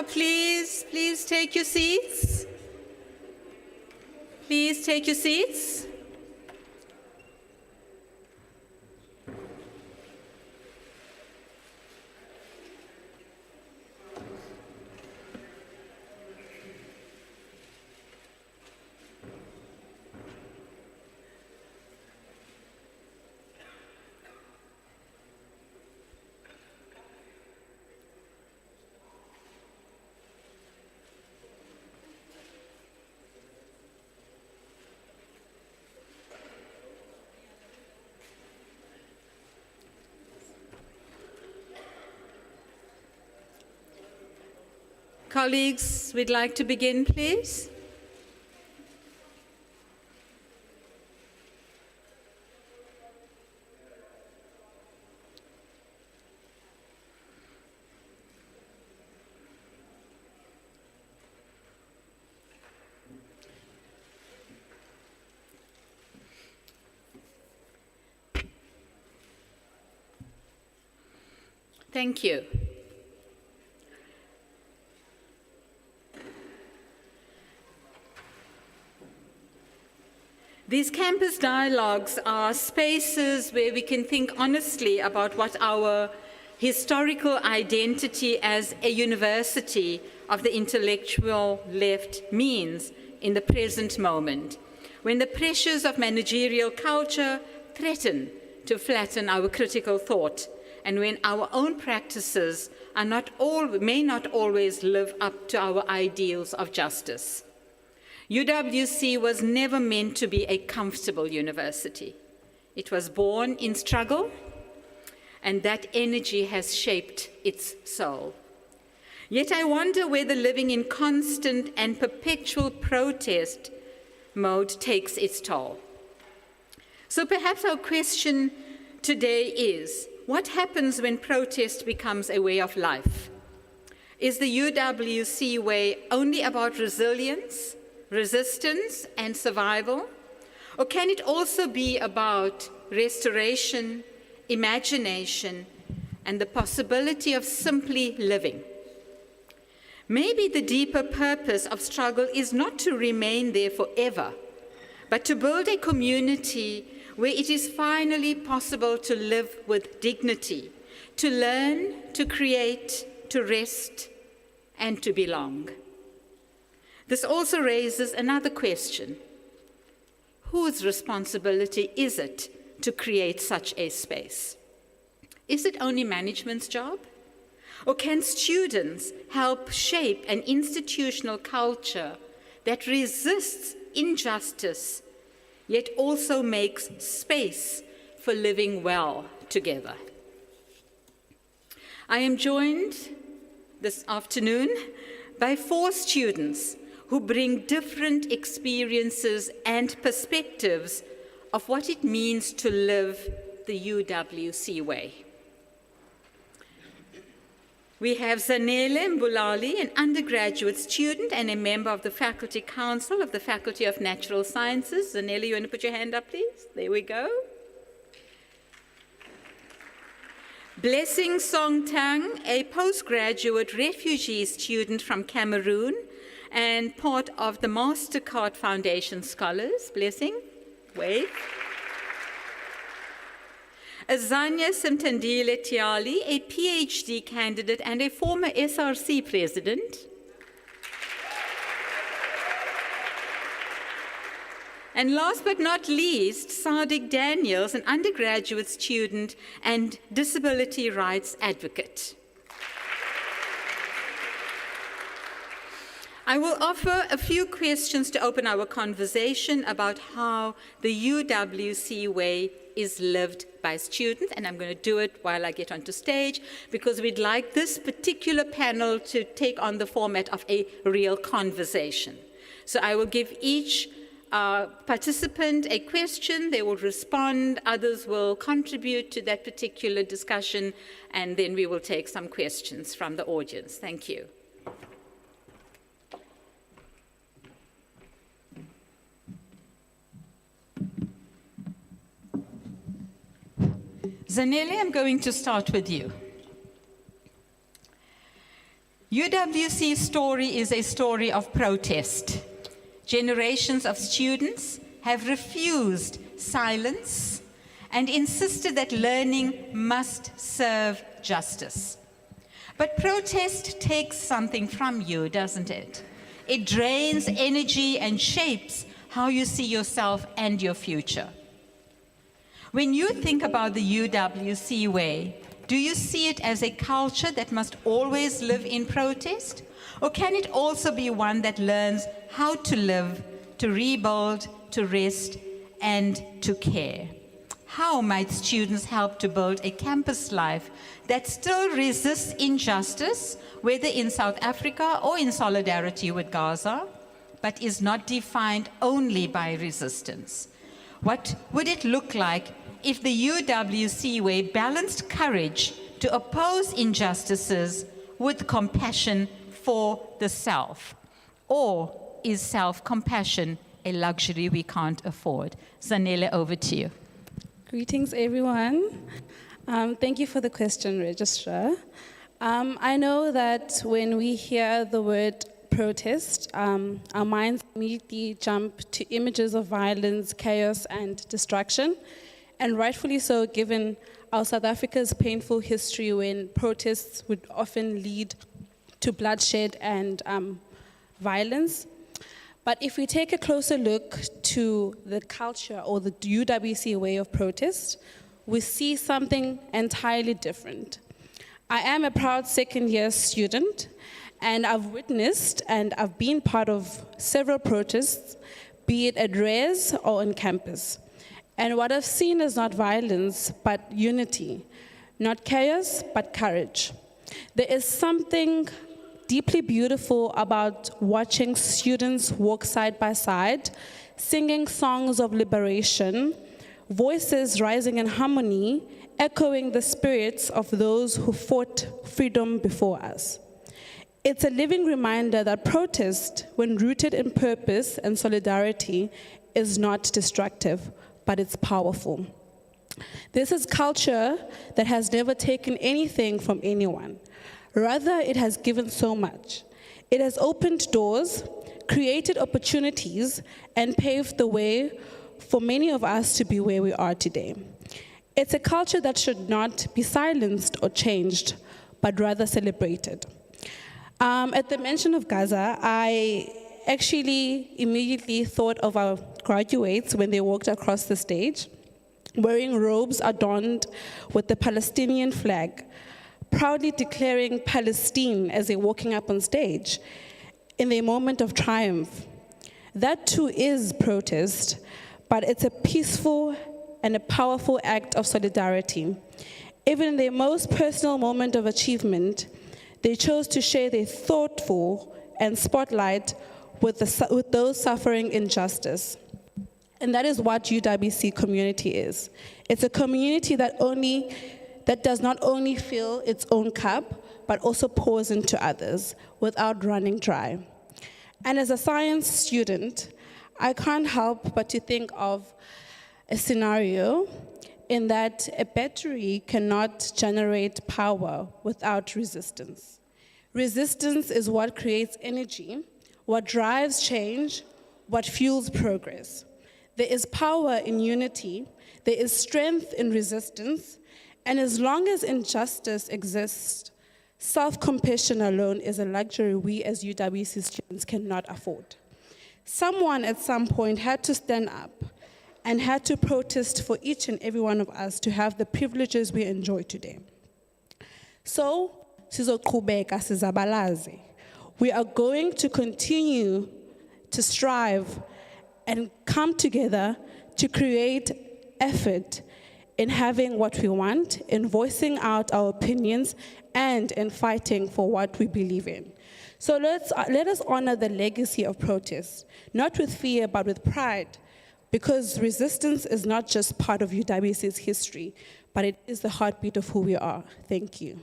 now, please take your seats. Please take your seats. Colleagues, we'd like to begin, please. Thank you. These campus dialogues are spaces where we can think honestly about what our historical identity as a university of the intellectual left means in the present moment, when the pressures of managerial culture threaten to flatten our critical thought, and when our own practices may not always live up to our ideals of justice. UWC was never meant to be a comfortable university. It was born in struggle, and that energy has shaped its soul. Yet I wonder whether living in constant and perpetual protest mode takes its toll. So perhaps our question today is, what happens when protest becomes a way of life? Is the UWC way only about resilience, resistance, and survival? Or can it also be about restoration, imagination, and the possibility of simply living? Maybe the deeper purpose of struggle is not to remain there forever, but to build a community where it is finally possible to live with dignity, to learn, to create, to rest, and to belong. This also raises another question. Whose responsibility is it to create such a space? Is it only management's job? Or can students help shape an institutional culture that resists injustice, yet also makes space for living well together? I am joined this afternoon by 4 students who bring different experiences and perspectives of what it means to live the UWC way. We have Zanele Mbulali, an undergraduate student and a member of the Faculty Council of the Faculty of Natural Sciences. Zanele, you want to put your hand up, please? There we go. Blessing Songtang, a postgraduate refugee student from Cameroon and part of the MasterCard Foundation Scholars. Blessing, wave. Azanya Simtandile Tiali, a PhD candidate and a former SRC president. And last but not least, Sadiq Daniels, an undergraduate student and disability rights advocate. I will offer a few questions to open our conversation about how the UWC way is lived by students, and I'm going to do it while I get onto stage because we'd like this particular panel to take on the format of a real conversation. So I will give each participant a question, they will respond, others will contribute to that particular discussion, and then we will take some questions from the audience. Thank you. Zanele, I'm going to start with you. UWC's story is a story of protest. Generations of students have refused silence and insisted that learning must serve justice. But protest takes something from you, doesn't it? It drains energy and shapes how you see yourself and your future. When you think about the UWC way, do you see it as a culture that must always live in protest? Or can it also be one that learns how to live, to rebuild, to rest, and to care? How might students help to build a campus life that still resists injustice, whether in South Africa or in solidarity with Gaza, but is not defined only by resistance? What would it look like if the UWC way balanced courage to oppose injustices with compassion for the self? Or is self-compassion a luxury we can't afford? Zanele, over to you. Greetings, everyone. Thank you for the question, Registrar. I know that when we hear the word protest, our minds immediately jump to images of violence, chaos, and destruction, and rightfully so, given our South Africa's painful history when protests would often lead to bloodshed and violence. But if we take a closer look to the culture or the UWC way of protest, we see something entirely different. I am a proud second-year student, and I've witnessed and I've been part of several protests, be it at res or on campus. And what I've seen is not violence, but unity. Not chaos, but courage. There is something deeply beautiful about watching students walk side by side, singing songs of liberation, voices rising in harmony, echoing the spirits of those who fought freedom before us. It's a living reminder that protest, when rooted in purpose and solidarity, is not destructive, but it's powerful. This is culture that has never taken anything from anyone. Rather, it has given so much. It has opened doors, created opportunities, and paved the way for many of us to be where we are today. It's a culture that should not be silenced or changed, but rather celebrated. At the mention of Gaza, I actually immediately thought of our graduates when they walked across the stage, wearing robes adorned with the Palestinian flag, proudly declaring Palestine as they're walking up on stage in their moment of triumph. That too is protest, but it's a peaceful and a powerful act of solidarity. Even in their most personal moment of achievement, they chose to share their thoughtful and spotlight with those suffering injustice. And that is what UWC community is. It's a community that does not only fill its own cup, but also pours into others without running dry. And as a science student, I can't help but to think of a scenario in that a battery cannot generate power without resistance. Resistance is what creates energy, what drives change, what fuels progress. There is power in unity, there is strength in resistance, and as long as injustice exists, self-compassion alone is a luxury we as UWC students cannot afford. Someone at some point had to stand up and had to protest for each and every one of us to have the privileges we enjoy today. So, sizoqhubeka sizabalaze. We are going to continue to strive and come together to create effort in having what we want, in voicing out our opinions, and in fighting for what we believe in. So let us honor the legacy of protest, not with fear, but with pride, because resistance is not just part of UWC's history, but it is the heartbeat of who we are. Thank you.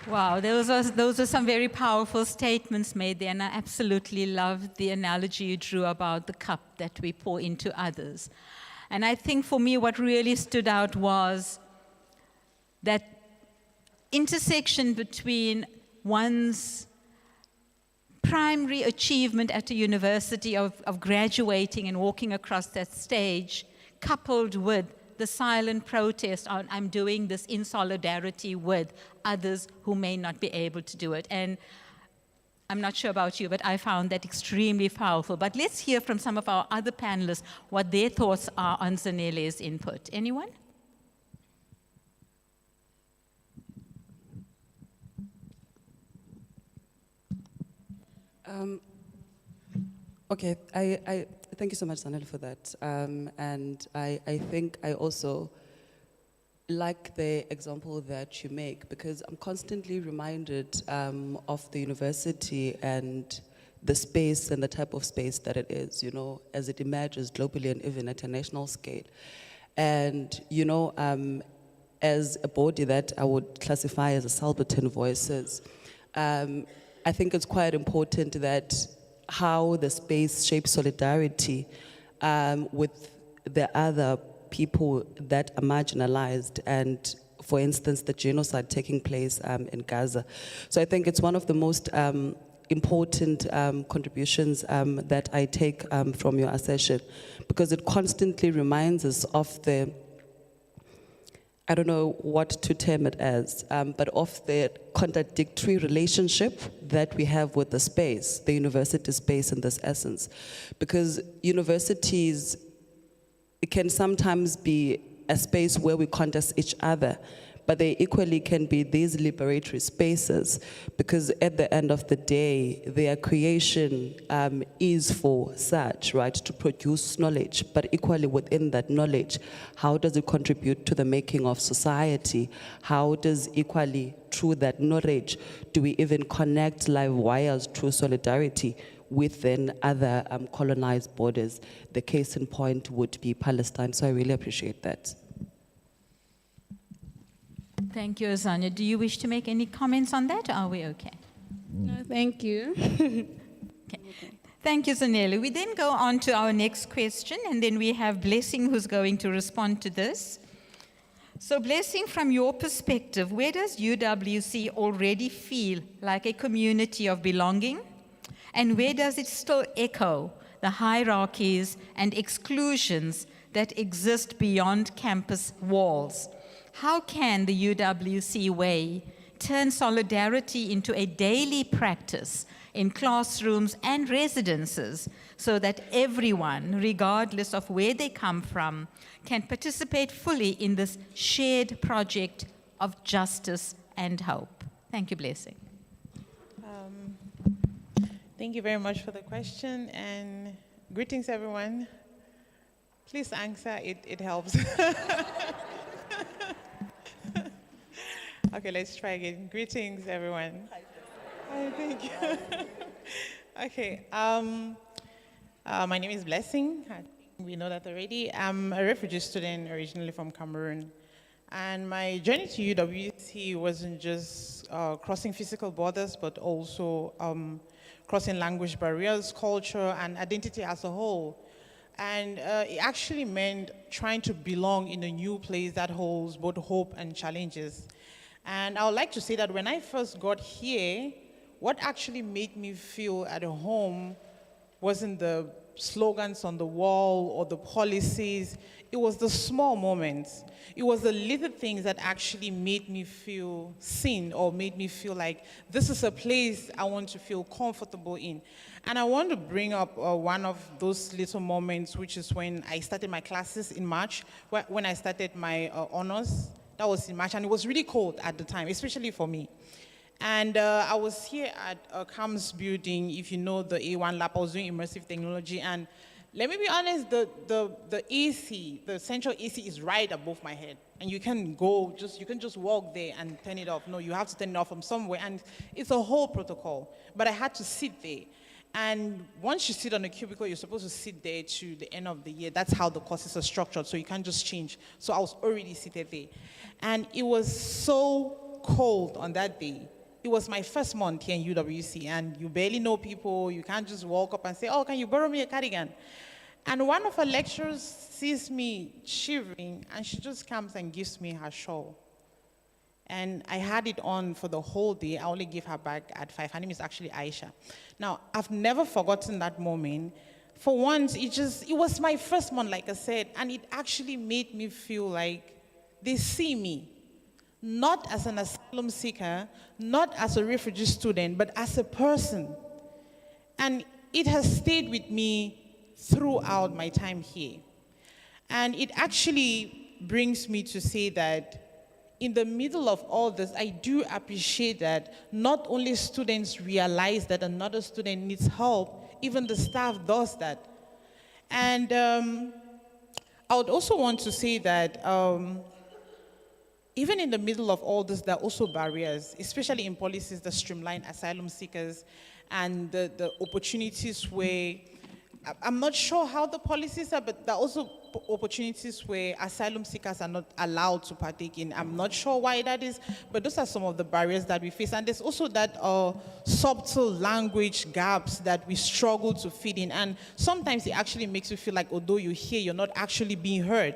Wow, those are some very powerful statements made there, and I absolutely love the analogy you drew about the cup that we pour into others. And I think for me what really stood out was that intersection between one's primary achievement at a university of graduating and walking across that stage, coupled with the silent protest on I'm doing this in solidarity with others who may not be able to do it. And I'm not sure about you, but I found that extremely powerful. But let's hear from some of our other panelists what their thoughts are on Zanele's input. Anyone? Okay, I thank you so much, Zanele, for that. And I think I also like the example that you make, because I'm constantly reminded of the university and the space and the type of space that it is, you know, as it emerges globally and even at a national scale. And, you know, as a body that I would classify as a subaltern voices, I think it's quite important that how the space shapes solidarity with the other people that are marginalized, and for instance, the genocide taking place in Gaza. So I think it's one of the most important contributions that I take from your assertion, because it constantly reminds us of the, I don't know what to term it as, but of the contradictory relationship that we have with the space, the university space in this essence. Because universities, it can sometimes be a space where we contest each other, but they equally can be these liberatory spaces, because at the end of the day, their creation is for such, right, to produce knowledge, but equally within that knowledge, how does it contribute to the making of society? How does equally, through that knowledge, do we even connect live wires through solidarity within other colonized borders? The case in point would be Palestine, so I really appreciate that. Thank you, Azania. Do you wish to make any comments on that, or are we okay? No, thank you. Okay. Thank you, Zanele. We then go on to our next question, and then we have Blessing who's going to respond to this. So Blessing, from your perspective, where does UWC already feel like a community of belonging? And where does it still echo the hierarchies and exclusions that exist beyond campus walls? How can the UWC way turn solidarity into a daily practice in classrooms and residences so that everyone, regardless of where they come from, can participate fully in this shared project of justice and hope? Thank you, Blessing. Thank you very much for the question, and greetings, everyone. Please answer, it helps. Okay, let's try again. Greetings, everyone. Hi, thank you. Okay, my name is Blessing. I think we know that already. I'm a refugee student originally from Cameroon. And my journey to UWC wasn't just crossing physical borders, but also crossing language barriers, culture, and identity as a whole. And it actually meant trying to belong in a new place that holds both hope and challenges. And I would like to say that when I first got here, what actually made me feel at home wasn't the slogans on the wall or the policies. It was the small moments. It was the little things that actually made me feel seen, or made me feel like this is a place I want to feel comfortable in. And I want to bring up one of those little moments, which is when I started my classes in March, when I started my honors. That was in March, and it was really cold at the time, especially for me. And I was here at CAMS building, if you know the A1 lab. I was doing immersive technology, and let me be honest, the AC, the central AC is right above my head, and you can just walk there and turn it off. No, you have to turn it off from somewhere, and it's a whole protocol. But I had to sit there. And once you sit on a cubicle, you're supposed to sit there to the end of the year. That's how the courses are structured, so you can't just change. So I was already seated there. And it was so cold on that day. It was my first month here in UWC, and you barely know people. You can't just walk up and say, oh, can you borrow me a cardigan? And one of her lecturers sees me shivering, and she just comes and gives me her shawl. And I had it on for the whole day. I only gave her back at 5. Her name is actually Aisha. Now, I've never forgotten that moment. For once, it was my first month, like I said, and it actually made me feel like they see me, not as an asylum seeker, not as a refugee student, but as a person. And it has stayed with me throughout my time here. And it actually brings me to say that in the middle of all this, I do appreciate that not only students realize that another student needs help, even the staff does that. And I would also want to say that even in the middle of all this, there are also barriers, especially in policies that streamline asylum seekers and the opportunities where, I'm not sure how the policies are, but there are also opportunities where asylum seekers are not allowed to partake in. I'm not sure why that is, but those are some of the barriers that we face. And there's also that subtle language gaps that we struggle to fit in. And sometimes it actually makes you feel like, although you're here, you're not actually being heard.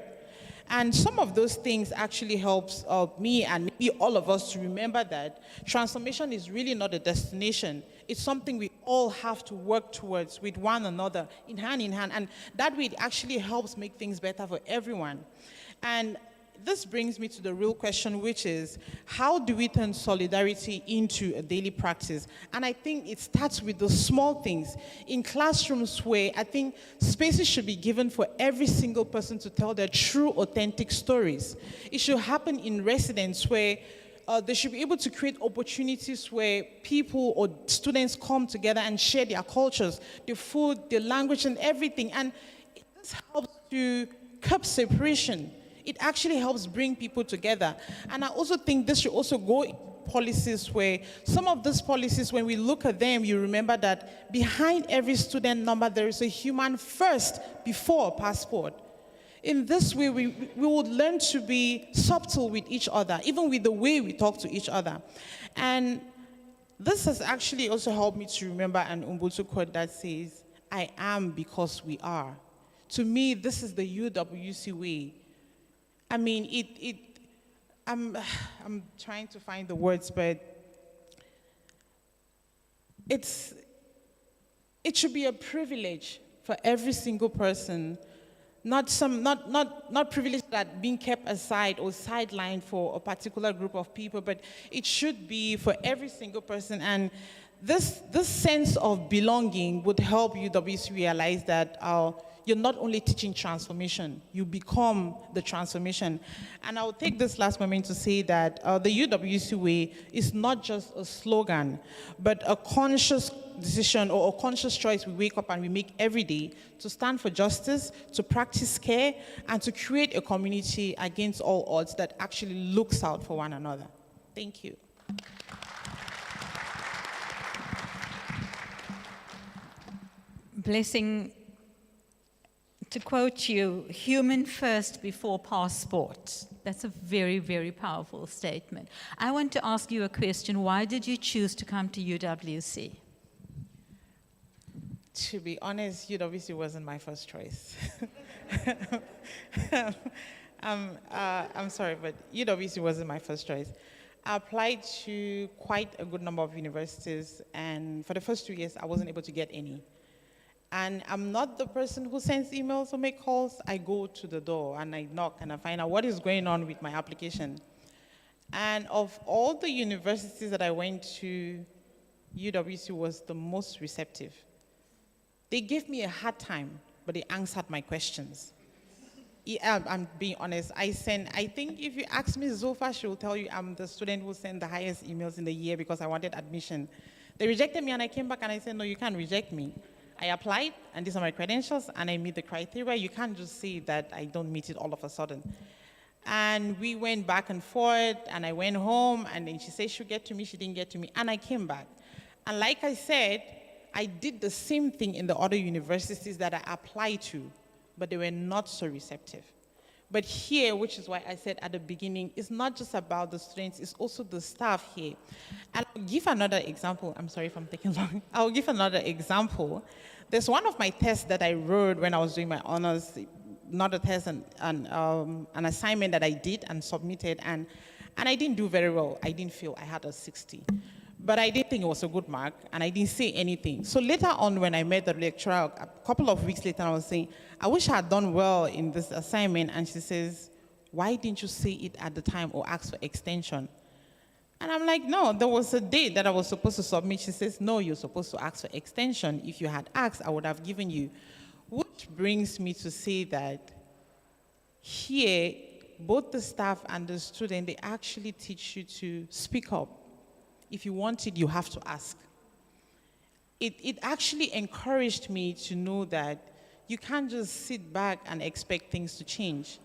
And some of those things actually helps me and maybe all of us to remember that transformation is really not a destination. It's something we all have to work towards with one another, in hand, and that way it actually helps make things better for everyone. And this brings me to the real question, which is, how do we turn solidarity into a daily practice? And I think it starts with the small things. In classrooms where I think spaces should be given for every single person to tell their true, authentic stories. It should happen in residence where they should be able to create opportunities where people or students come together and share their cultures, their food, their language, and everything. And this helps to curb separation. It actually helps bring people together. And I also think this should also go in policies where some of these policies, when we look at them, you remember that behind every student number, there is a human first before a passport. In this way, we would learn to be subtle with each other, even with the way we talk to each other. And this has actually also helped me to remember an Ubuntu quote that says, "I am because we are." To me, this is the UWC way. I mean, I'm trying to find the words, but it should be a privilege for every single person, not privilege that being kept aside or sidelined for a particular group of people, but it should be for every single person. And this sense of belonging would help UWC realize that you're not only teaching transformation, you become the transformation. And I'll take this last moment to say that the UWC way is not just a slogan, but a conscious decision or a conscious choice we wake up and we make every day to stand for justice, to practice care, and to create a community against all odds that actually looks out for one another. Thank you. Blessing, to quote you, human first before passport. That's a very, very powerful statement. I want to ask you a question. Why did you choose to come to UWC? To be honest, UWC wasn't my first choice. I'm sorry, but UWC wasn't my first choice. I applied to quite a good number of universities, and for the first 2 years, I wasn't able to get any. And I'm not the person who sends emails or make calls. I go to the door and I knock and I find out what is going on with my application. And of all the universities that I went to, UWC was the most receptive. They gave me a hard time, but they answered my questions. Yeah, I'm being honest. I think if you ask me Zulfa, she will tell you I'm the student who sent the highest emails in the year because I wanted admission. They rejected me and I came back and I said, no, you can't reject me. I applied, and these are my credentials, and I meet the criteria. You can't just say that I don't meet it all of a sudden. And we went back and forth, and I went home, and then she said she'll get to me. She didn't get to me, and I came back. And like I said, I did the same thing in the other universities that I applied to, but they were not so receptive. But here, which is why I said at the beginning, it's not just about the students, it's also the staff here. And I'll give another example. I'm sorry if I'm taking long. I'll give another example. There's one of my tests that I wrote when I was doing my honors, not a test, an assignment that I did and submitted. And And I didn't do very well. I didn't feel I had a 60. But I didn't think it was a good mark, and I didn't say anything. So later on, when I met the lecturer, a couple of weeks later, I was saying, I wish I had done well in this assignment. And she says, why didn't you say it at the time or ask for extension? And I'm like, no, there was a date that I was supposed to submit. She says, no, you're supposed to ask for extension. If you had asked, I would have given you. Which brings me to say that here, both the staff and the student, they actually teach you to speak up. If you want it, you have to ask. It actually encouraged me to know that you can't just sit back and expect things to change.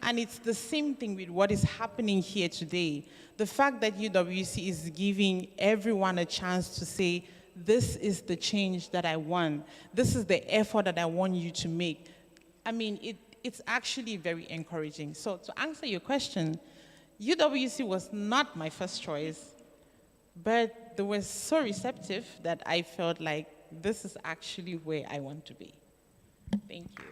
And it's the same thing with what is happening here today. The fact that UWC is giving everyone a chance to say, this is the change that I want. This is the effort that I want you to make. I mean, it's actually very encouraging. So to answer your question, UWC was not my first choice, but they were so receptive that I felt like this is actually where I want to be. Thank you.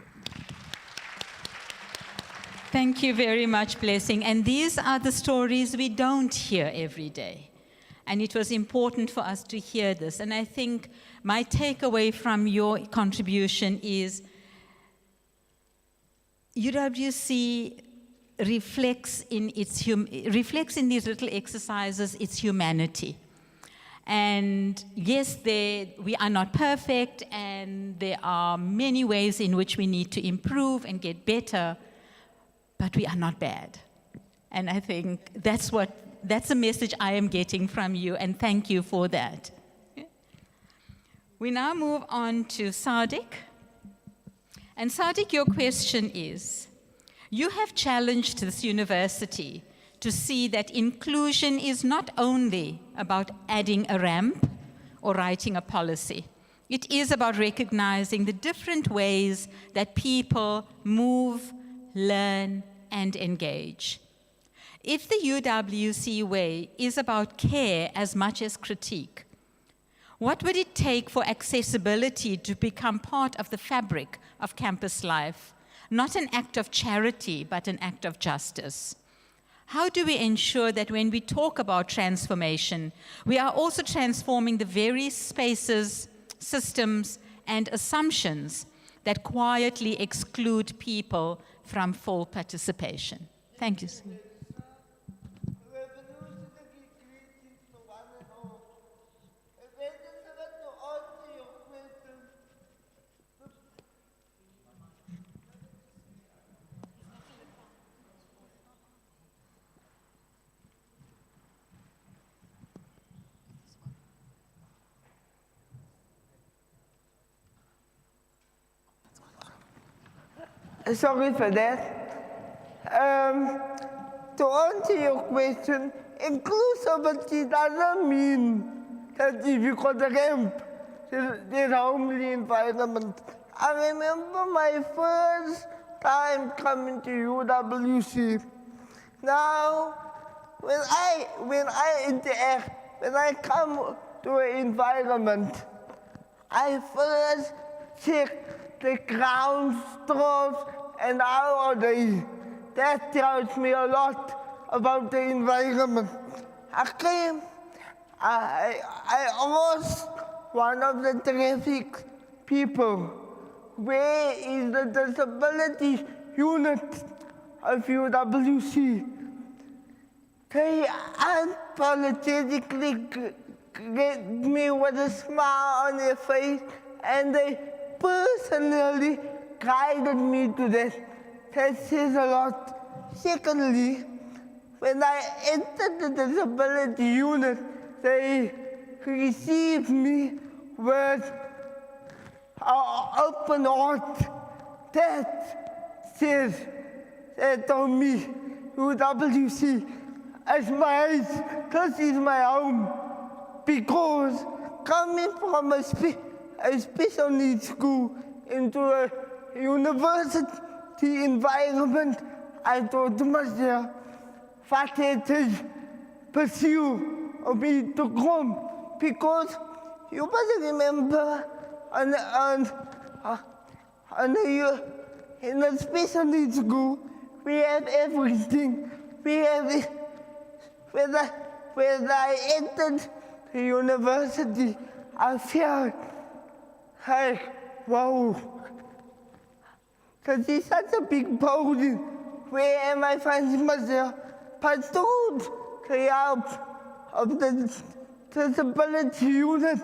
Thank you very much, Blessing. And these are the stories we don't hear every day. And it was important for us to hear this. And I think my takeaway from your contribution is UWC reflects in these little exercises its humanity. And yes, we are not perfect, and there are many ways in which we need to improve and get better, but we are not bad. And I think that's a message I am getting from you, and thank you for that. We now move on to Sadiq. And Sadiq, your question is, you have challenged this university to see that inclusion is not only about adding a ramp or writing a policy. It is about recognizing the different ways that people move, learn, and engage. If the UWC way is about care as much as critique, what would it take for accessibility to become part of the fabric of campus life? Not an act of charity, but an act of justice. How do we ensure that when we talk about transformation, we are also transforming the very spaces, systems, and assumptions that quietly exclude people from full participation? Thank you. Sorry for that. To answer your question, inclusivity doesn't mean that if you got a ramp, there's a homely environment. I remember my first time coming to UWC. Now, when I interact, when I come to an environment, I first check the ground strokes and how are they. That tells me a lot about the environment. Okay, I asked one of the traffic people, where is the disability unit of UWC? They unapologetically greet me with a smile on their face, and they personally guided me to that. That says a lot. Secondly, when I entered the disability unit, they received me with an open heart. That says, that told me, UWC, as this is my home. Because coming from a special needs school into a university environment, I thought to myself, what it is pursue of me to come. Because you must remember, in a special needs school, we have everything. We have when I entered the university, I felt like, wow, this is such a big burden. Where am I finding myself? But through the help of the disability unit,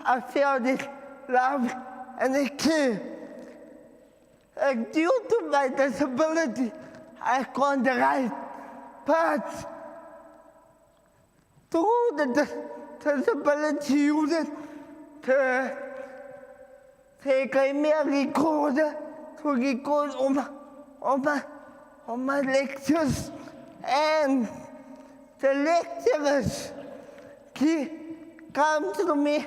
I felt it love and the care. Like, due to my disability, I can't write, but through the disability unit, they gave me a recorder to record on my lectures, and the lecturers come to me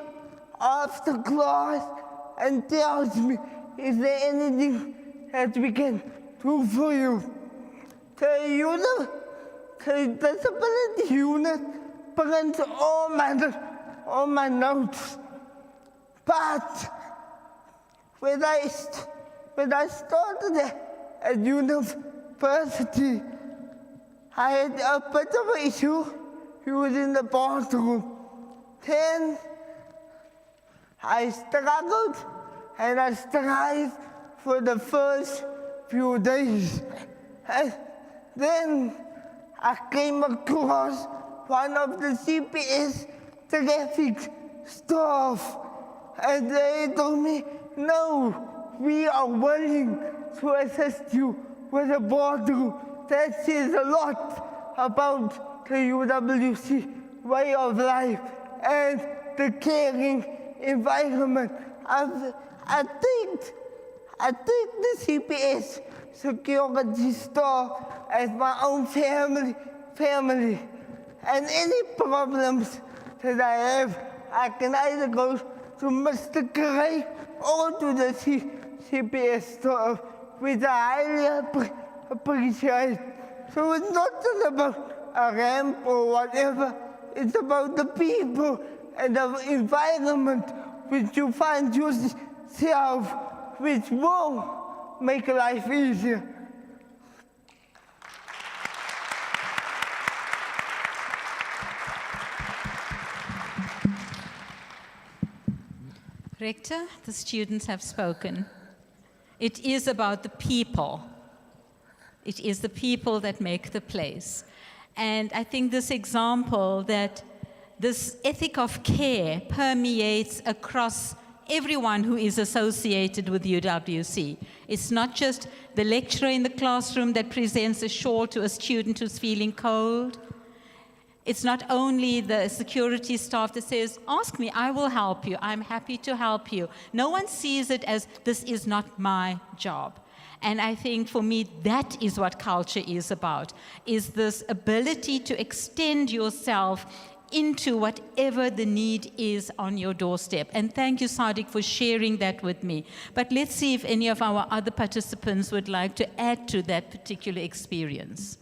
after class and tells me, is there anything that we can do for you? The disability unit prints all my notes, but when I started at university, I had a bit of an issue. He was in the bathroom. Then I struggled and I strived for the first few days. And then I came across one of the CPS traffic staff, and they told me, no, we are willing to assist you with a bathroom. That says a lot about the UWC way of life and the caring environment. I think the CPS security staff as my own family. And any problems that I have, I can either go to Mr. Craig or to the CPS staff, which I highly appreciate. So it's not just about a ramp or whatever, it's about the people and the environment which you find yourself, which will make life easier. Rector, the students have spoken. It is about the people. It is the people that make the place. And I think this example that this ethic of care permeates across everyone who is associated with UWC. It's not just the lecturer in the classroom that presents a shawl to a student who's feeling cold. It's not only the security staff that says, ask me, I will help you. I'm happy to help you. No one sees it as, this is not my job. And I think for me, that is what culture is about, is this ability to extend yourself into whatever the need is on your doorstep. And thank you, Sadiq, for sharing that with me. But let's see if any of our other participants would like to add to that particular experience.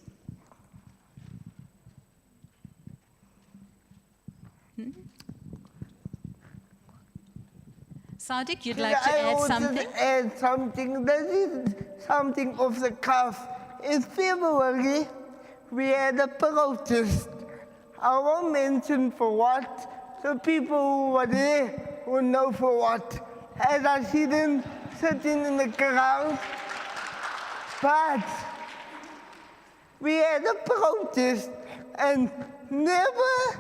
Sadiq, you'd like to add something? Add something. That is something off the cuff. In February, we had a protest. I won't mention for what. The people who were there will know for what. As I see them sitting in the crowd. But we had a protest, and never,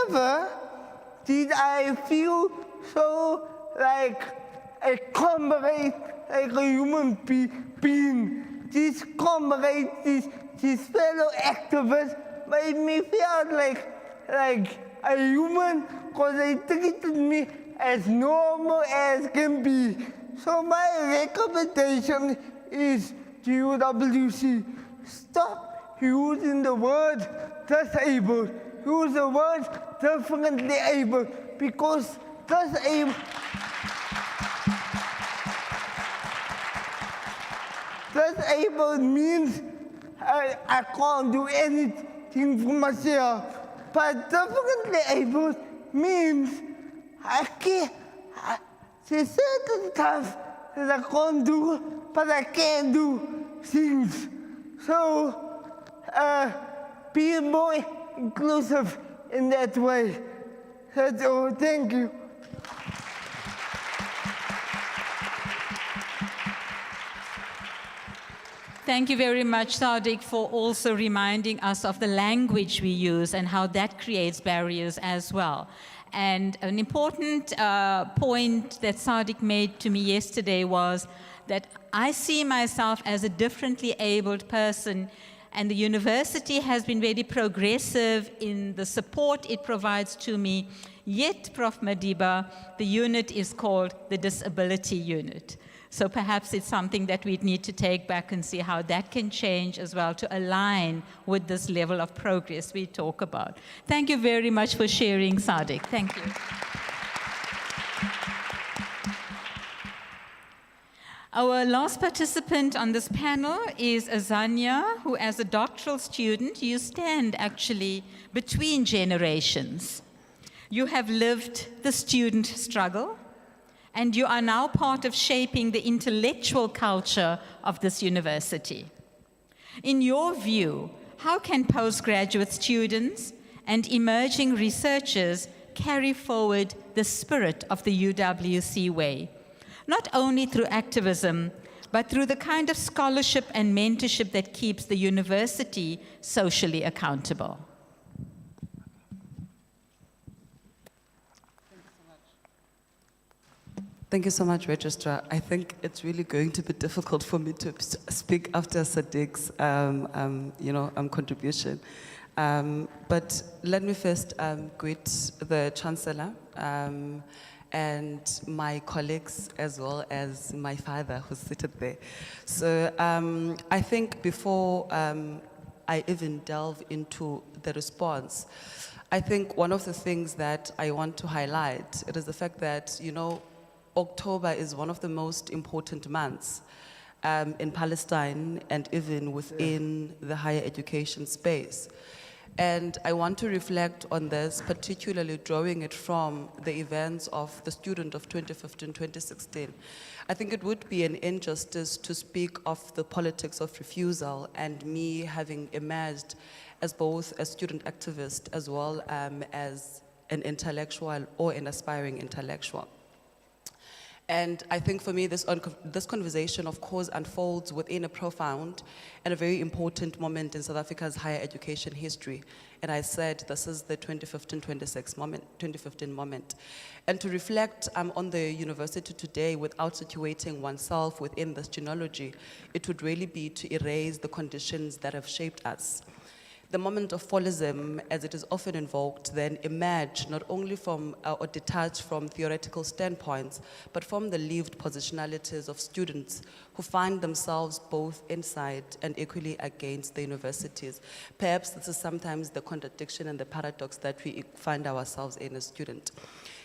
ever did I feel so like a comrade, like a human being. These comrades, these fellow activists made me feel like a human, because they treated me as normal as can be. So my recommendation is to UWC, stop using the word disabled. Use the word differently able, because disabled means I can't do anything for myself. But differently able means I can't. There's certain stuff that I can't do, but I can do things. So be more inclusive in that way. That's all. Thank you. Thank you very much, Sadiq, for also reminding us of the language we use and how that creates barriers as well. And an important point that Sadiq made to me yesterday was that I see myself as a differently abled person, and the university has been very progressive in the support it provides to me. Yet, Prof. Madiba, the unit is called the Disability Unit. So perhaps it's something that we'd need to take back and see how that can change as well to align with this level of progress we talk about. Thank you very much for sharing, Sadiq. Thank you. Our last participant on this panel is Azania, who as a doctoral student, you stand actually between generations. You have lived the student struggle, and you are now part of shaping the intellectual culture of this university. In your view, how can postgraduate students and emerging researchers carry forward the spirit of the UWC way, not only through activism, but through the kind of scholarship and mentorship that keeps the university socially accountable? Thank you so much, Registrar. I think it's really going to be difficult for me to speak after Sadiq's contribution. But let me first greet the Chancellor and my colleagues, as well as my father who's seated there. So I think before I even delve into the response, I think one of the things that I want to highlight, it is the fact that, October is one of the most important months in Palestine and even within the higher education space. And I want to reflect on this, particularly drawing it from the events of the student of 2015-2016. I think it would be an injustice to speak of the politics of refusal and me having emerged as both a student activist as well as an intellectual or an aspiring intellectual. And I think for me, this conversation, of course, unfolds within a profound and a very important moment in South Africa's higher education history. And I said this is the 2015 moment. And to reflect on the university today without situating oneself within this genealogy, it would really be to erase the conditions that have shaped us. The moment of fallism, as it is often invoked, then emerge not only from or detach from theoretical standpoints, but from the lived positionalities of students who find themselves both inside and equally against the universities. Perhaps this is sometimes the contradiction and the paradox that we find ourselves in as students.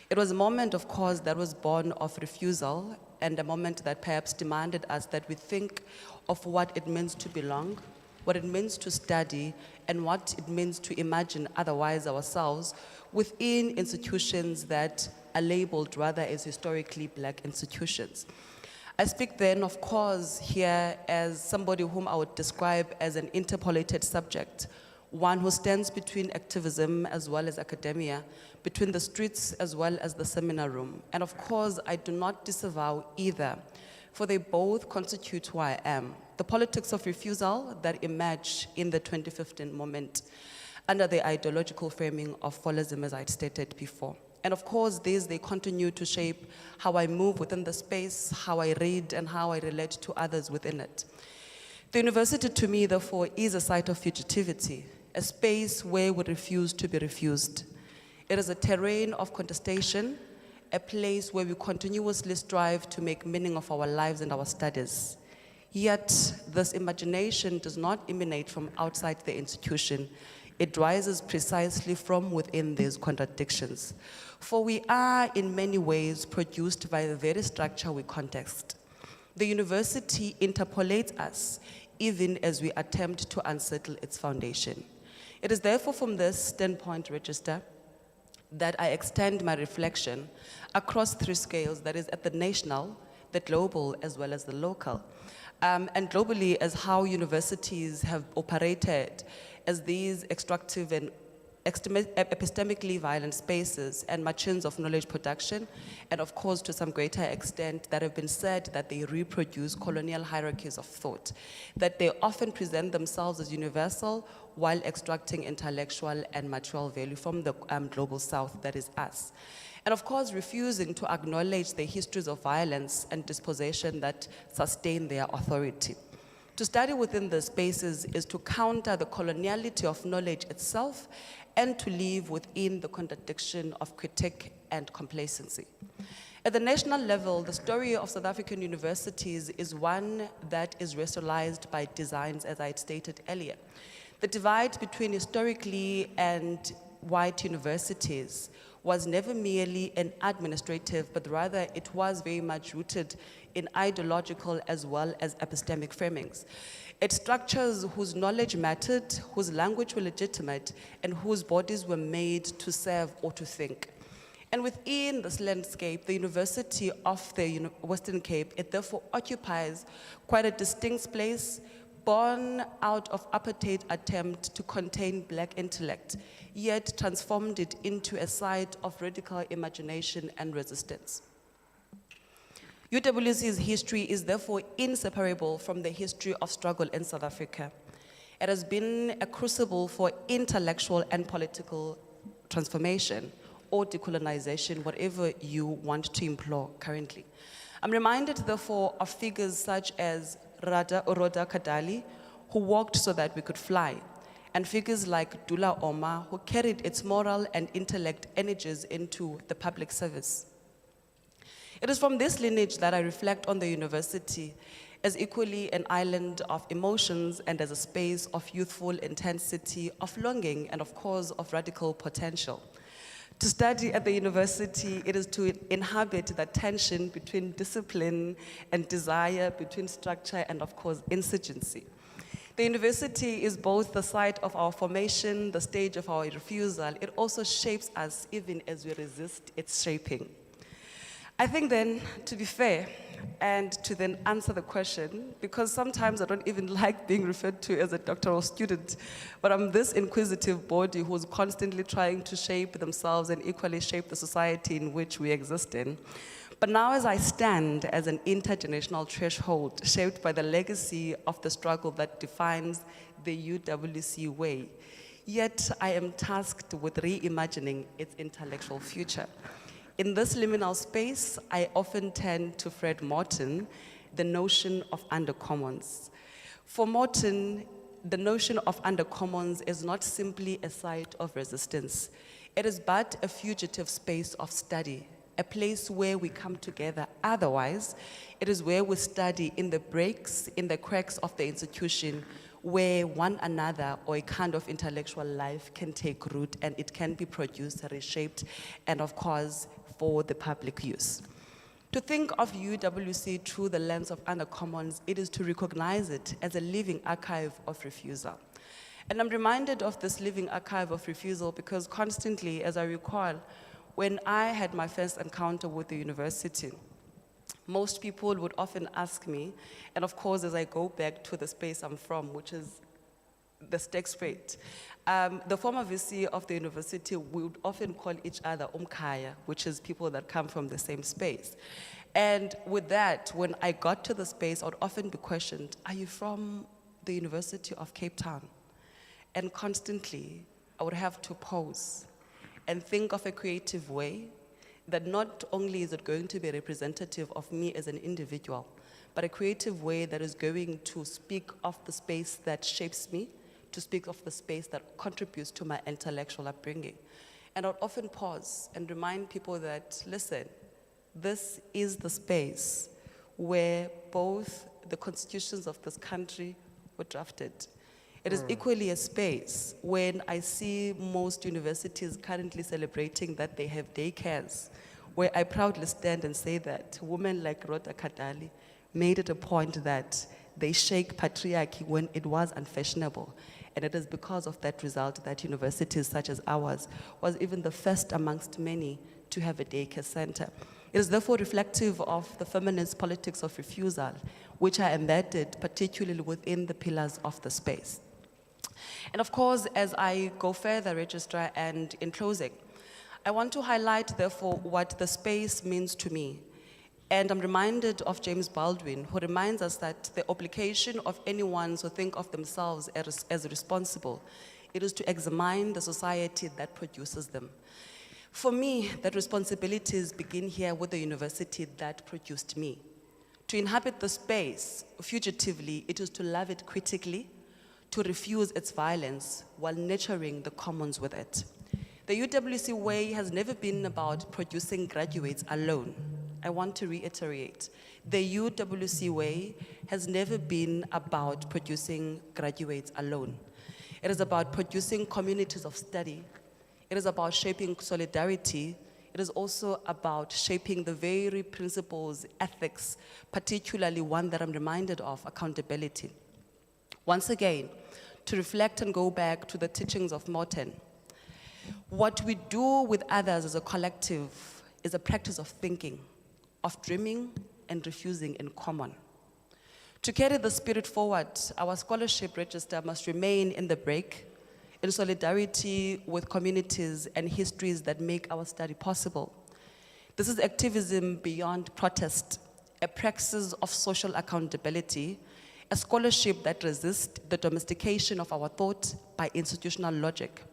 It was a moment, of course, that was born of refusal, and a moment that perhaps demanded us that we think of what it means to belong, what it means to study, and what it means to imagine otherwise ourselves within institutions that are labeled rather as historically black institutions. I speak then, of course, here as somebody whom I would describe as an interpolated subject, one who stands between activism as well as academia, between the streets as well as the seminar room. And of course, I do not disavow either, for they both constitute who I am. The politics of refusal that emerged in the 2015 moment under the ideological framing of fallism, as I stated before. And of course, they continue to shape how I move within the space, how I read, and how I relate to others within it. The university, to me, therefore, is a site of fugitivity, a space where we refuse to be refused. It is a terrain of contestation, a place where we continuously strive to make meaning of our lives and our studies. Yet, this imagination does not emanate from outside the institution. It rises precisely from within these contradictions. For we are, in many ways, produced by the very structure we context. The university interpolates us, even as we attempt to unsettle its foundation. It is therefore from this standpoint, Register, that I extend my reflection across three scales, that is at the national, the global, as well as the local. And globally, as how universities have operated as these extractive and epistemically violent spaces and machines of knowledge production, and of course, to some greater extent, that have been said that they reproduce colonial hierarchies of thought, that they often present themselves as universal while extracting intellectual and material value from the global south, that is us. And of course, refusing to acknowledge the histories of violence and dispossession that sustain their authority. To study within the spaces is to counter the coloniality of knowledge itself and to live within the contradiction of critique and complacency. At the national level, the story of South African universities is one that is racialized by designs, as I had stated earlier. The divide between historically and white universities was never merely an administrative, but rather it was very much rooted in ideological as well as epistemic framings. It structures whose knowledge mattered, whose language were legitimate, and whose bodies were made to serve or to think. And within this landscape, the University of the Western Cape, it therefore occupies quite a distinct place, born out of apartheid attempt to contain black intellect, yet transformed it into a site of radical imagination and resistance. UWC's history is therefore inseparable from the history of struggle in South Africa. It has been a crucible for intellectual and political transformation or decolonization, whatever you want to implore currently. I'm reminded, therefore, of figures such as Rhoda Kadali, who walked so that we could fly, and figures like Dula Oma, who carried its moral and intellect energies into the public service. It is from this lineage that I reflect on the university as equally an island of emotions and as a space of youthful intensity, of longing, and of course, of radical potential. To study at the university, it is to inhabit that tension between discipline and desire, between structure and, of course, insurgency. The university is both the site of our formation, the stage of our refusal. It also shapes us even as we resist its shaping. I think then, to be fair, and to then answer the question, because sometimes I don't even like being referred to as a doctoral student, but I'm this inquisitive body who's constantly trying to shape themselves and equally shape the society in which we exist in. But now as I stand as an intergenerational threshold shaped by the legacy of the struggle that defines the UWC way, yet I am tasked with reimagining its intellectual future. In this liminal space, I often tend to Fred Morton, the notion of undercommons. For Morton, the notion of undercommons is not simply a site of resistance. It is but a fugitive space of study, a place where we come together. Otherwise, it is where we study in the breaks, in the cracks of the institution, where one another or a kind of intellectual life can take root and it can be produced, reshaped, and of course, for the public use. To think of UWC through the lens of undercommons, it is to recognize it as a living archive of refusal. And I'm reminded of this living archive of refusal because constantly, as I recall, when I had my first encounter with the university, most people would often ask me, and of course, as I go back to the space I'm from, which is the Stakes Rate, the former VC of the university would often call each other umkhaya, which is people that come from the same space. And with that, when I got to the space, I would often be questioned, are you from the University of Cape Town? And constantly, I would have to pause and think of a creative way that not only is it going to be representative of me as an individual, but a creative way that is going to speak of the space that shapes me, to speak of the space that contributes to my intellectual upbringing. And I would often pause and remind people that, listen, this is the space where both the constitutions of this country were drafted. It is equally a space when I see most universities currently celebrating that they have daycares, where I proudly stand and say that women like Rhoda Kadali made it a point that they shake patriarchy when it was unfashionable. And it is because of that result that universities such as ours was even the first amongst many to have a daycare center. It is therefore reflective of the feminist politics of refusal, which are embedded particularly within the pillars of the space. And of course, as I go further, Registrar, and in closing, I want to highlight, therefore, what the space means to me. And I'm reminded of James Baldwin, who reminds us that the obligation of anyone who think of themselves as responsible, it is to examine the society that produces them. For me, that responsibilities begin here with the university that produced me. To inhabit the space fugitively, it is to love it critically, to refuse its violence while nurturing the commons with it. The UWC way has never been about producing graduates alone. I want to reiterate, the UWC way has never been about producing graduates alone. It is about producing communities of study. It is about shaping solidarity. It is also about shaping the very principles, ethics, particularly one that I'm reminded of, accountability. Once again, to reflect and go back to the teachings of Morton, what we do with others as a collective is a practice of thinking, of dreaming and refusing in common. To carry the spirit forward, our scholarship register must remain in the break, in solidarity with communities and histories that make our study possible. This is activism beyond protest, a praxis of social accountability, a scholarship that resists the domestication of our thought by institutional logic.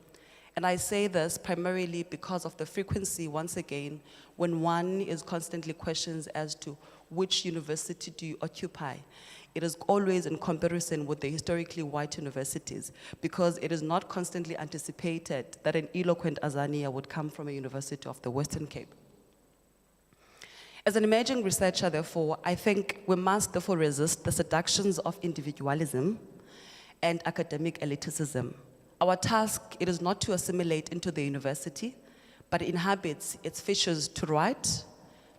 And I say this primarily because of the frequency, once again, when one is constantly questions as to which university do you occupy. It is always in comparison with the historically white universities, because it is not constantly anticipated that an eloquent Azania would come from a university of the Western Cape. As an emerging researcher, therefore, I think we must therefore resist the seductions of individualism and academic elitism. Our task, it is not to assimilate into the university, but inhabits its features to write,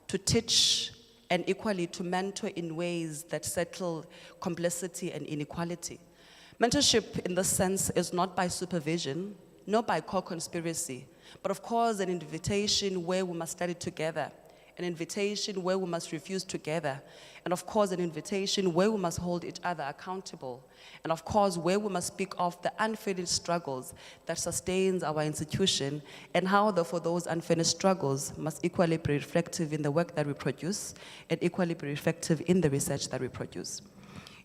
to teach, and equally to mentor in ways that settle complexity and inequality. Mentorship in this sense is not by supervision, nor by co-conspiracy, but of course an invitation where we must study together, an invitation where we must refuse together, and of course an invitation where we must hold each other accountable, and of course where we must speak of the unfinished struggles that sustains our institution, and how therefore those unfinished struggles must equally be reflective in the work that we produce, and equally be reflective in the research that we produce.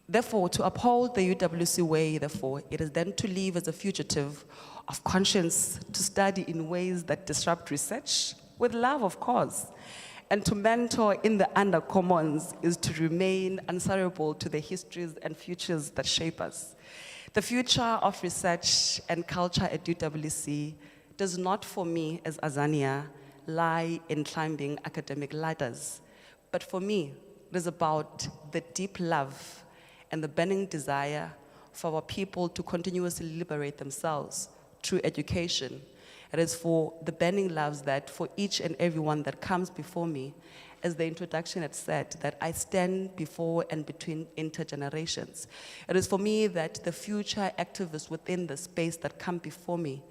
Therefore, to uphold the UWC way, therefore, it is then to live as a fugitive of conscience, to study in ways that disrupt research, with love, of course. And to mentor in the undercommons is to remain answerable to the histories and futures that shape us. The future of research and culture at UWC does not, for me as Azania, lie in climbing academic ladders. But for me, it is about the deep love and the burning desire for our people to continuously liberate themselves through education. It is for the burning loves that for each and everyone that comes before me, as the introduction had said, that I stand before and between intergenerations. It is for me that the future activists within the space that come before me,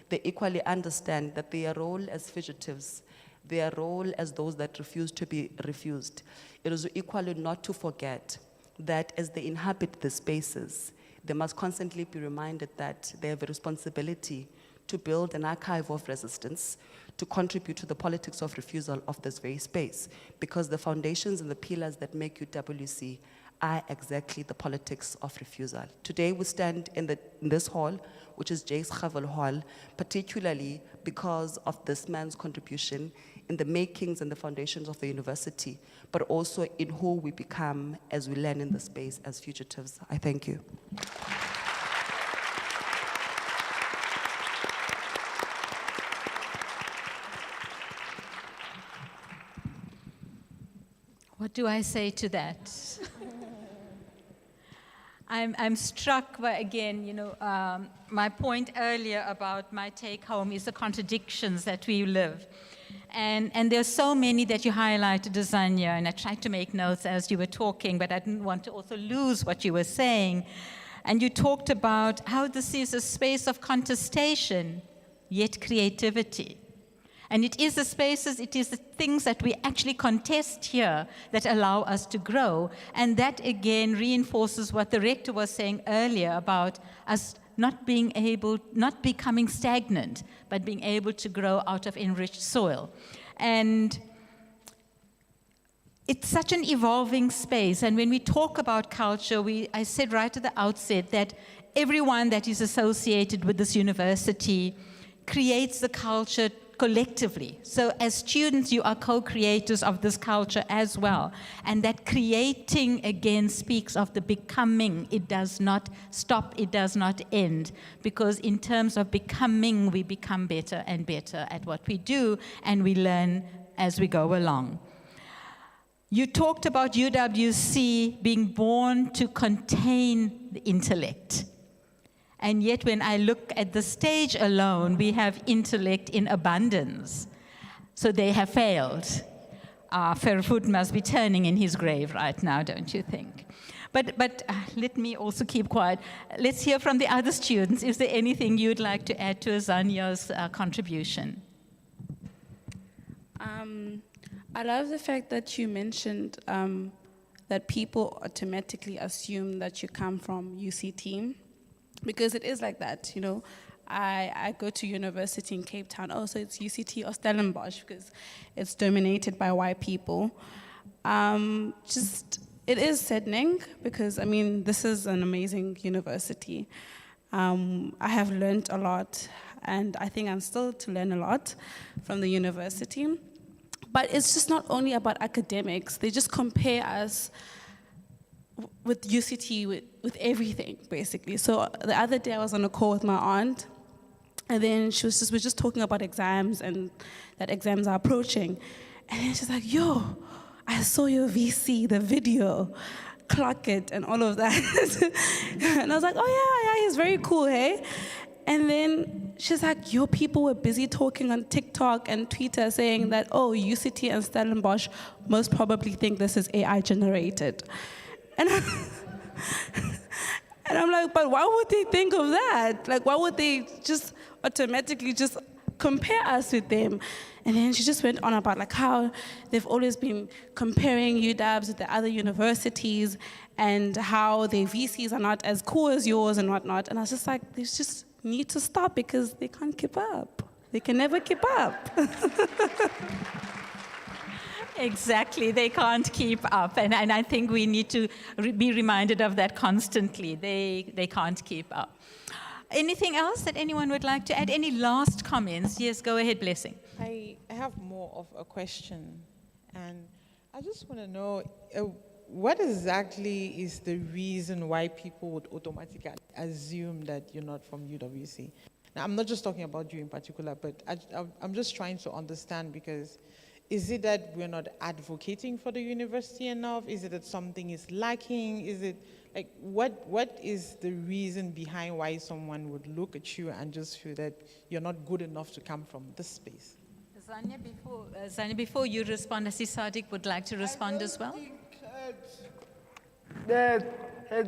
they equally understand that their role as fugitives, their role as those that refuse to be refused, it is equally not to forget that as they inhabit the spaces, they must constantly be reminded that they have a responsibility to build an archive of resistance, to contribute to the politics of refusal of this very space, because the foundations and the pillars that make UWC are exactly the politics of refusal. Today we stand in this hall, which is Jace Havel Hall, particularly because of this man's contribution in the makings and the foundations of the university, but also in who we become as we learn in the space as fugitives. I thank you. What do I say to that? I'm struck by, again, my point earlier about my take home is the contradictions that we live. And there's so many that you highlighted, Azania, and I tried to make notes as you were talking, but I didn't want to also lose what you were saying. And you talked about how this is a space of contestation, yet creativity. And it is the spaces, it is the things that we actually contest here that allow us to grow. And that, again, reinforces what the rector was saying earlier about us not becoming stagnant, but being able to grow out of enriched soil. And it's such an evolving space. And when we talk about culture, I said right at the outset that everyone that is associated with this university creates the culture collectively. So as students, you are co-creators of this culture as well. And that creating, again, speaks of the becoming. It does not stop, it does not end. Because in terms of becoming, we become better and better at what we do, and we learn as we go along. You talked about UWC being born to contain the intellect. And yet when I look at the stage alone, we have intellect in abundance. So they have failed. Fairfoot must be turning in his grave right now, don't you think? But let me also keep quiet. Let's hear from the other students. Is there anything you'd like to add to Azanya's contribution? I love the fact that you mentioned that people automatically assume that you come from UCT. Because it is like that, you know. I go to university in Cape Town. Oh, so it's UCT or Stellenbosch because it's dominated by white people. It is saddening because, I mean, this is an amazing university. I have learned a lot, and I think I'm still to learn a lot from the university. But it's just not only about academics. They just compare us with UCT, with everything, basically. So the other day I was on a call with my aunt, and then we're just talking about exams and that exams are approaching. And then she's like, yo, I saw your VC, the video, clock it, and all of that. And I was like, oh yeah, he's very cool, hey? And then she's like, your people were busy talking on TikTok and Twitter saying that, oh, UCT and Stellenbosch most probably think this is AI generated. And I'm like, but why would they think of that? Like, why would they just automatically just compare us with them? And then she just went on about like how they've always been comparing UWs with the other universities and how their VCs are not as cool as yours and whatnot. And I was just like, they just need to stop because they can't keep up. They can never keep up. Exactly, they can't keep up, and I think we need to be reminded of that constantly. They can't keep up. Anything else that anyone would like to add? Any last comments? Yes, go ahead, Blessing. I have more of a question, and I just want to know what exactly is the reason why people would automatically assume that you're not from UWC? Now, I'm not just talking about you in particular, but I'm just trying to understand because is it that we're not advocating for the university enough? Is it that something is lacking? Is it like what is the reason behind why someone would look at you and just feel that you're not good enough to come from this space? Zanya, before you respond, I see Sadiq would like to respond as well. That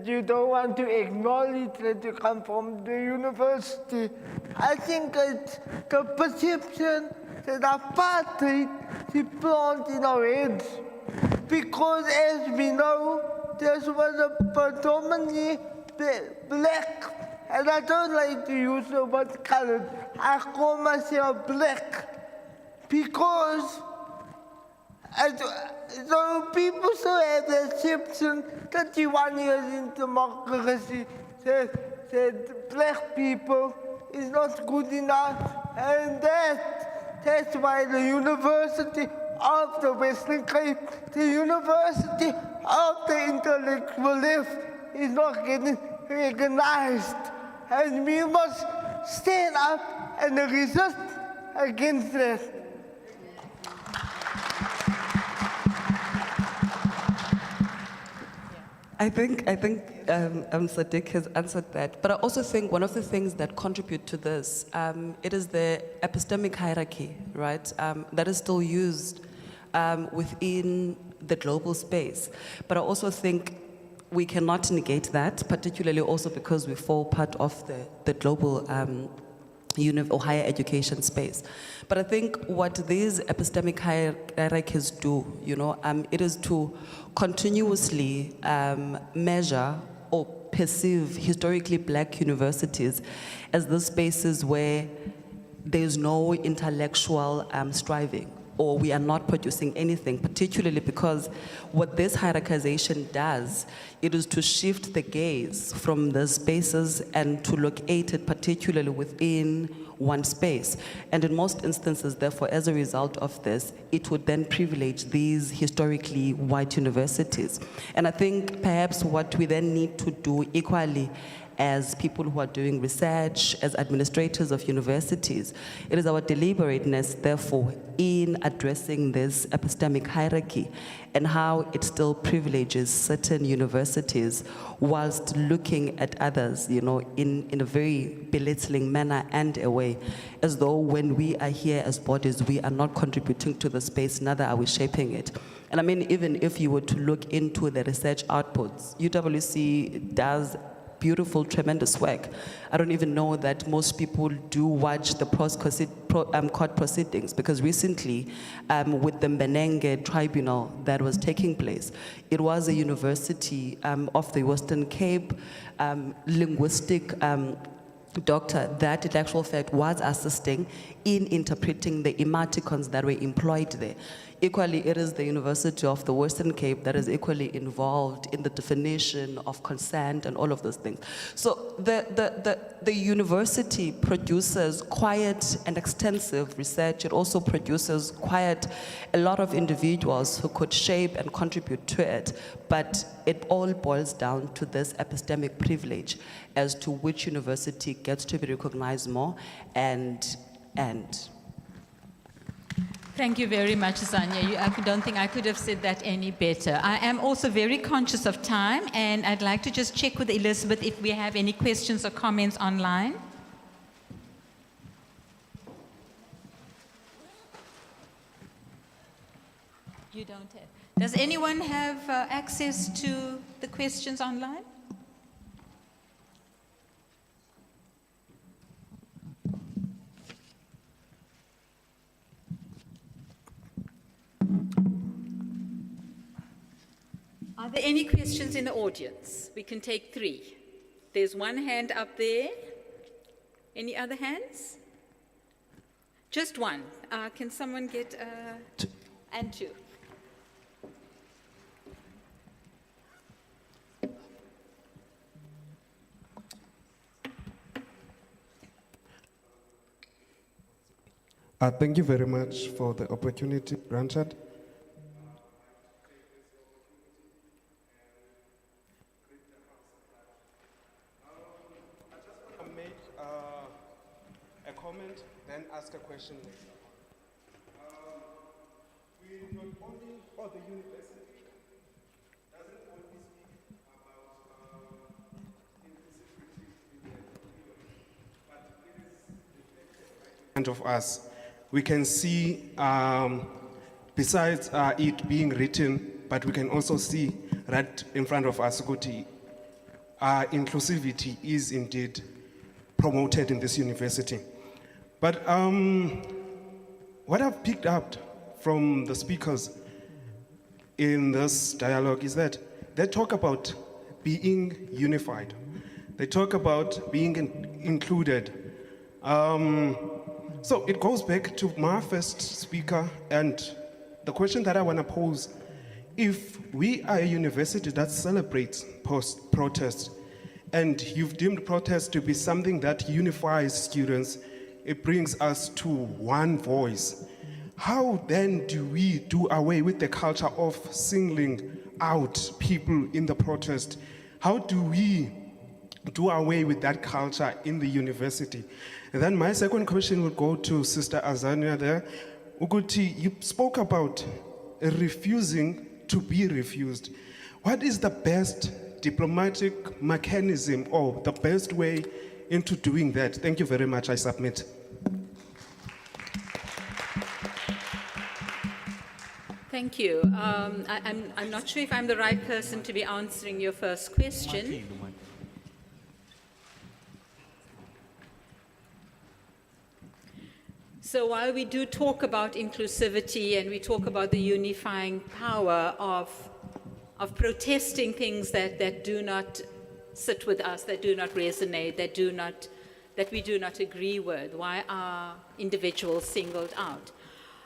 you don't want to acknowledge that you come from the university. I think it's the perception that apartheid is planted in our heads. Because as we know, this was a predominantly black, and I don't like to use the word colored. I call myself black because so people still have the perception 31 years in democracy that black people is not good enough, and that's why the University of the Western Cape, the University of the intellectual left is not getting recognized, and we must stand up and resist against that. I think Sadiq has answered that, but I also think one of the things that contribute to this, it is the epistemic hierarchy, right, that is still used within the global space. But I also think we cannot negate that, particularly also because we fall part of the global or higher education space. But I think what these epistemic hierarchies do, it is to continuously measure or perceive historically black universities as the spaces where there's no intellectual striving, or we are not producing anything, particularly because what this hierarchization does, it is to shift the gaze from the spaces and to locate it particularly within one space. And in most instances, therefore, as a result of this, it would then privilege these historically white universities. And I think perhaps what we then need to do equally as people who are doing research, as administrators of universities, it is our deliberateness, therefore, in addressing this epistemic hierarchy and how it still privileges certain universities whilst looking at others, in a very belittling manner and a way, as though when we are here as bodies, we are not contributing to the space, neither are we shaping it. And I mean, even if you were to look into the research outputs, UWC does beautiful, tremendous work. I don't even know that most people do watch the court proceedings, because recently, with the Mbenenge tribunal that was taking place, it was a university of the Western Cape linguistic doctor that in actual fact was assisting in interpreting the emoticons that were employed there. Equally, it is the University of the Western Cape that is equally involved in the definition of consent and all of those things. So the university produces quite an extensive research. It also produces quite a lot of individuals who could shape and contribute to it. But it all boils down to this epistemic privilege as to which university gets to be recognized more and. Thank you very much, Zanya. I don't think I could have said that any better. I am also very conscious of time, and I'd like to just check with Elizabeth if we have any questions or comments online. You don't have. Does anyone have access to the questions online? Are there any questions in the audience? We can take 3. There's one hand up there. Any other hands? Just one. Can someone get and 2? Thank you very much for the opportunity granted. Then ask a question later. We not only, or the university doesn't only speak about inclusivity in the but it is reflected right in front of us. We can see, besides it being written, but we can also see right in front of us, inclusivity is indeed promoted in this university. But what I've picked up from the speakers in this dialogue is that they talk about being unified. They talk about being included. So it goes back to my first speaker, and the question that I want to pose, if we are a university that celebrates post-protest, and you've deemed protest to be something that unifies students, it brings us to one voice. How then do we do away with the culture of singling out people in the protest? How do we do away with that culture in the university? And then my second question would go to Sister Azania there. Uguti, you spoke about refusing to be refused. What is the best diplomatic mechanism or the best way into doing that? Thank you very much. I submit. Thank you. I'm not sure if I'm the right person to be answering your first question. So while we do talk about inclusivity and we talk about the unifying power of protesting things that do not sit with us, that do not resonate, that we do not agree with? Why are individuals singled out?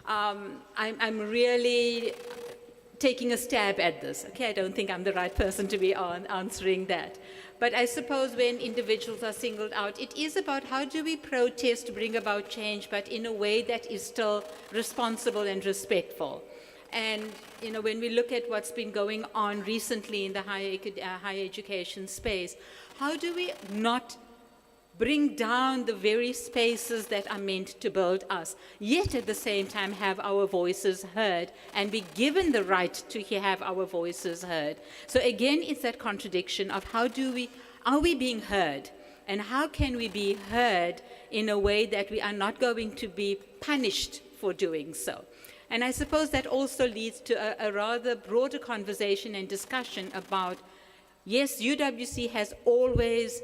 I'm really taking a stab at this. Okay, I don't think I'm the right person to be answering that. But I suppose when individuals are singled out, it is about how do we protest to bring about change, but in a way that is still responsible and respectful. And when we look at what's been going on recently in the higher education space, how do we not bring down the very spaces that are meant to build us, yet at the same time have our voices heard and be given the right to have our voices heard? So again, it's that contradiction of are we being heard? And how can we be heard in a way that we are not going to be punished for doing so? And I suppose that also leads to a rather broader conversation and discussion about, yes, UWC has always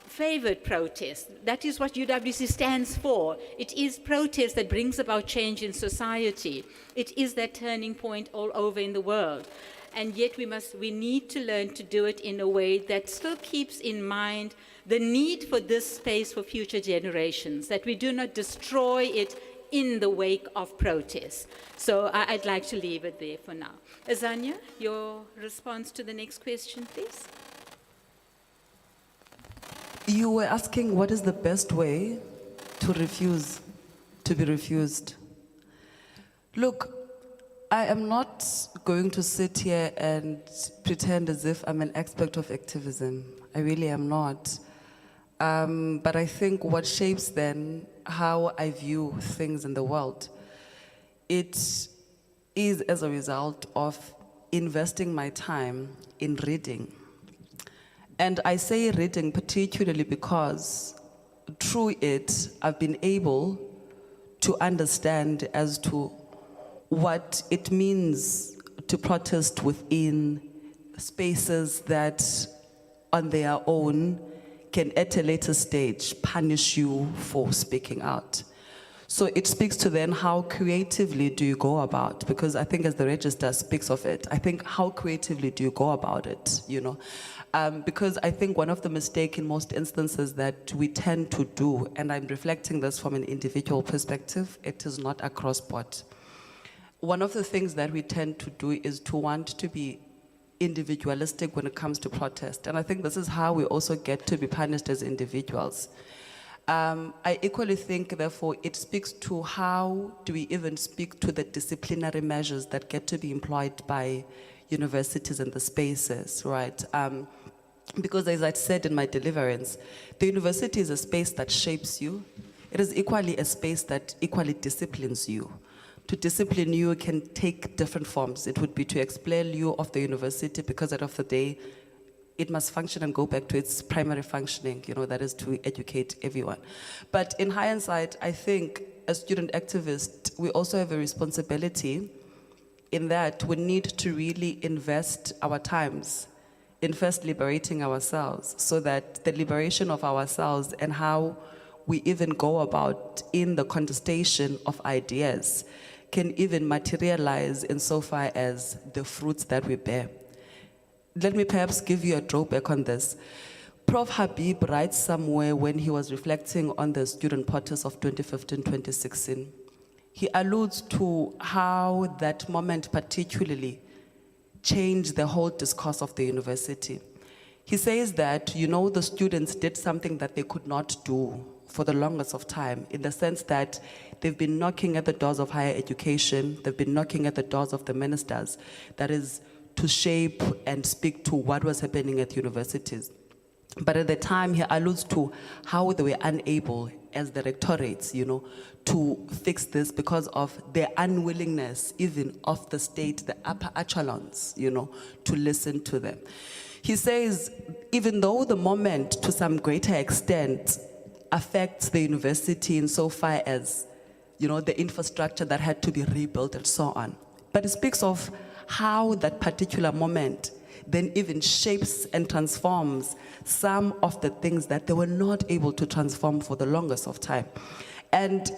favored protest. That is what UWC stands for. It is protest that brings about change in society. It is that turning point all over in the world. And yet we need to learn to do it in a way that still keeps in mind the need for this space for future generations, that we do not destroy it in the wake of protests. So I'd like to leave it there for now. Azania, your response to the next question, please. You were asking what is the best way to be refused. Look, I am not going to sit here and pretend as if I'm an expert of activism. I really am not. But I think what shapes then how I view things in the world, it is as a result of investing my time in reading. And I say reading particularly because through it, I've been able to understand as to what it means to protest within spaces that on their own can at a later stage punish you for speaking out. So it speaks to then how creatively do you go about, because I think as the register speaks of it, I think how creatively do you go about it, because I think one of the mistakes in most instances that we tend to do, and I'm reflecting this from an individual perspective, it is not across board. One of the things that we tend to do is to want to be individualistic when it comes to protest. And I think this is how we also get to be punished as individuals. I equally think, therefore, it speaks to how do we even speak to the disciplinary measures that get to be employed by universities and the spaces, right? Because as I said in my deliverance, the university is a space that shapes you. It is equally a space that equally disciplines you. To discipline you can take different forms. It would be to expel you of the university because at the end of the day, it must function and go back to its primary functioning, that is to educate everyone. But in hindsight, I think as student activists, we also have a responsibility in that we need to really invest our times in first liberating ourselves, so that the liberation of ourselves and how we even go about in the contestation of ideas can even materialize insofar as the fruits that we bear. Let me perhaps give you a drawback on this. Prof. Habib writes somewhere when he was reflecting on the student protests of 2015-2016, he alludes to how that moment particularly changed the whole discourse of the university. He says that, the students did something that they could not do for the longest of time, in the sense that they've been knocking at the doors of higher education, they've been knocking at the doors of the ministers, that is, to shape and speak to what was happening at universities. But at the time, he alludes to how they were unable, as the rectorates, to fix this because of their unwillingness, even of the state, the upper echelons, to listen to them. He says, even though the moment, to some greater extent, affects the university insofar as, the infrastructure that had to be rebuilt and so on, but it speaks of how that particular moment then even shapes and transforms some of the things that they were not able to transform for the longest of time. And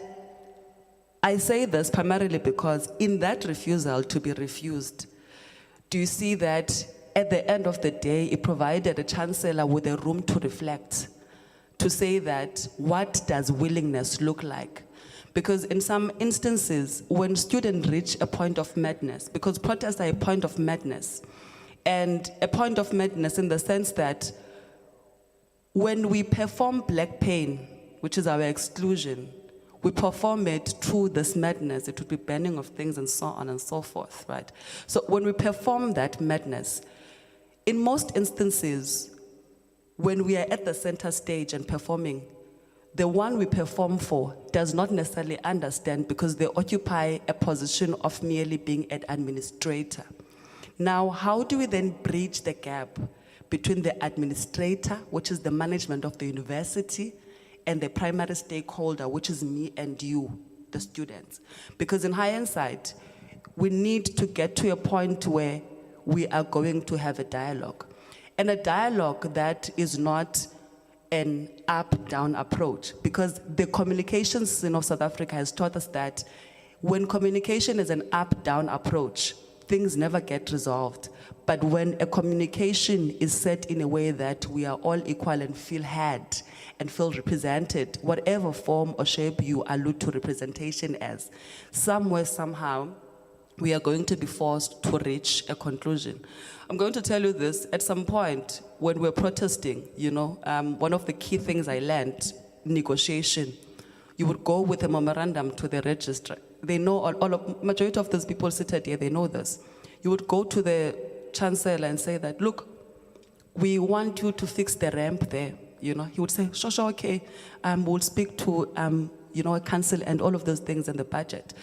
I say this primarily because in that refusal to be refused, do you see that at the end of the day, it provided a chancellor with a room to reflect, to say that, what does willingness look like? Because in some instances, when students reach a point of madness, because protests are a point of madness, and a point of madness in the sense that when we perform black pain, which is our exclusion, we perform it through this madness. It would be banning of things and so on and so forth, right? So when we perform that madness, in most instances, when we are at the center stage and performing, the one we perform for does not necessarily understand because they occupy a position of merely being an administrator. Now, how do we then bridge the gap between the administrator, which is the management of the university, and the primary stakeholder, which is me and you, the students? Because in hindsight, we need to get to a point where we are going to have a dialogue. And a dialogue that is not an up-down approach, because the communication scene of South Africa has taught us that when communication is an up-down approach, things never get resolved. But when a communication is set in a way that we are all equal and feel heard and feel represented, whatever form or shape you allude to representation as, somewhere, somehow, we are going to be forced to reach a conclusion. I'm going to tell you this, at some point, when we're protesting, one of the key things I learned, negotiation. You would go with a memorandum to the registrar. They know, majority of those people seated here, they know this. You would go to the chancellor and say that, look, we want you to fix the ramp there. He would say, sure, okay, we'll speak to, a council and all of those things in the budget.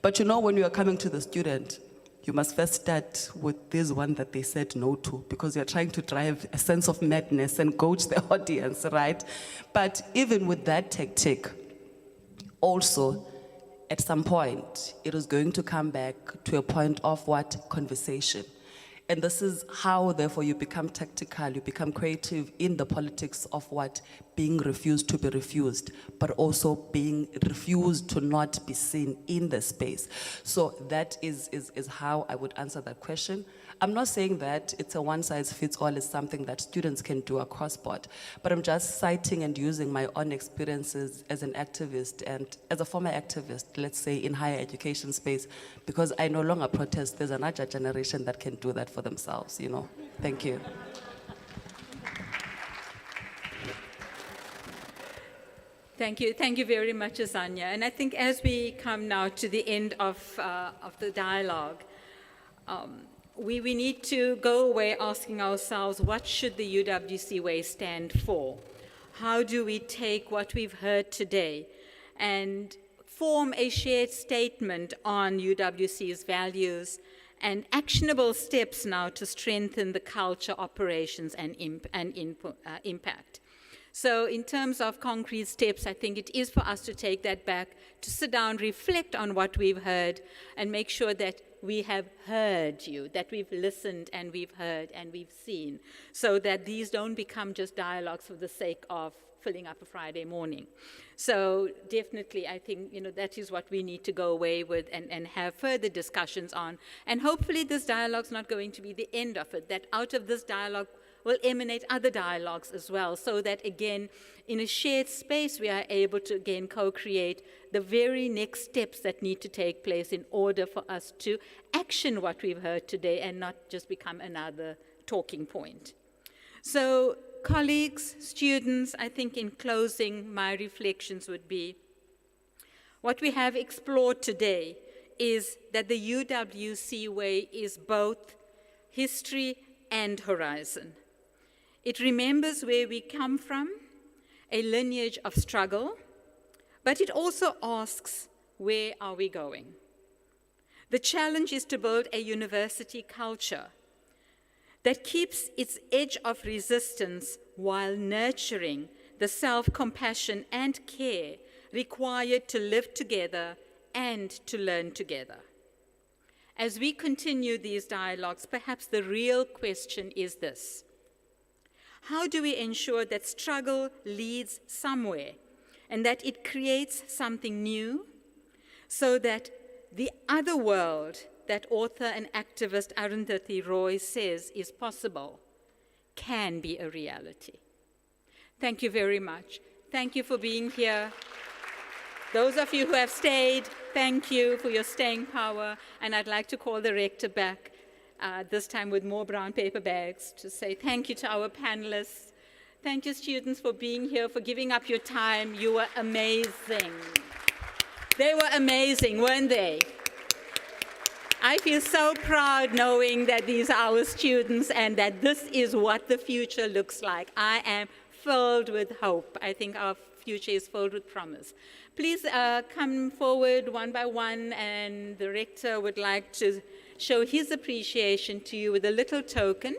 But when you are coming to the student, you must first start with this one that they said no to, because you're trying to drive a sense of madness and gauge the audience, right? But even with that tactic, also, at some point, it is going to come back to a point of what? Conversation. And this is how, therefore, you become tactical, you become creative in the politics of what? Being refused to be refused, but also being refused to not be seen in the space. So that is how I would answer that question. I'm not saying that it's a one-size-fits-all, it's something that students can do across board, but I'm just citing and using my own experiences as an activist and as a former activist, let's say, in higher education space, because I no longer protest. There's another generation that can do that for themselves, Thank you. Thank you very much, Azania. And I think as we come now to the end of the dialogue, we need to go away asking ourselves, what should the UWC way stand for? How do we take what we've heard today and form a shared statement on UWC's values and actionable steps now to strengthen the culture, operations, and impact? So in terms of concrete steps, I think it is for us to take that back, to sit down, reflect on what we've heard, and make sure that we have heard you, that we've listened and we've heard and we've seen, so that these don't become just dialogues for the sake of filling up a Friday morning. So definitely, I think, that is what we need to go away with and have further discussions on. And hopefully this dialogue's not going to be the end of it, that out of this dialogue will emanate other dialogues as well, so that, again, in a shared space, we are able to, again, co-create the very next steps that need to take place in order for us to action what we've heard today and not just become another talking point. So, colleagues, students, I think in closing, my reflections would be, what we have explored today is that the UWC way is both history and horizon. It remembers where we come from, a lineage of struggle, but it also asks, where are we going? The challenge is to build a university culture that keeps its edge of resistance while nurturing the self-compassion and care required to live together and to learn together. As we continue these dialogues, perhaps the real question is this: how do we ensure that struggle leads somewhere and that it creates something new, so that the other world that author and activist Arundhati Roy says is possible can be a reality. Thank you very much. Thank you for being here. Those of you who have stayed, thank you for your staying power. And I'd like to call the rector back, this time with more brown paper bags, to say thank you to our panelists. Thank you, students, for being here, for giving up your time. You were amazing. They were amazing, weren't they? I feel so proud knowing that these are our students and that this is what the future looks like. I am filled with hope. I think our future is filled with promise. Please come forward one by one, and the rector would like to show his appreciation to you with a little token.